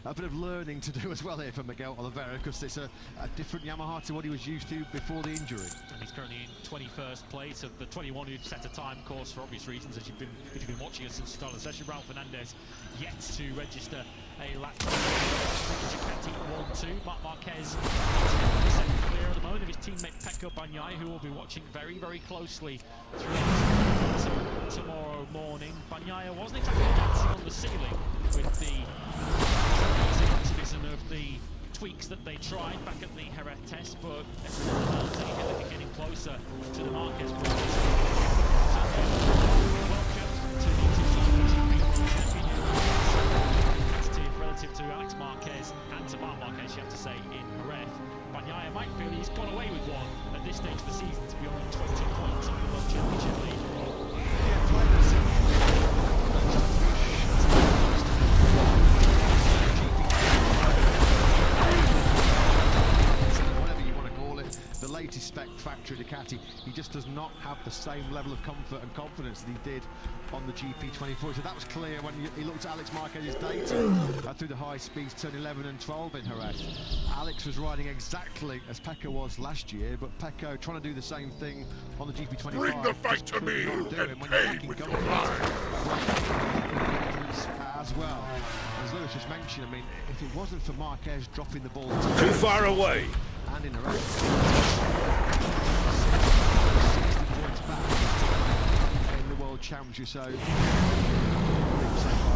[SPEAKER 10] a bit of learning to do as well here for Miguel Oliveira, because it's a different Yamaha to what he was used to before the injury.
[SPEAKER 7] And he's currently in 21st place of the 21 who've set a time course for obvious reasons, if you've been watching us since the start of the session. Raul Fernandez yet to register a lap. Ducati 1-2. Marc Marquez second clear at the moment of his teammate Pecco Bagnaia, who will be watching very, very closely throughout tomorrow morning. Bagnaia wasn't exactly dancing on the ceiling with the optimism of the tweaks that they tried back at the Jerez test, but they're getting closer to the Marquez point. Welcome to the relative to Alex Marquez and to Marc Marquez, you have to say, in Jerez. Bagnaia might feel he's got away with one at this stage of the season to be on 20 points on the World Championship lead. The latest spec factory Ducati, he just does not have the same level of comfort and confidence that he did on the GP24. So that was clear when he looked at Alex Marquez's data through the high speeds, turn 11 and 12 in Jerez. Alex was riding exactly as Pecco was last year, but Pecco trying to do the same thing on the GP25.
[SPEAKER 11] Bring the fight to me and pay with your life.
[SPEAKER 10] As well. As Lewis just mentioned, I mean, if it wasn't for Marquez dropping the ball
[SPEAKER 11] Too far away.
[SPEAKER 10] and in a race, 60 points back in the World Championship. So far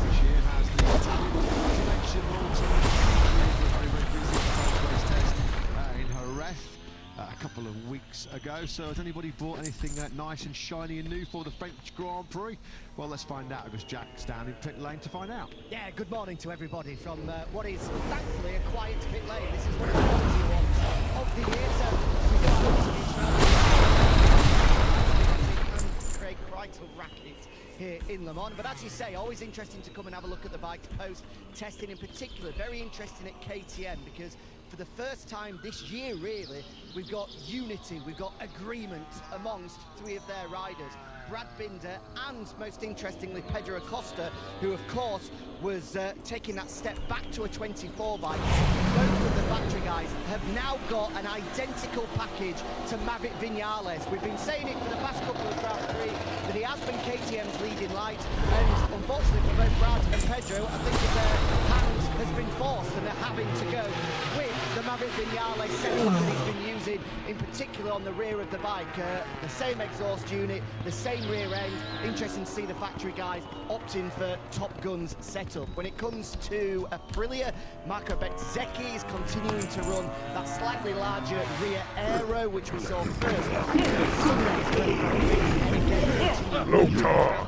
[SPEAKER 10] this year has the Italian very, very busy post-race test in Jerez a couple of weeks ago. So has anybody bought anything nice and shiny and new for the French Grand Prix? Well, let's find out, because Jack's down in pit lane to find out.
[SPEAKER 12] Yeah, good morning to everybody from what is thankfully a quiet pit lane. This is one of the quality ones of the year. So we've got Craig Breitel racket here in Le Mans. But as you say, always interesting to come and have a look at the bikes post-testing in particular. Very interesting at KTM, because for the first time this year, really, we've got unity, we've got agreement amongst 3 of their riders. Brad Binder and, most interestingly, Pedro Acosta, who, of course, was taking that step back to a 24 bike. Both of the factory guys have now got an identical package to Maverick Vinales. We've been saying it for the past couple of Grand Prix that he has been KTM's leading light, and unfortunately for both Brad and Pedro, I think that their hand has been forced and they're having to go with the Maverick Vinales setup that he's been using, in particular on the rear of the bike. The same exhaust unit, the same rear end. Interesting to see the factory guys opting for Top Gun's setup. When it comes to Aprilia, Marco Bezzecchi is continuing to run that slightly larger rear aero, which we saw first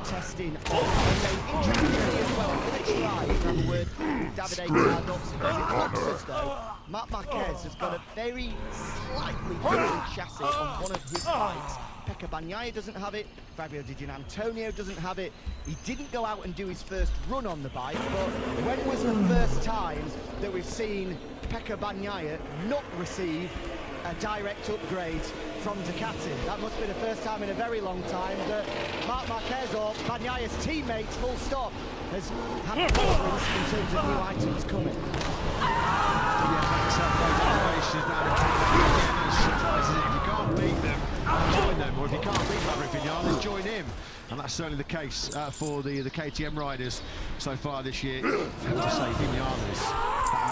[SPEAKER 12] testing on as well. Let's try to have a word with Davide Gardozzi, because it looks as though Marc Marquez has got a very slightly different chassis on one of his bikes. Pecco Bagnaia doesn't have it, Fabio Di Giannantonio doesn't have it. He didn't go out and do his first run on the bike, but when was the first time that we've seen Pecco Bagnaia not receive a direct upgrade from Ducati? That must be the first time in a very long time that Marc Marquez, or Bagnaia's teammates, full stop, has had a preference in terms of new items coming.
[SPEAKER 10] If you can't beat them, join them, or if you can't beat Maverick Vinales, join him. And that's certainly the case for the KTM riders so far this year. I have to say, Vinales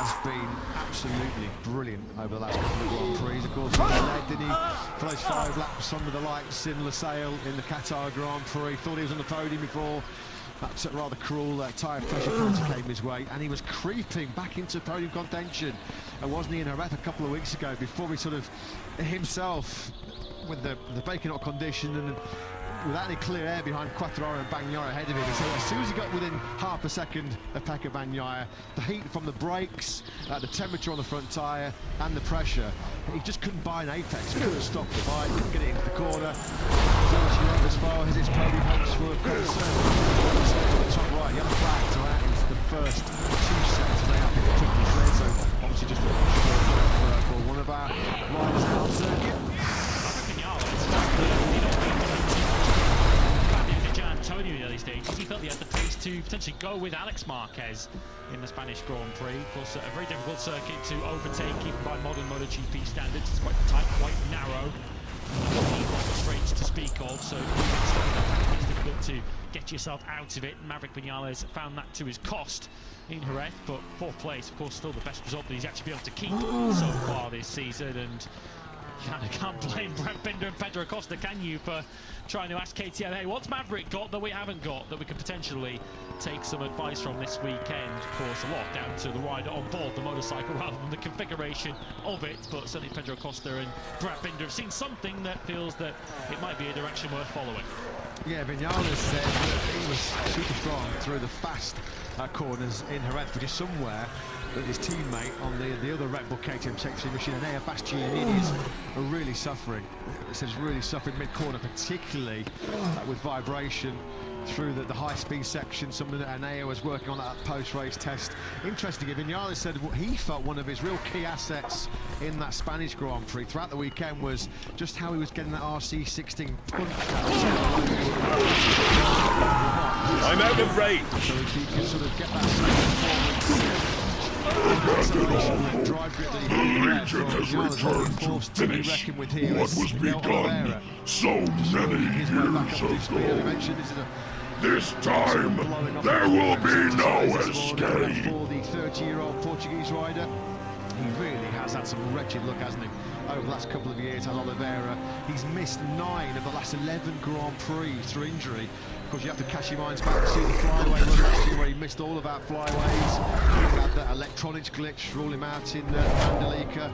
[SPEAKER 10] has been absolutely brilliant over the last couple of Grand Prix. Of course, he led, didn't he, for those 5 laps under the lights in Losail in the Qatar Grand Prix. Thought he was on the podium before that rather cruel tyre pressure penalty came his way, and he was creeping back into podium contention. And wasn't he in Jerez a couple of weeks ago before he sort of himself, with the braking out condition and without any clear air behind Quartararo and Bagnaia ahead of him. So as soon as he got within half a second of Pecco Bagnaia, the heat from the brakes, the temperature on the front tyre and the pressure, he just couldn't buy an apex, couldn't stop the bike, couldn't get it into the corner. As far as his podium hopes were concerned, top right, yellow flag to out into the first 2 sets. They have been particularly clear, so obviously just for one of our riders out on circuit.
[SPEAKER 7] Antonio in the early stages, he felt he had the pace to potentially go with Alex Marquez in the Spanish Grand Prix. Of course, a very difficult circuit to overtake, even by modern MotoGP standards. It's quite tight, quite narrow, straight to speak of, so it's difficult to get yourself out of it. Maverick Vinales found that to his cost in Jerez, but 4th place, of course, still the best result that he's actually been able to keep so far this season. And you can't blame Brad Binder and Pedro Acosta, can you, for trying to ask KTM, hey, what's Maverick got that we haven't got, that we could potentially take some advice from this weekend? Of course, a lot down to the rider on board the motorcycle rather than the configuration of it, but certainly Pedro Acosta and Brad Binder have seen something that feels that it might be a direction worth following.
[SPEAKER 10] Yeah, Vinales said that he was super strong through the fast corners in Jerez, which is somewhere that his teammate on the other Red Bull KTM Tech3 machine, Enea Bastianini, are really suffering. It says really suffering mid-corner, particularly with vibration through the high-speed section, something that Enea was working on at post-race test. Interestingly, Vinales said what he felt one of his real key assets in that Spanish Grand Prix throughout the weekend was just how he was getting that RC16 punch out.
[SPEAKER 11] I'm out of range.
[SPEAKER 10] So if he can sort of get that acceleration, drive grip that he had,
[SPEAKER 11] has returned to finish what was begun so many years ago. This time, there will be no escape.
[SPEAKER 10] For the 30-year-old Portuguese rider, he really has had some wretched luck, hasn't he, over the last couple of years, has Oliveira. He's missed 9 of the last 11 Grand Prix through injury. Of course, you have to cash your minds back to see the flyaway run last year where he missed all of our flyaways. He had that electronics glitch rule him out in Mandalika.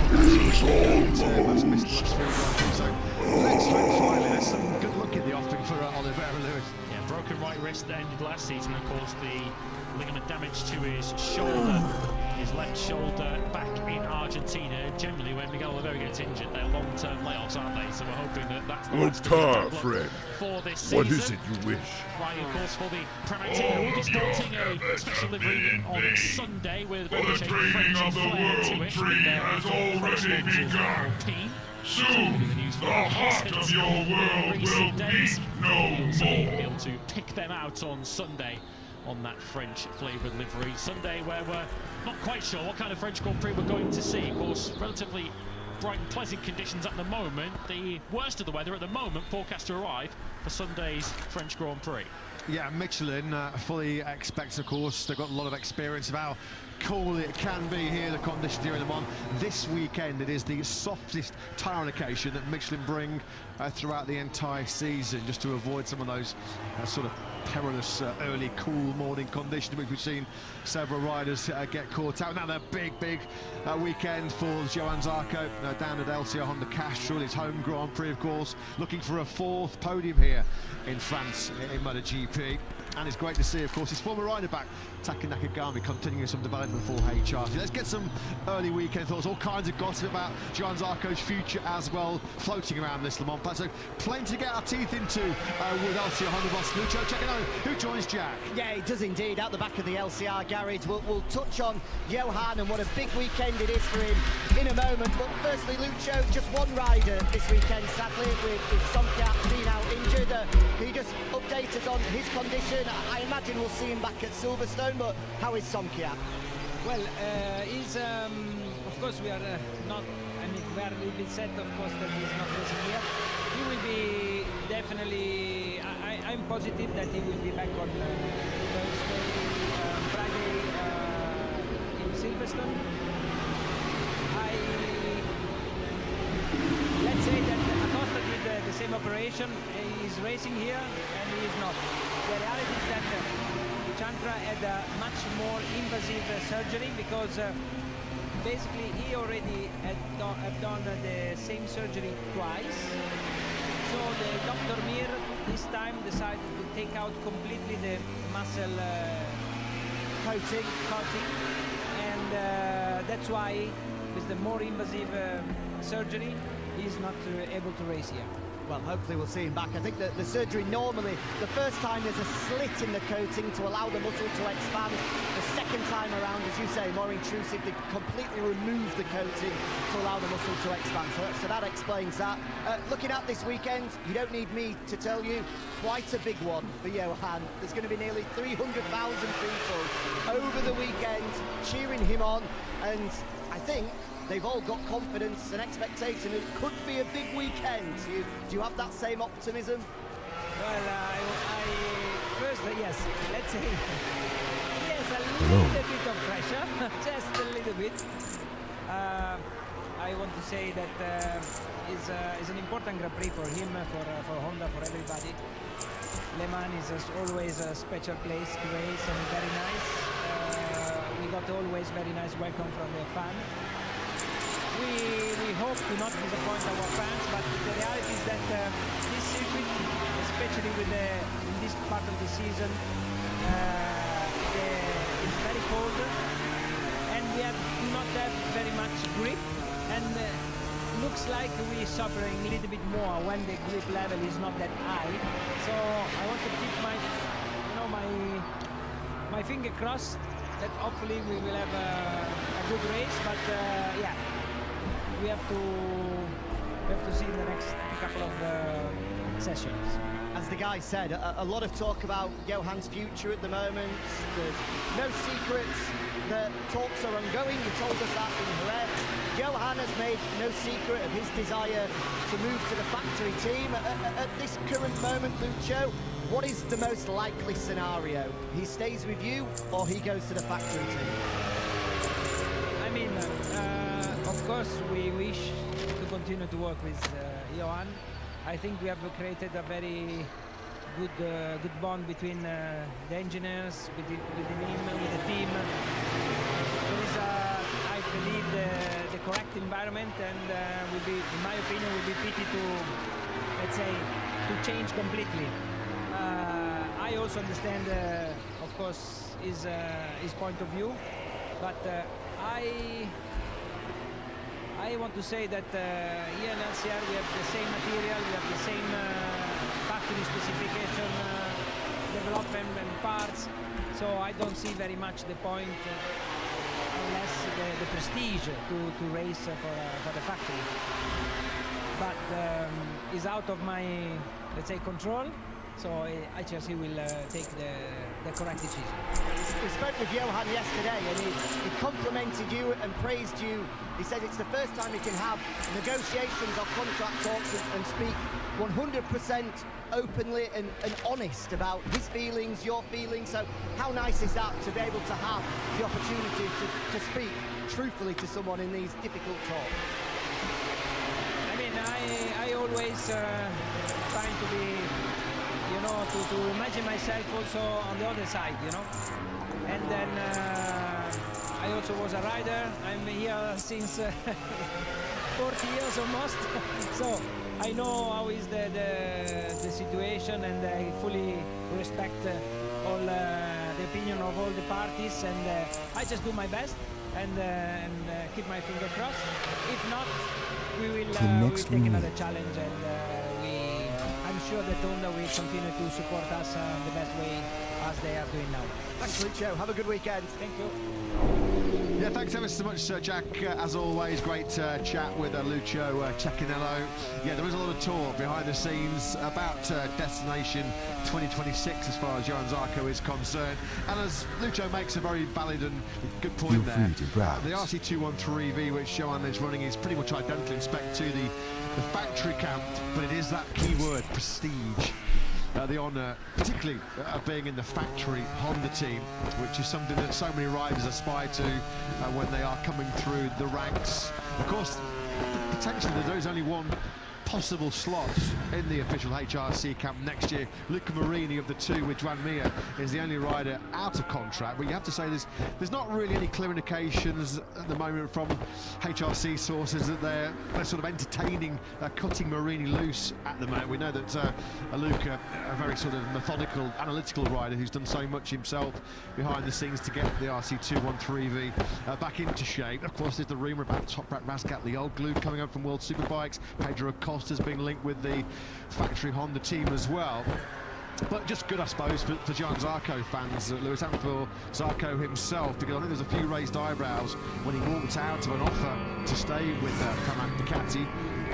[SPEAKER 10] He's missed the last 3 Grand Prix, so let's hope finally there's some good luck in the offing for Oliveira Lewis.
[SPEAKER 7] Yeah, broken right wrist that ended last season, of course, the ligament damage to his shoulder, his left shoulder, back in Argentina. Generally, when Miguel Oliveira gets injured, they're long-term layoffs, aren't they? So we're hoping that that's the last
[SPEAKER 11] friend.
[SPEAKER 7] For this season.
[SPEAKER 11] What is it you wish?
[SPEAKER 7] Right, of course, for the Pramatina, we'll be starting a special livery on Sunday with very much a French flair to it.
[SPEAKER 11] Has already begun. Soon, the heart of your world will beat no more.
[SPEAKER 7] Be able to pick them out on Sunday on that French flavoured livery. Sunday where we're not quite sure what kind of French Grand Prix we're going to see. Of course, relatively bright and pleasant conditions at the moment. The worst of the weather at the moment forecast to arrive for Sunday's French Grand Prix.
[SPEAKER 10] Yeah, Michelin fully expects, of course, they've got a lot of experience of how cool it can be here, the conditions here in Le Mans. This weekend it is the softest tyre allocation that Michelin bring throughout the entire season, just to avoid some of those sort of perilous early cool morning conditions which we've seen several riders get caught out. Now, the big weekend for Johann Zarco down at LCR Honda Castrol, his home Grand Prix, of course, looking for a 4th podium here in France in MotoGP. And it's great to see, of course, his former rider back, Taka Nakagami, continuing some development for HRT. Let's get some early weekend thoughts, all kinds of gossip about Johann Zarco's future as well, floating around this Le Mans Plateau. Plenty to get our teeth into with LCR Honda boss Lucho. Checking out who joins Jack.
[SPEAKER 12] Yeah, he does indeed, out the back of the LCR garage. We'll touch on Johann and what a big weekend it is for him in a moment. But firstly, Lucho, just one rider this weekend, sadly, with Somkiat being out injured. Can you just update us on his condition? I imagine we'll see him back at Silverstone, but how is Somkiat?
[SPEAKER 13] Well, he's, of course, we are not, I mean, we are a little bit sad, of course, that he's not racing here. He will be definitely, I'm positive that he will be back on Thursday, Friday, Silverstone. Let's say that Acosta did the same operation. He's racing here and he is not. The reality is that Chandra had a much more invasive surgery because basically he already had done the same surgery twice. So the Dr. Mir this time decided to take out completely the muscle coating, and that's why with the more invasive surgery he's not able to race here.
[SPEAKER 12] Well, hopefully we'll see him back. I think that the surgery normally, the first time there's a slit in the coating to allow the muscle to expand. The second time around, as you say, more intrusive, they completely remove the coating to allow the muscle to expand. So that explains that. Looking at this weekend, you don't need me to tell you, quite a big one for Johan. There's going to be nearly 300,000 people over the weekend cheering him on, and I think they've all got confidence and expectation. It could be a big weekend. Do you have that same optimism?
[SPEAKER 13] Well, first, yes, let's say, yes, a little bit of pressure, just a little bit. I want to say that is an important Grand Prix for him, for Honda, for everybody. Le Mans is always a special place to race and very nice. We got always very nice welcome from the fans. We hope to not disappoint our fans, but the reality is that this circuit, especially in this part of the season, is very cold, and we do not have very much grip, and looks like we're suffering a little bit more when the grip level is not that high. So I want to keep my finger crossed that hopefully we will have a good race, but yeah. We have to see in the next couple of sessions.
[SPEAKER 12] As the guy said, a lot of talk about Johan's future at the moment. There's no secrets. The talks are ongoing. You told us that in Jerez. Johan has made no secret of his desire to move to the factory team. At this current moment, Lucio, what is the most likely scenario? He stays with you or he goes to the factory team?
[SPEAKER 13] I mean, of course, we wish to continue to work with Johan. I think we have created a very good bond between the engineers, with him, with the team. There is, I believe, the correct environment, and will be, in my opinion, will be pity to, let's say, to change completely. I also understand, of course, his point of view, but I want to say that here in LCR we have the same material, we have the same factory specification, development and parts, so I don't see very much the point unless the prestige to race for the factory. But is out of my, let's say, control, so HRC will take the correct decision.
[SPEAKER 12] We spoke with Johan yesterday and he complimented you and praised you. He said it's the first time he can have negotiations or contract talks and speak 100% openly and honest about his feelings, your feelings. So how nice is that to be able to have the opportunity to speak truthfully to someone in these difficult talks?
[SPEAKER 13] I mean, I always trying to be, you know, to imagine myself also on the other side, you know. And then I also was a rider. I'm here since 40 years almost. So I know how is the situation, and I fully respect all the opinion of all the parties, and I just do my best and keep my finger crossed. If not, we will take another challenge, and I'm sure that Honda will continue to support us the best way as they are doing now.
[SPEAKER 12] Thanks, Lucio. Have a good weekend.
[SPEAKER 13] Thank you.
[SPEAKER 10] Yeah, thanks ever so much, Jack. As always, great chat with Lucio Cecchinello. Yeah, there is a lot of talk behind the scenes about Destination 2026 as far as Johan Zarco is concerned. And as Lucio makes a very valid and good point there, the RC213V which Johan is running is pretty much identical in spec to the factory camp, but it is that key word, prestige. the honour, particularly of being in the factory Honda team, which is something that so many riders aspire to when they are coming through the ranks. Of course, potentially there is only one possible slot in the official HRC camp next year. Luca Marini of the two with Joan Mir is the only rider out of contract, but you have to say there's not really any clear indications at the moment from HRC sources that they're sort of entertaining cutting Marini loose at the moment. We know that Luca, a very sort of methodical, analytical rider who's done so much himself behind the scenes to get the RC213V back into shape. Of course, there's the rumour about Toprak Razgat, the old glue, coming up from World Superbikes. Pedro Acosta has been linked with the factory Honda team as well. But just good, I suppose, for Johan Zarco fans, Lewis, and for Zarco himself, because I think there's a few raised eyebrows when he walked out of an offer to stay with Pramac Ducati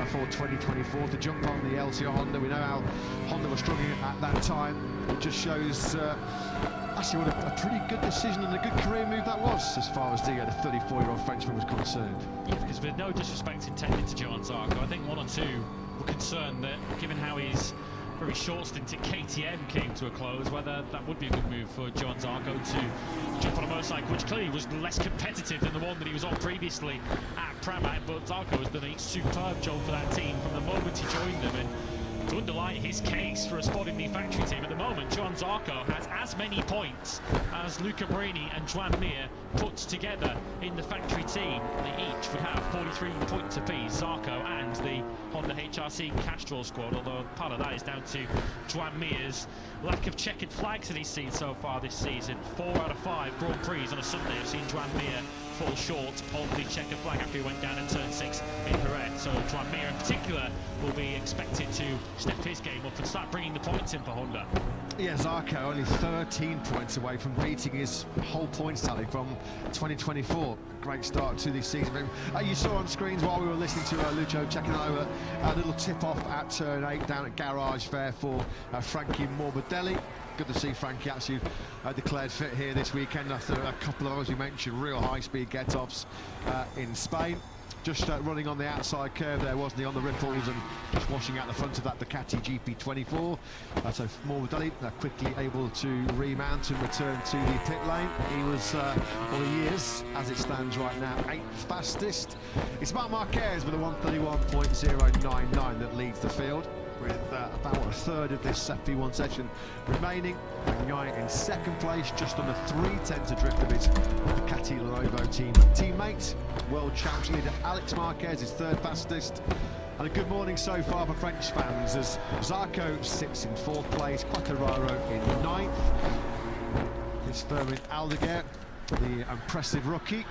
[SPEAKER 10] for 2024 to jump on the LCR Honda. We know how Honda was struggling at that time. It just shows actually what a pretty good decision and a good career move that was, as far as the 34-year-old Frenchman was concerned.
[SPEAKER 7] Yeah, because with no disrespect intended to Johan Zarco, I think one or two were concerned that, given how his very short stint at KTM came to a close, whether that would be a good move for Johan Zarco to jump on a motorcycle, which clearly was less competitive than the one that he was on previously at Pramac. But Zarco has done a superb job for that team from the moment he joined them. And to underline his case for a spot in the factory team at the moment, Johan Zarco has as many points as Luca Marini and Joan Mir put together in the factory team. They each would have 43 points apiece, Zarco and the Honda HRC Castrol squad, although part of that is down to Joan Mir's lack of checkered flags that he's seen so far this season. 4 out of 5 Grand Prix on a Sunday have seen Joan Mir fall short of the checkered flag after he went down in turn 6 in Jerez. So Joan Mir in particular will be expected to step his game up and start bringing the points in for Honda.
[SPEAKER 10] Yeah, Zarco only 13 points away from beating his whole points tally from 2024. Great start to this season. You saw on screens while we were listening to Lucio Cecchinato a little tip-off at turn 8 down at Garage Fair for Frankie Morbidelli. Good to see Frankie actually declared fit here this weekend after a couple of, as you mentioned, real high-speed get-offs in Spain. Just running on the outside curve there, wasn't he, on the ripples, and just washing out the front of that Ducati GP24. So Morbidelli quickly able to remount and return to the pit lane. He was, well, he is, as it stands right now, 8th fastest. It's Marc Marquez with a 1:31.099 that leads the field, with about a third of this FP1 session remaining. Bagnaia in second place, just under 3/10 adrift of his Ducati Lenovo team teammate. World champs leader Alex Marquez is third fastest. And a good morning so far for French fans, as Zarco sits in 4th place, Quartararo in 9th. It's Fermin Aldeguer, the impressive rookie,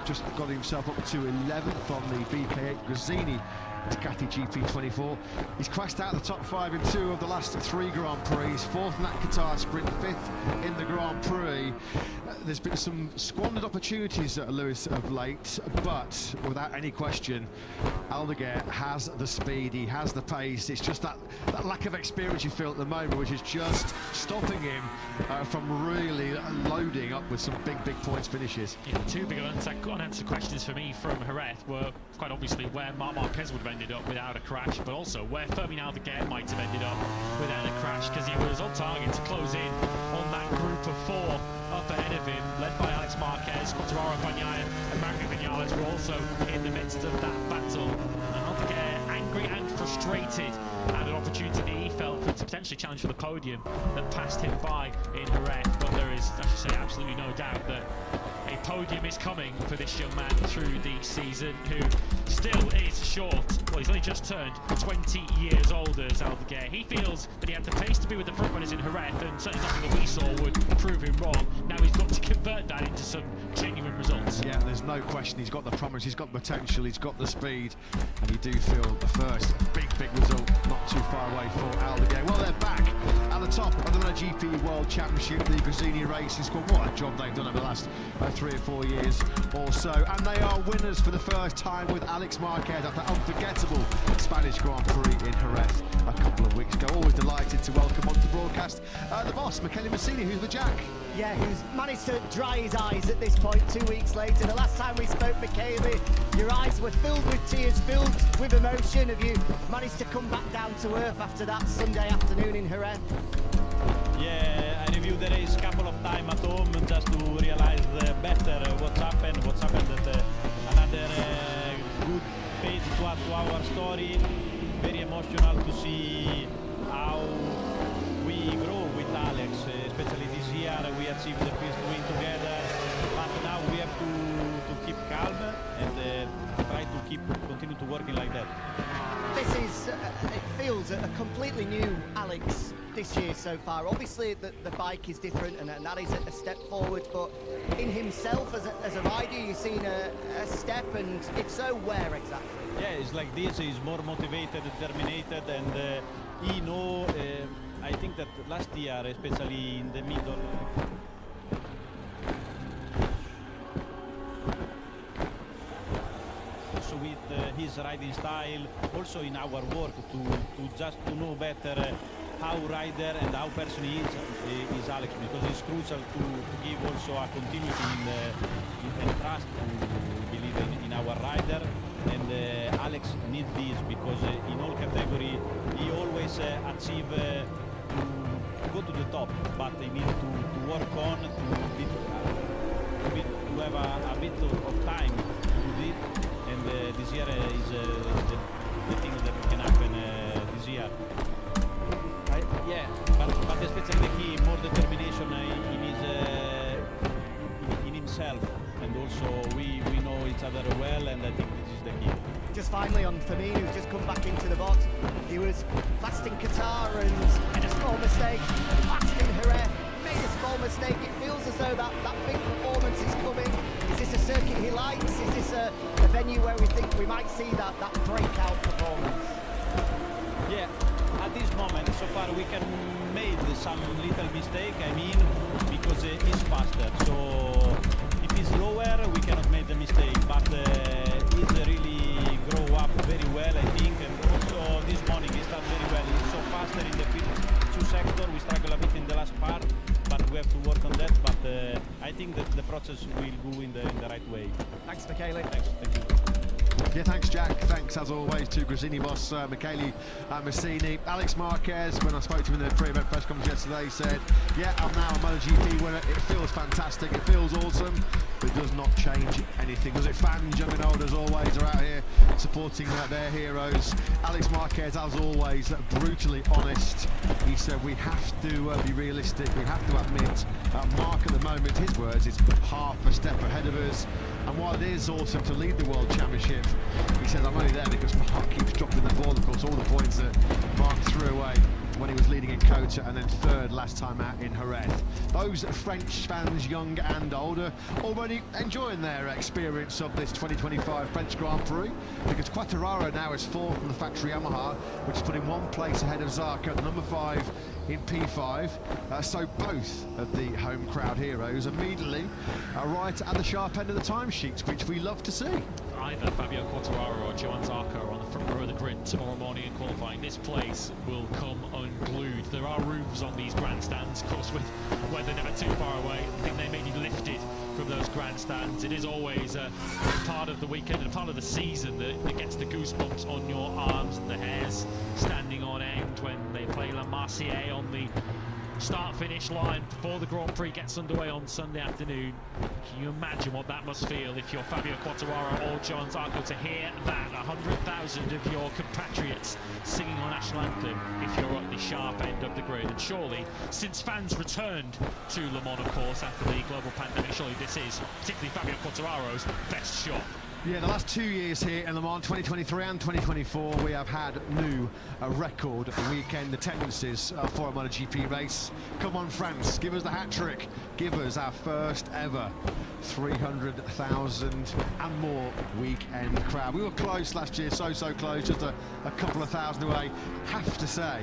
[SPEAKER 10] just got himself up to 11th on the BK8 Gresini Ducati GP24. He's crashed out the top 5 in 2 of the last 3 Grand Prix, 4th in that Qatar Sprint, 5th in the Grand Prix. There's been some squandered opportunities at Lewis of late, but without any question, Aldeguer has the speed, he has the pace. It's just that lack of experience you feel at the moment, which is just stopping him from really loading up with some big points finishes.
[SPEAKER 7] Yeah, the two big unanswered questions for me from Jerez were quite obviously where Marc Marquez would have ended up without a crash, but also where Fermin Aldeguer might have ended up without a crash, because he was on target to close in on that group of 4 up ahead of him, led by Alex Marquez. Quartararo, Bagnaia and Marco Vinales were also in the midst of that battle. And Aldeguer, angry and frustrated at an opportunity that he felt to potentially challenge for the podium that passed him by in Jerez. But there is, I should say, absolutely no doubt that a podium is coming for this young man through the season, who still is short. Well, he's only just turned 20 years older as Aldeguer. He feels that he had the pace to be with the front runners in Jerez, and certainly nothing that we saw would prove him wrong. Now he's got to convert that into some genuine results.
[SPEAKER 10] Yeah, there's no question he's got the promise, he's got the potential, he's got the speed, and you do feel the first big result not too far away for Aldeguer. Well, they're back at the top of the MotoGP World Championship, the Gresini Racing Squad. What a job they've done over the last 3 or 4 years or so, and they are winners for the first time with Alex Marquez after unforgettable Spanish Grand Prix in Jerez a couple of weeks ago. Always delighted to welcome onto broadcast the boss, Michele Massini, who's the Jack.
[SPEAKER 12] Yeah, who's managed to dry his eyes at this point 2 weeks later. The last time we spoke, Michele, your eyes were filled with tears, filled with emotion. Have you managed to come back down to earth after that Sunday afternoon in Jerez?
[SPEAKER 14] Yeah, I reviewed the race a couple of times at home just to realize better what's happened that another good page to add to our story. Very emotional to see how we grow with Alex, especially this year. We achieved the first win together, but now we have to keep calm and try to continue to working like that.
[SPEAKER 12] This is, it feels a completely new Alex this year so far. Obviously the bike is different and that is a step forward, but in himself as a rider, you've seen a step, and if so, where exactly?
[SPEAKER 14] Yeah, it's like this. He's more motivated, determined, and he know. I think that last year, especially in the middle. Also with his riding style, also in our work to just to know better how rider and how person he is Alex, because it's crucial to give also a continuity in trust to believe in our rider. And Alex needs this because in all category he always achieve to go to the top, but he needs to work on to have a bit of time to do it. And this year is the thing that can happen this year. Yeah, but especially the key, more determination in himself, and also we know each other well, and I think this is the key.
[SPEAKER 12] Just finally on Firmino, who's just come back into the box. He was fast in Qatar and made a small mistake, fast in Jerez, made a small mistake. It feels as though that big performance is coming. Is this a circuit he likes? Is this a venue where we think we might see that breakout performance?
[SPEAKER 14] Yeah. At this moment, so far we can make some little mistake, I mean, because he's faster. So if he's lower, we cannot make the mistake. But he's really grow up very well, I think. And also this morning he started very well. He's so faster in the first 2 sectors. We struggle a bit in the last part, but we have to work on that. But I think that the process will go in the right way.
[SPEAKER 12] Thanks, Michele.
[SPEAKER 14] Thanks. Thank you.
[SPEAKER 10] Yeah, thanks, Jack. Thanks, as always, to Gresini boss, Michele Massini. Alex Marquez, when I spoke to him in the pre-event press conference yesterday, said, yeah, I'm now a MotoGP winner. It feels fantastic. It feels awesome, but it does not change anything. Does it? Fans, young and old, as always, are out here supporting their heroes. Alex Marquez, as always, brutally honest. He said, we have to be realistic. We have to admit, Mark at the moment, his words, is half a step ahead of us. And while it is awesome to lead the World Championship, he says, I'm only there because Mark keeps dropping the ball. Of course, all the points that Mark threw away when he was leading in Kota and then third last time out in Jerez. Those French fans, young and older, already enjoying their experience of this 2025 French Grand Prix, because Quartararo now is fourth from the factory Yamaha, which is putting 1 place ahead of Zarco, number 5 in P5. So both of the home crowd heroes immediately right at the sharp end of the timesheets, which we love to see.
[SPEAKER 7] Either Fabio Quartararo or Johann Zarco are on the front row of the grid tomorrow morning in qualifying. This place will come unglued. There are roofs on these grandstands, of course, with weather never too far away. I think they may be lifted from those grandstands. It is always a part of the weekend and part of the season that gets the goosebumps on your arms and the hairs standing on end when they play La Marseillaise on the start-finish line before the Grand Prix gets underway on Sunday afternoon. Can you imagine what that must feel if you're Fabio Quartararo or Johann Zarco, to hear that 100,000 of your compatriots singing our national anthem if you're at the sharp end of the grid? And surely, since fans returned to Le Mans, of course, after the global pandemic, surely this is particularly Fabio Quartararo's best shot.
[SPEAKER 10] Yeah, the last 2 years here in Le Mans, 2023 and 2024, we have had new record weekend attendances for a MotoGP race. Come on, France, give us the hat-trick. Give us our first ever 300,000 and more weekend crowd. We were close last year, so close, just a couple of thousand away. Have to say,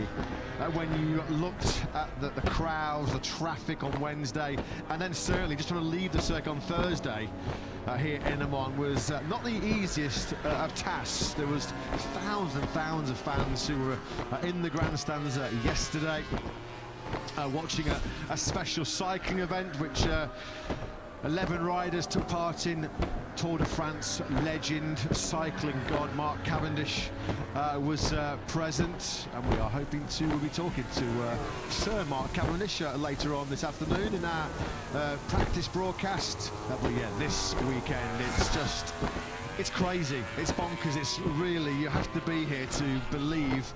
[SPEAKER 10] when you looked at the crowds, the traffic on Wednesday, and then certainly just trying to leave the circuit on Thursday, here in Le Mans was not the easiest of tasks. There was thousands and thousands of fans who were in the grandstands yesterday. watching a special cycling event which 11 riders took part in. Tour de France legend, cycling god Mark Cavendish was present, and we are hoping to be talking to Sir Mark Cavendish later on this afternoon in our practice broadcast. But yeah, this weekend it's crazy, it's bonkers, it's really, you have to be here to believe,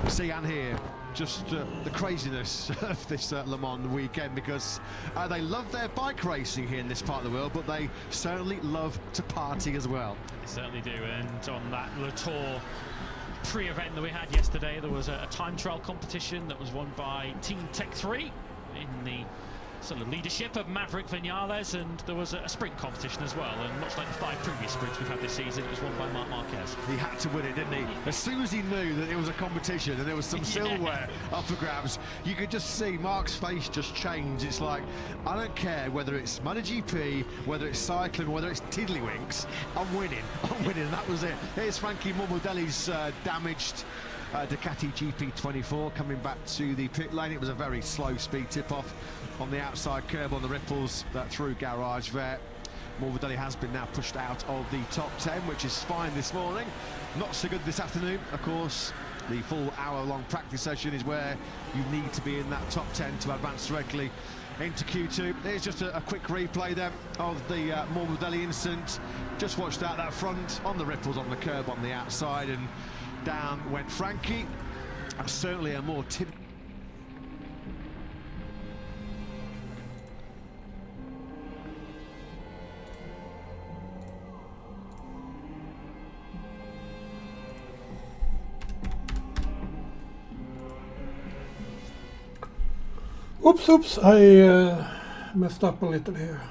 [SPEAKER 10] see and hear just the craziness of this Le Mans weekend, because they love their bike racing here in this part of the world, but they certainly love to party as well.
[SPEAKER 7] They certainly do, and on that Le Tour pre-event that we had yesterday, there was a time trial competition that was won by Team Tech 3 in the sort of leadership of Maverick Vinales, and there was a sprint competition as well, and much like the 5 previous sprints we've had this season, it was won by Marc Marquez.
[SPEAKER 10] He had to win it, didn't he? As soon as he knew that it was a competition and there was some silverware up for grabs, you could just see Mark's face just change. It's like, I don't care whether it's MotoGP, whether it's cycling, whether it's Tiddlywinks, I'm winning, and that was it. Here's Frankie Morbidelli's damaged Ducati GP24 coming back to the pit lane. It was a very slow speed tip-off on the outside curb on the ripples through garage there. Morbidelli has been now pushed out of the top 10, which is fine this morning. Not so good this afternoon, of course. The full hour-long practice session is where you need to be in that top 10 to advance directly into Q2. Here's just a quick replay then of the Morbidelli incident. Just watched that front on the ripples on the curb on the outside, and down went Frankie. Certainly a more
[SPEAKER 4] Oops, I messed up a little here.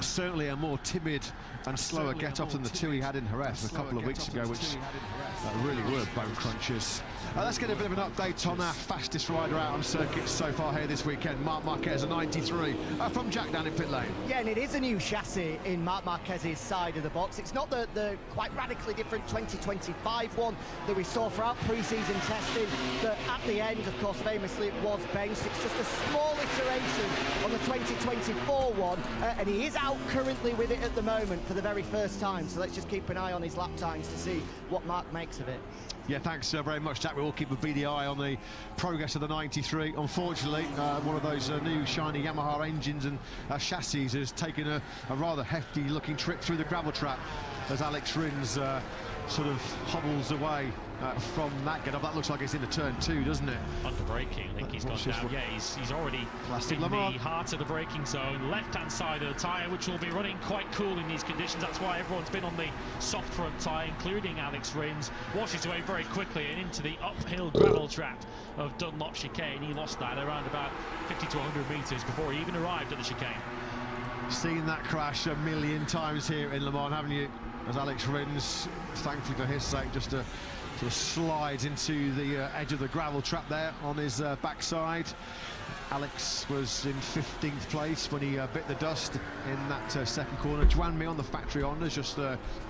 [SPEAKER 10] certainly a more timid and slower get-off than the two he had in Jerez a couple of weeks ago, which really were bone crunchers. Let's get a bit of an update on our fastest rider out on circuit so far here this weekend. Marc Marquez, a 93, from Jack down in pit lane.
[SPEAKER 12] Yeah, and it is a new chassis in Marc Marquez's side of the box. It's not the quite radically different 2025 one that we saw throughout pre-season testing, that at the end, of course, famously was benched. It's just a small iteration on the 2024 one, and he is out currently with it at the moment for the very first time. So let's just keep an eye on his lap times to see what Marc makes of it.
[SPEAKER 10] Yeah, thanks very much, Jack. We'll keep a beady eye on the progress of the 93. Unfortunately, one of those new shiny Yamaha engines and chassis has taken a rather hefty-looking trip through the gravel trap as Alex Rins sort of hobbles away from that get-up. That looks like it's into turn 2, doesn't it?
[SPEAKER 7] Under braking, I think he's gone down. Yeah, he's already in the heart of the braking zone, left-hand side of the tyre, which will be running quite cool in these conditions. That's why everyone's been on the soft front tyre, including Alex Rins. Washes away very quickly and into the uphill gravel trap of Dunlop chicane. He lost that around about 50 to 100 metres before he even arrived at the chicane.
[SPEAKER 10] Seen that crash a million times here in Le Mans, haven't you? As Alex Rins, thankfully for his sake, just sort of slides into the edge of the gravel trap there on his backside. Alex was in 15th place when he bit the dust in that second corner. Joan Mir on the factory Honda's just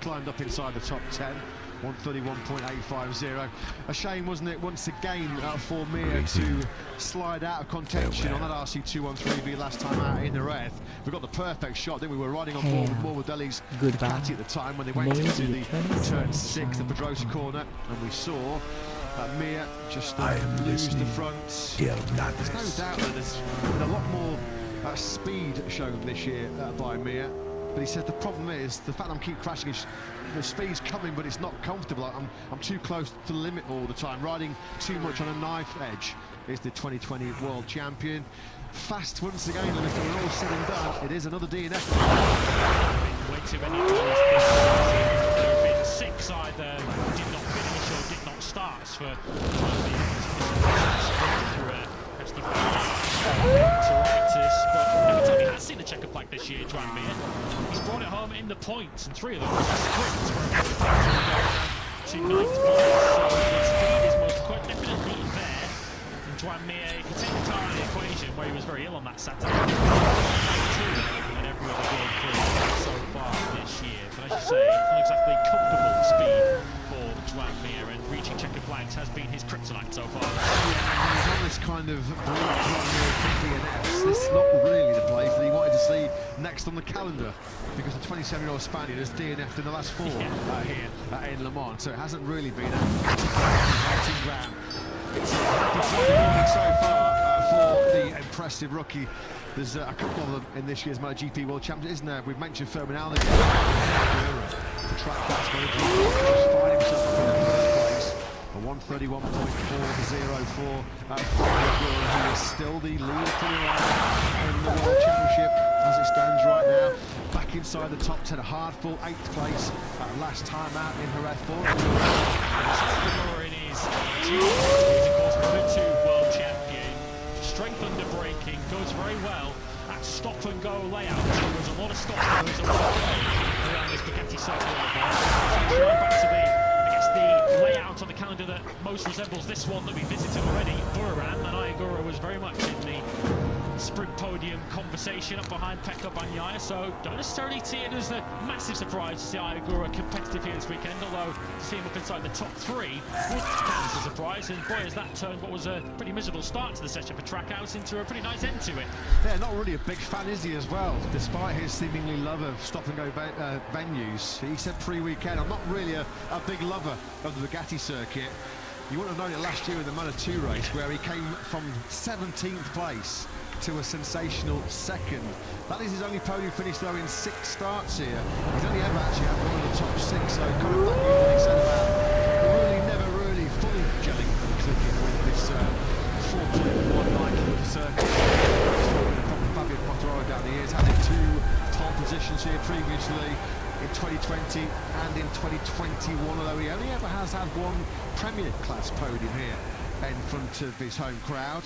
[SPEAKER 10] climbed up inside the top 10. 131.850. A shame, wasn't it, once again for Mir to slide out of contention on that RC213V last time out in the Jerez. We got the perfect shot, then we were riding on board with Morbidelli's Ducati at the time when they went into the turn 6, the Pedrosa corner, and we saw Mir just lose the front. There's no doubt that there's been a lot more speed shown this year by Mir. But he said the problem is the fact I'm keep crashing is the speed's coming, but it's not comfortable. I'm too close to the limit all the time. Riding too much on a knife edge. Is the 2020 world champion. Fast once again, and if we're all said and done, it is another DNF.
[SPEAKER 7] Way too many cars this season. There have been 6 either did not finish or did not start for but every time he has seen a checker flag this year, Joan Mir, he's brought it home in the points, and 3 of them were sprints to 9th place. So the speed is most quite definitely there. And Joan Mir, if you take the car out of the equation, where he was very ill on that Saturday, and every other World Prix so far this year. But as you say, it's not exactly comfortable speed for Joan Mir, and reaching checker flags has been his kryptonite so far.
[SPEAKER 10] Yeah, he's on this kind of DNFs. This is not really the place that he wanted to see next on the calendar, because the 27-year-old Spaniard has DNF'd in the last 4 here in Le Mans, so it hasn't really been a fighting ground. It's a happy so far for the impressive rookie. There's a couple of them in this year's MotoGP World Championship, isn't there? We've mentioned Fermin Allen. The track class MotoGP find himself up in the first place. A 131.404. He is still the leader for in the World Championship as it stands right now. Back inside the top 10, a hard full 8th place last time out in Jerez.
[SPEAKER 7] In his he's of course Moto2 world champion. Strength under braking, goes very well at stop and go layout. There's a lot of stop and goes around this Bugatti circuit. Back to the layout on the calendar that most resembles this one that we visited already, Buriram, and Ayagura was very much in the sprint podium conversation up behind Pecco Bagnaia, so don't necessarily see it as a massive surprise to see Ayagura competitive here this weekend, although to see him up inside the top 3 would count as a surprise, and boy has that turned what was a pretty miserable start to the session for Trackhouse into a pretty nice end to it.
[SPEAKER 10] Yeah, not really a big fan, is he, as well, despite his seemingly love of stop-and-go venues. He said pre-weekend, I'm not really a big lover of the Bugatti circuit. You wouldn't have known it last year in the Moto2 race, where he came from 17th place to a sensational 2nd. That is his only podium finish, though, in 6 starts here. He's only ever actually had one of the top 6, so kind of like what he said about really never really fully gelling clicking with this 4.19 circuit. Fabio Quartararo down the years, had it 2 pole positions here previously in 2020 and in 2021, although he only ever has had 1 Premier class podium here in front of his home crowd.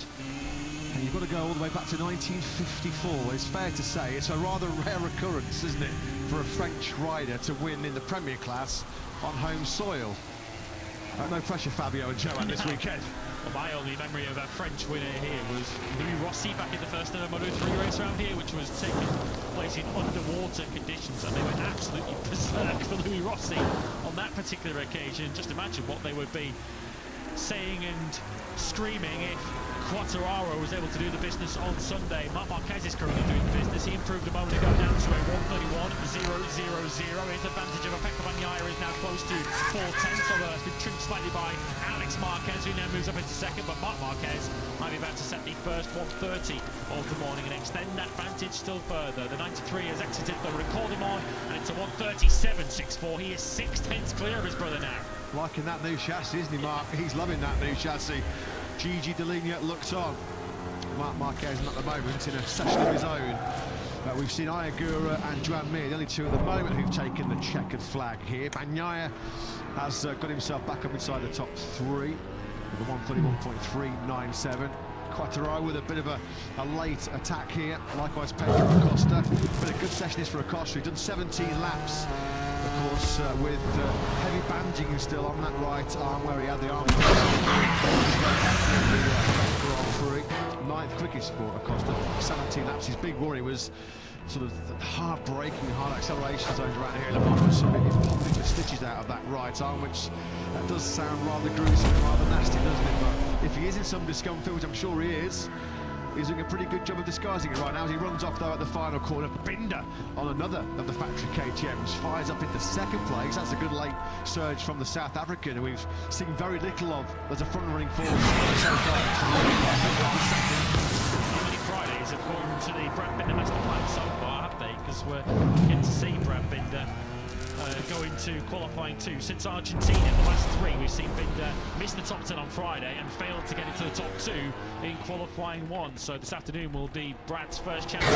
[SPEAKER 10] And you've got to go all the way back to 1954. It's fair to say it's a rather rare occurrence, isn't it, for a French rider to win in the Premier Class on home soil. No pressure, Fabio and Joanne, this weekend.
[SPEAKER 7] Well, my only memory of a French winner here was Louis Rossi back in the first ever Moto3 race round here, which was taking place in underwater conditions, and they were absolutely berserk for Louis Rossi on that particular occasion. Just imagine what they would be saying and screaming if Quartararo was able to do the business on Sunday. Marc Marquez is currently doing the business. He improved a moment ago down to a 1:31.000. His advantage of Pecco Bagnaia is now close to 4/10, although it's been trimmed slightly by Alex Marquez, who now moves up into second, but Marc Marquez might be about to set the first 1:30 of the morning and extend that advantage still further. The 93 has exited the record him on, and it's a 1:37.64. He is 6/10 clear of his brother now.
[SPEAKER 10] Liking that new chassis, isn't he, Mark? He's loving that new chassis. Gigi Dall'Igna looks on. Marc Marquez at the moment in a session of his own. We've seen Ayagura and Joan Mir, the only two at the moment who've taken the checkered flag here. Bagnaia has got himself back up inside the top three with a 1:31.397. Quartararo with a bit of a late attack here. Likewise, Pedro Acosta. But a good session is for Acosta. He's done 17 laps. Of course, with heavy bandaging still on that right arm where he had the arm. Ninth quickest for Acosta, 17 laps. His big worry was sort of hard braking, hard acceleration zones around here. He's popping the stitches out of that right arm, which does sound rather gruesome and rather nasty, doesn't it? But if he is in some discomfort, which I'm sure he is, he's doing a pretty good job of disguising it right now as he runs off though at the final corner. Binder on another of the factory KTMs fires up into second place. That's a good late surge from the South African, who we've seen very little of as a front-running force so far.
[SPEAKER 7] How many Fridays have gone to the Brad Binder master plan so far, have they? Because we're yet to see Brad Binder go into qualifying 2. Since Argentina, the last 3, we've seen Binder miss the top 10 on Friday and failed to get into the top 2 in qualifying 1. So this afternoon will be Brad's first chance to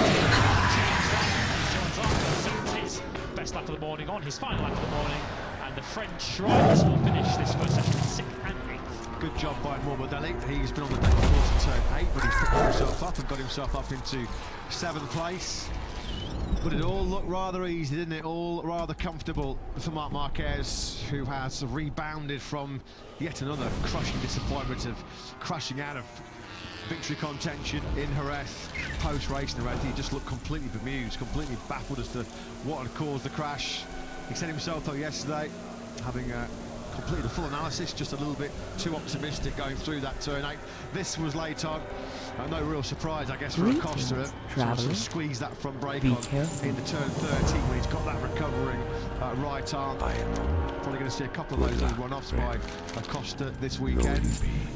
[SPEAKER 7] John's after his best lap of the morning on his final lap of the morning, and the French riders will finish this first session 6th and 8th.
[SPEAKER 10] Good job by Morbidelli. He's been on the deck before to turn 8, but he's picked himself up and got himself up into 7th place. But it all looked rather easy, didn't it? All rather comfortable for Marc Marquez, who has rebounded from yet another crushing disappointment of crashing out of victory contention in Jerez. Post-race in Jerez, he just looked completely bemused, completely baffled as to what had caused the crash. He said himself, though, yesterday, having completed a full analysis, just a little bit too optimistic going through that turn 8. This was late on. No real surprise, I guess, for Acosta. So squeeze that front brake on into turn 13 when he's got that recovering right arm. Probably going to see a couple of those little run-offs by Acosta this weekend.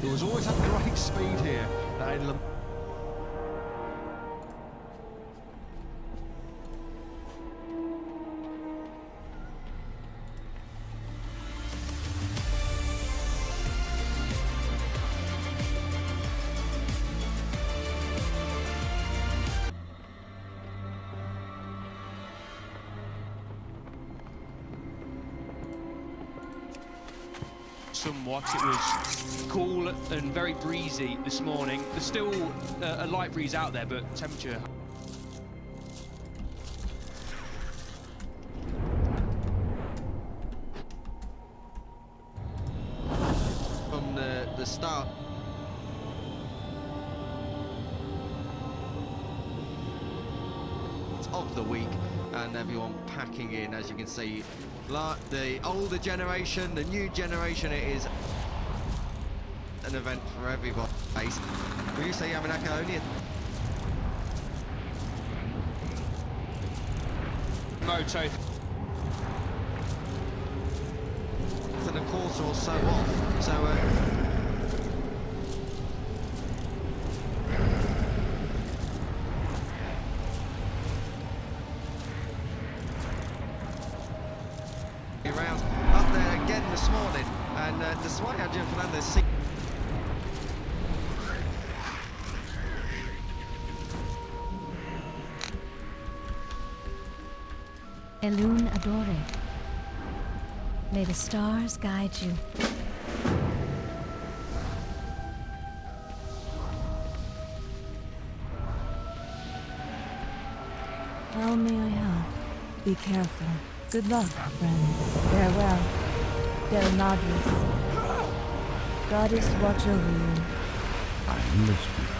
[SPEAKER 10] There was always had great speed here in Le Mans.
[SPEAKER 5] Somewhat. It was cool and very breezy this morning. There's still a light breeze out there, but temperature.
[SPEAKER 1] From the start. Of the week, and everyone packing in, as you can see. The older generation, the new generation, it is an event for everybody. Will you say Yamanaka only?
[SPEAKER 5] Moto.
[SPEAKER 1] And a quarter or so off. So around up there again this morning, and despite Adrian Fernandez
[SPEAKER 15] Elune Adore. May the stars guide you. How may I help? Be careful. Good luck, friends. Farewell. Del Nadris. Goddess watch over you.
[SPEAKER 11] I am the spirit.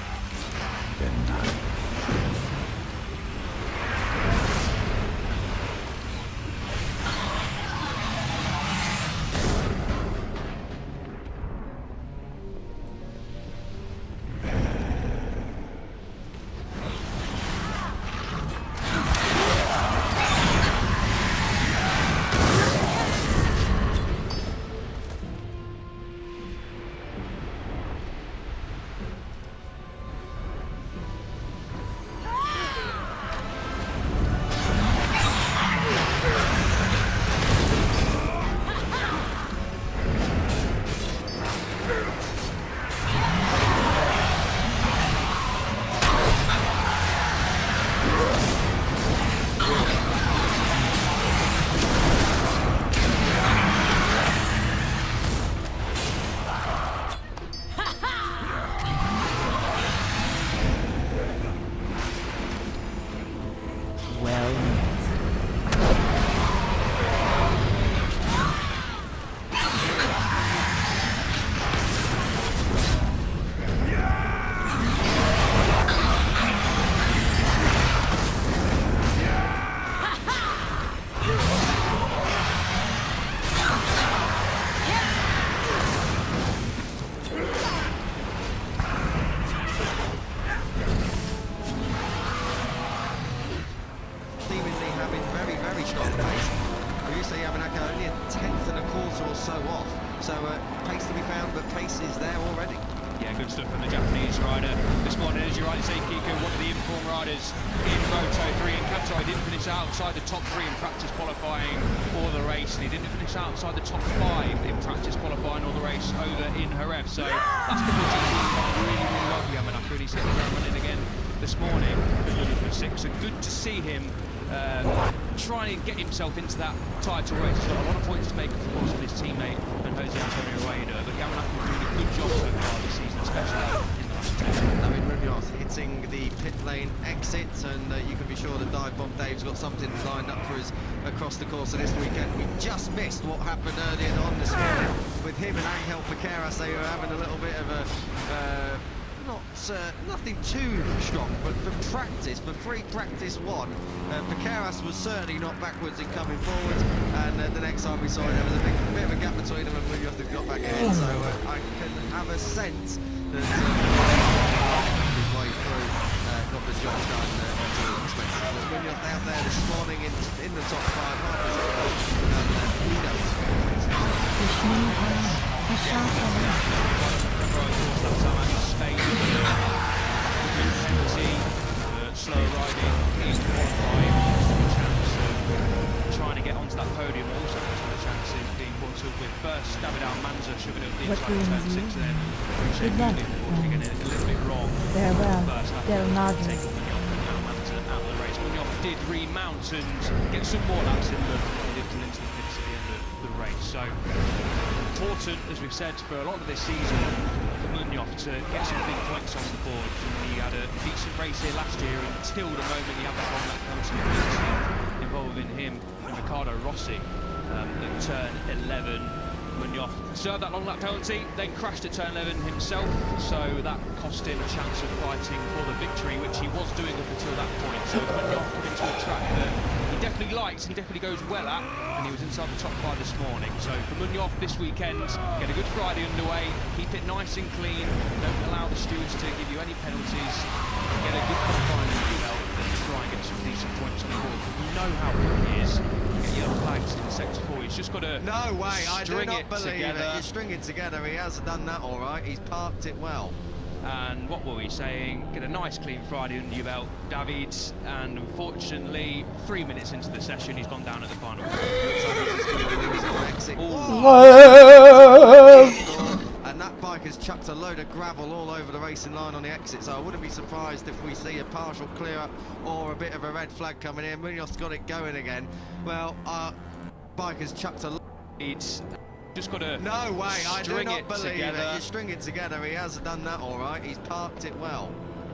[SPEAKER 11] Then
[SPEAKER 5] outside the top 3 in practice qualifying or the race, and he didn't finish outside the top 5 in practice qualifying or the race over in Jerez. So that's the GP really well for Yamanaka, and he's hit the ground running again this morning for 6. So good to see him try and get himself into that title race. He's got a lot of points to make, of course, with his teammate and Jose Antonio Rueda, but Yamanaka is doing a good job so far this season, especially in the last 10.
[SPEAKER 1] David Munoz hitting the pit lane exit, and you can be sure that Dive Bomb Dave's got something lined up for us across the course of this weekend. We just missed what happened earlier on this morning with him and Angel Piqueras. They were having a little bit of a nothing too strong, but for practice, for free practice 1, Piqueras was certainly not backwards in coming forward, and the next time we saw it, there was a bit of a gap between them, and Munoz had got back ahead. So I can have a sense that his way through got the job done as he expected. But Munoz out there this morning in the top 5, he knows.
[SPEAKER 5] Spain penalty, slow riding in qualifying, chance of trying to get onto that podium, also has the chances being brought up with first David Almanza shoving up the inside of turn 6, and then Shane Moody unfortunately getting it a little bit wrong. First taking Almanza out of the race. Munoz did remount and get some more laps in the into the pits at the end of the race. So important, as we've said, for a lot of this season for Munoz to get some big points on the board. He had a decent race here last year until the moment he had that long lap penalty involving him and Riccardo Rossi at turn 11. Munoz served that long lap penalty, then crashed at turn 11 himself, so that cost him a chance of fighting for the victory, which he was doing up until that point. So Munoz put into a track that he definitely likes and definitely goes well at, and he was inside the top 5 this morning. So for Munoz this weekend, get a good Friday underway, keep it nice and clean, don't allow the stewards to give you any penalties, get a good qualifying under your belt, and try and get some decent points on the board. You know how good he is. Get yellow flags in sector 4. He's just got to
[SPEAKER 1] no way, I do not believe
[SPEAKER 5] together.
[SPEAKER 1] it. You string it together. He has done that all right. He's parked it well.
[SPEAKER 5] And what were we saying? Get a nice clean Friday under your belt, David. And unfortunately, 3 minutes into the session, he's gone down at the final.
[SPEAKER 1] And that bike has chucked a load of gravel all over the racing line on the exit, so I wouldn't be surprised if we see a partial clear up or a bit of a red flag coming in. Munoz's got it going again. Well, our bike has chucked a load.
[SPEAKER 5] Just got to
[SPEAKER 1] no way, I do not believe
[SPEAKER 5] together.
[SPEAKER 1] it. You string it together. He has done that all right. He's parked it well.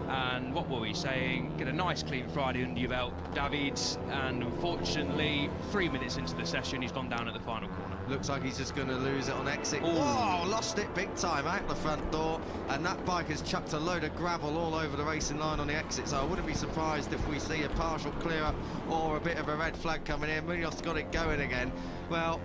[SPEAKER 5] And what were we saying? Get a nice clean Friday under your belt, David. And unfortunately, 3 minutes into the session, he's gone down at the final corner.
[SPEAKER 1] Looks like he's just going to lose it on exit.
[SPEAKER 5] Ooh.
[SPEAKER 1] Whoa, lost it big time out the front door, and that bike has chucked a load of gravel all over the racing line on the exit, so I wouldn't be surprised if we see a partial clear up or a bit of a red flag coming in. Munoz got it going again. Well,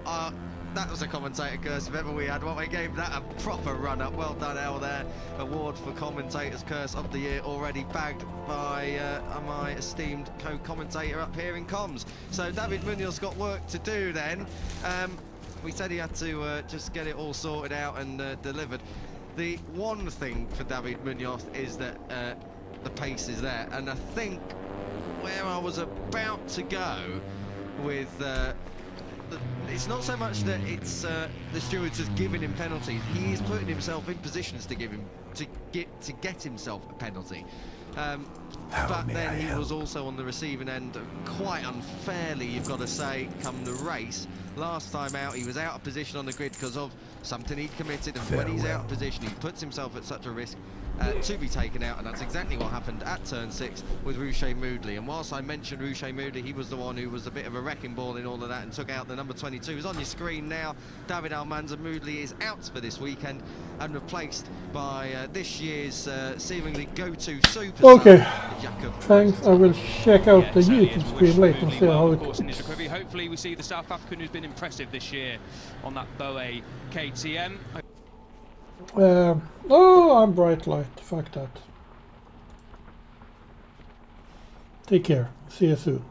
[SPEAKER 1] that was a commentator curse if ever we had one. We gave that a proper run up. Well done, El, there. Award for commentator's curse of the year already bagged by my esteemed co-commentator up here in comms. So David Munoz got work to do then. We said he had to just get it all sorted out and delivered. The one thing for David Munoz is that the pace is there, and I think where I was about to go with it's not so much that it's the stewards has given him penalties. He is putting himself in positions to get himself a penalty. But then he was also on the receiving end quite unfairly, you've got to say, come the race. Last time out, he was out of position on the grid because of something he committed, and when he's out of position, he puts himself at such a risk to be taken out, and that's exactly what happened at turn 6 with Rouchet Moodley. And whilst I mentioned Rouchet Moodley, he was the one who was a bit of a wrecking ball in all of that and took out the number 22. It's on your screen now. David Almanza Moodley is out for this weekend and replaced by this year's seemingly go-to superstar.
[SPEAKER 4] Okay,
[SPEAKER 1] Jakob.
[SPEAKER 4] thanks. I will check out the YouTube stream later and see how it
[SPEAKER 5] goes. Hopefully we see the South African who's been impressive this year on that Boe KTM.
[SPEAKER 4] Oh, I'm bright light. Fuck that. Take care. See you soon.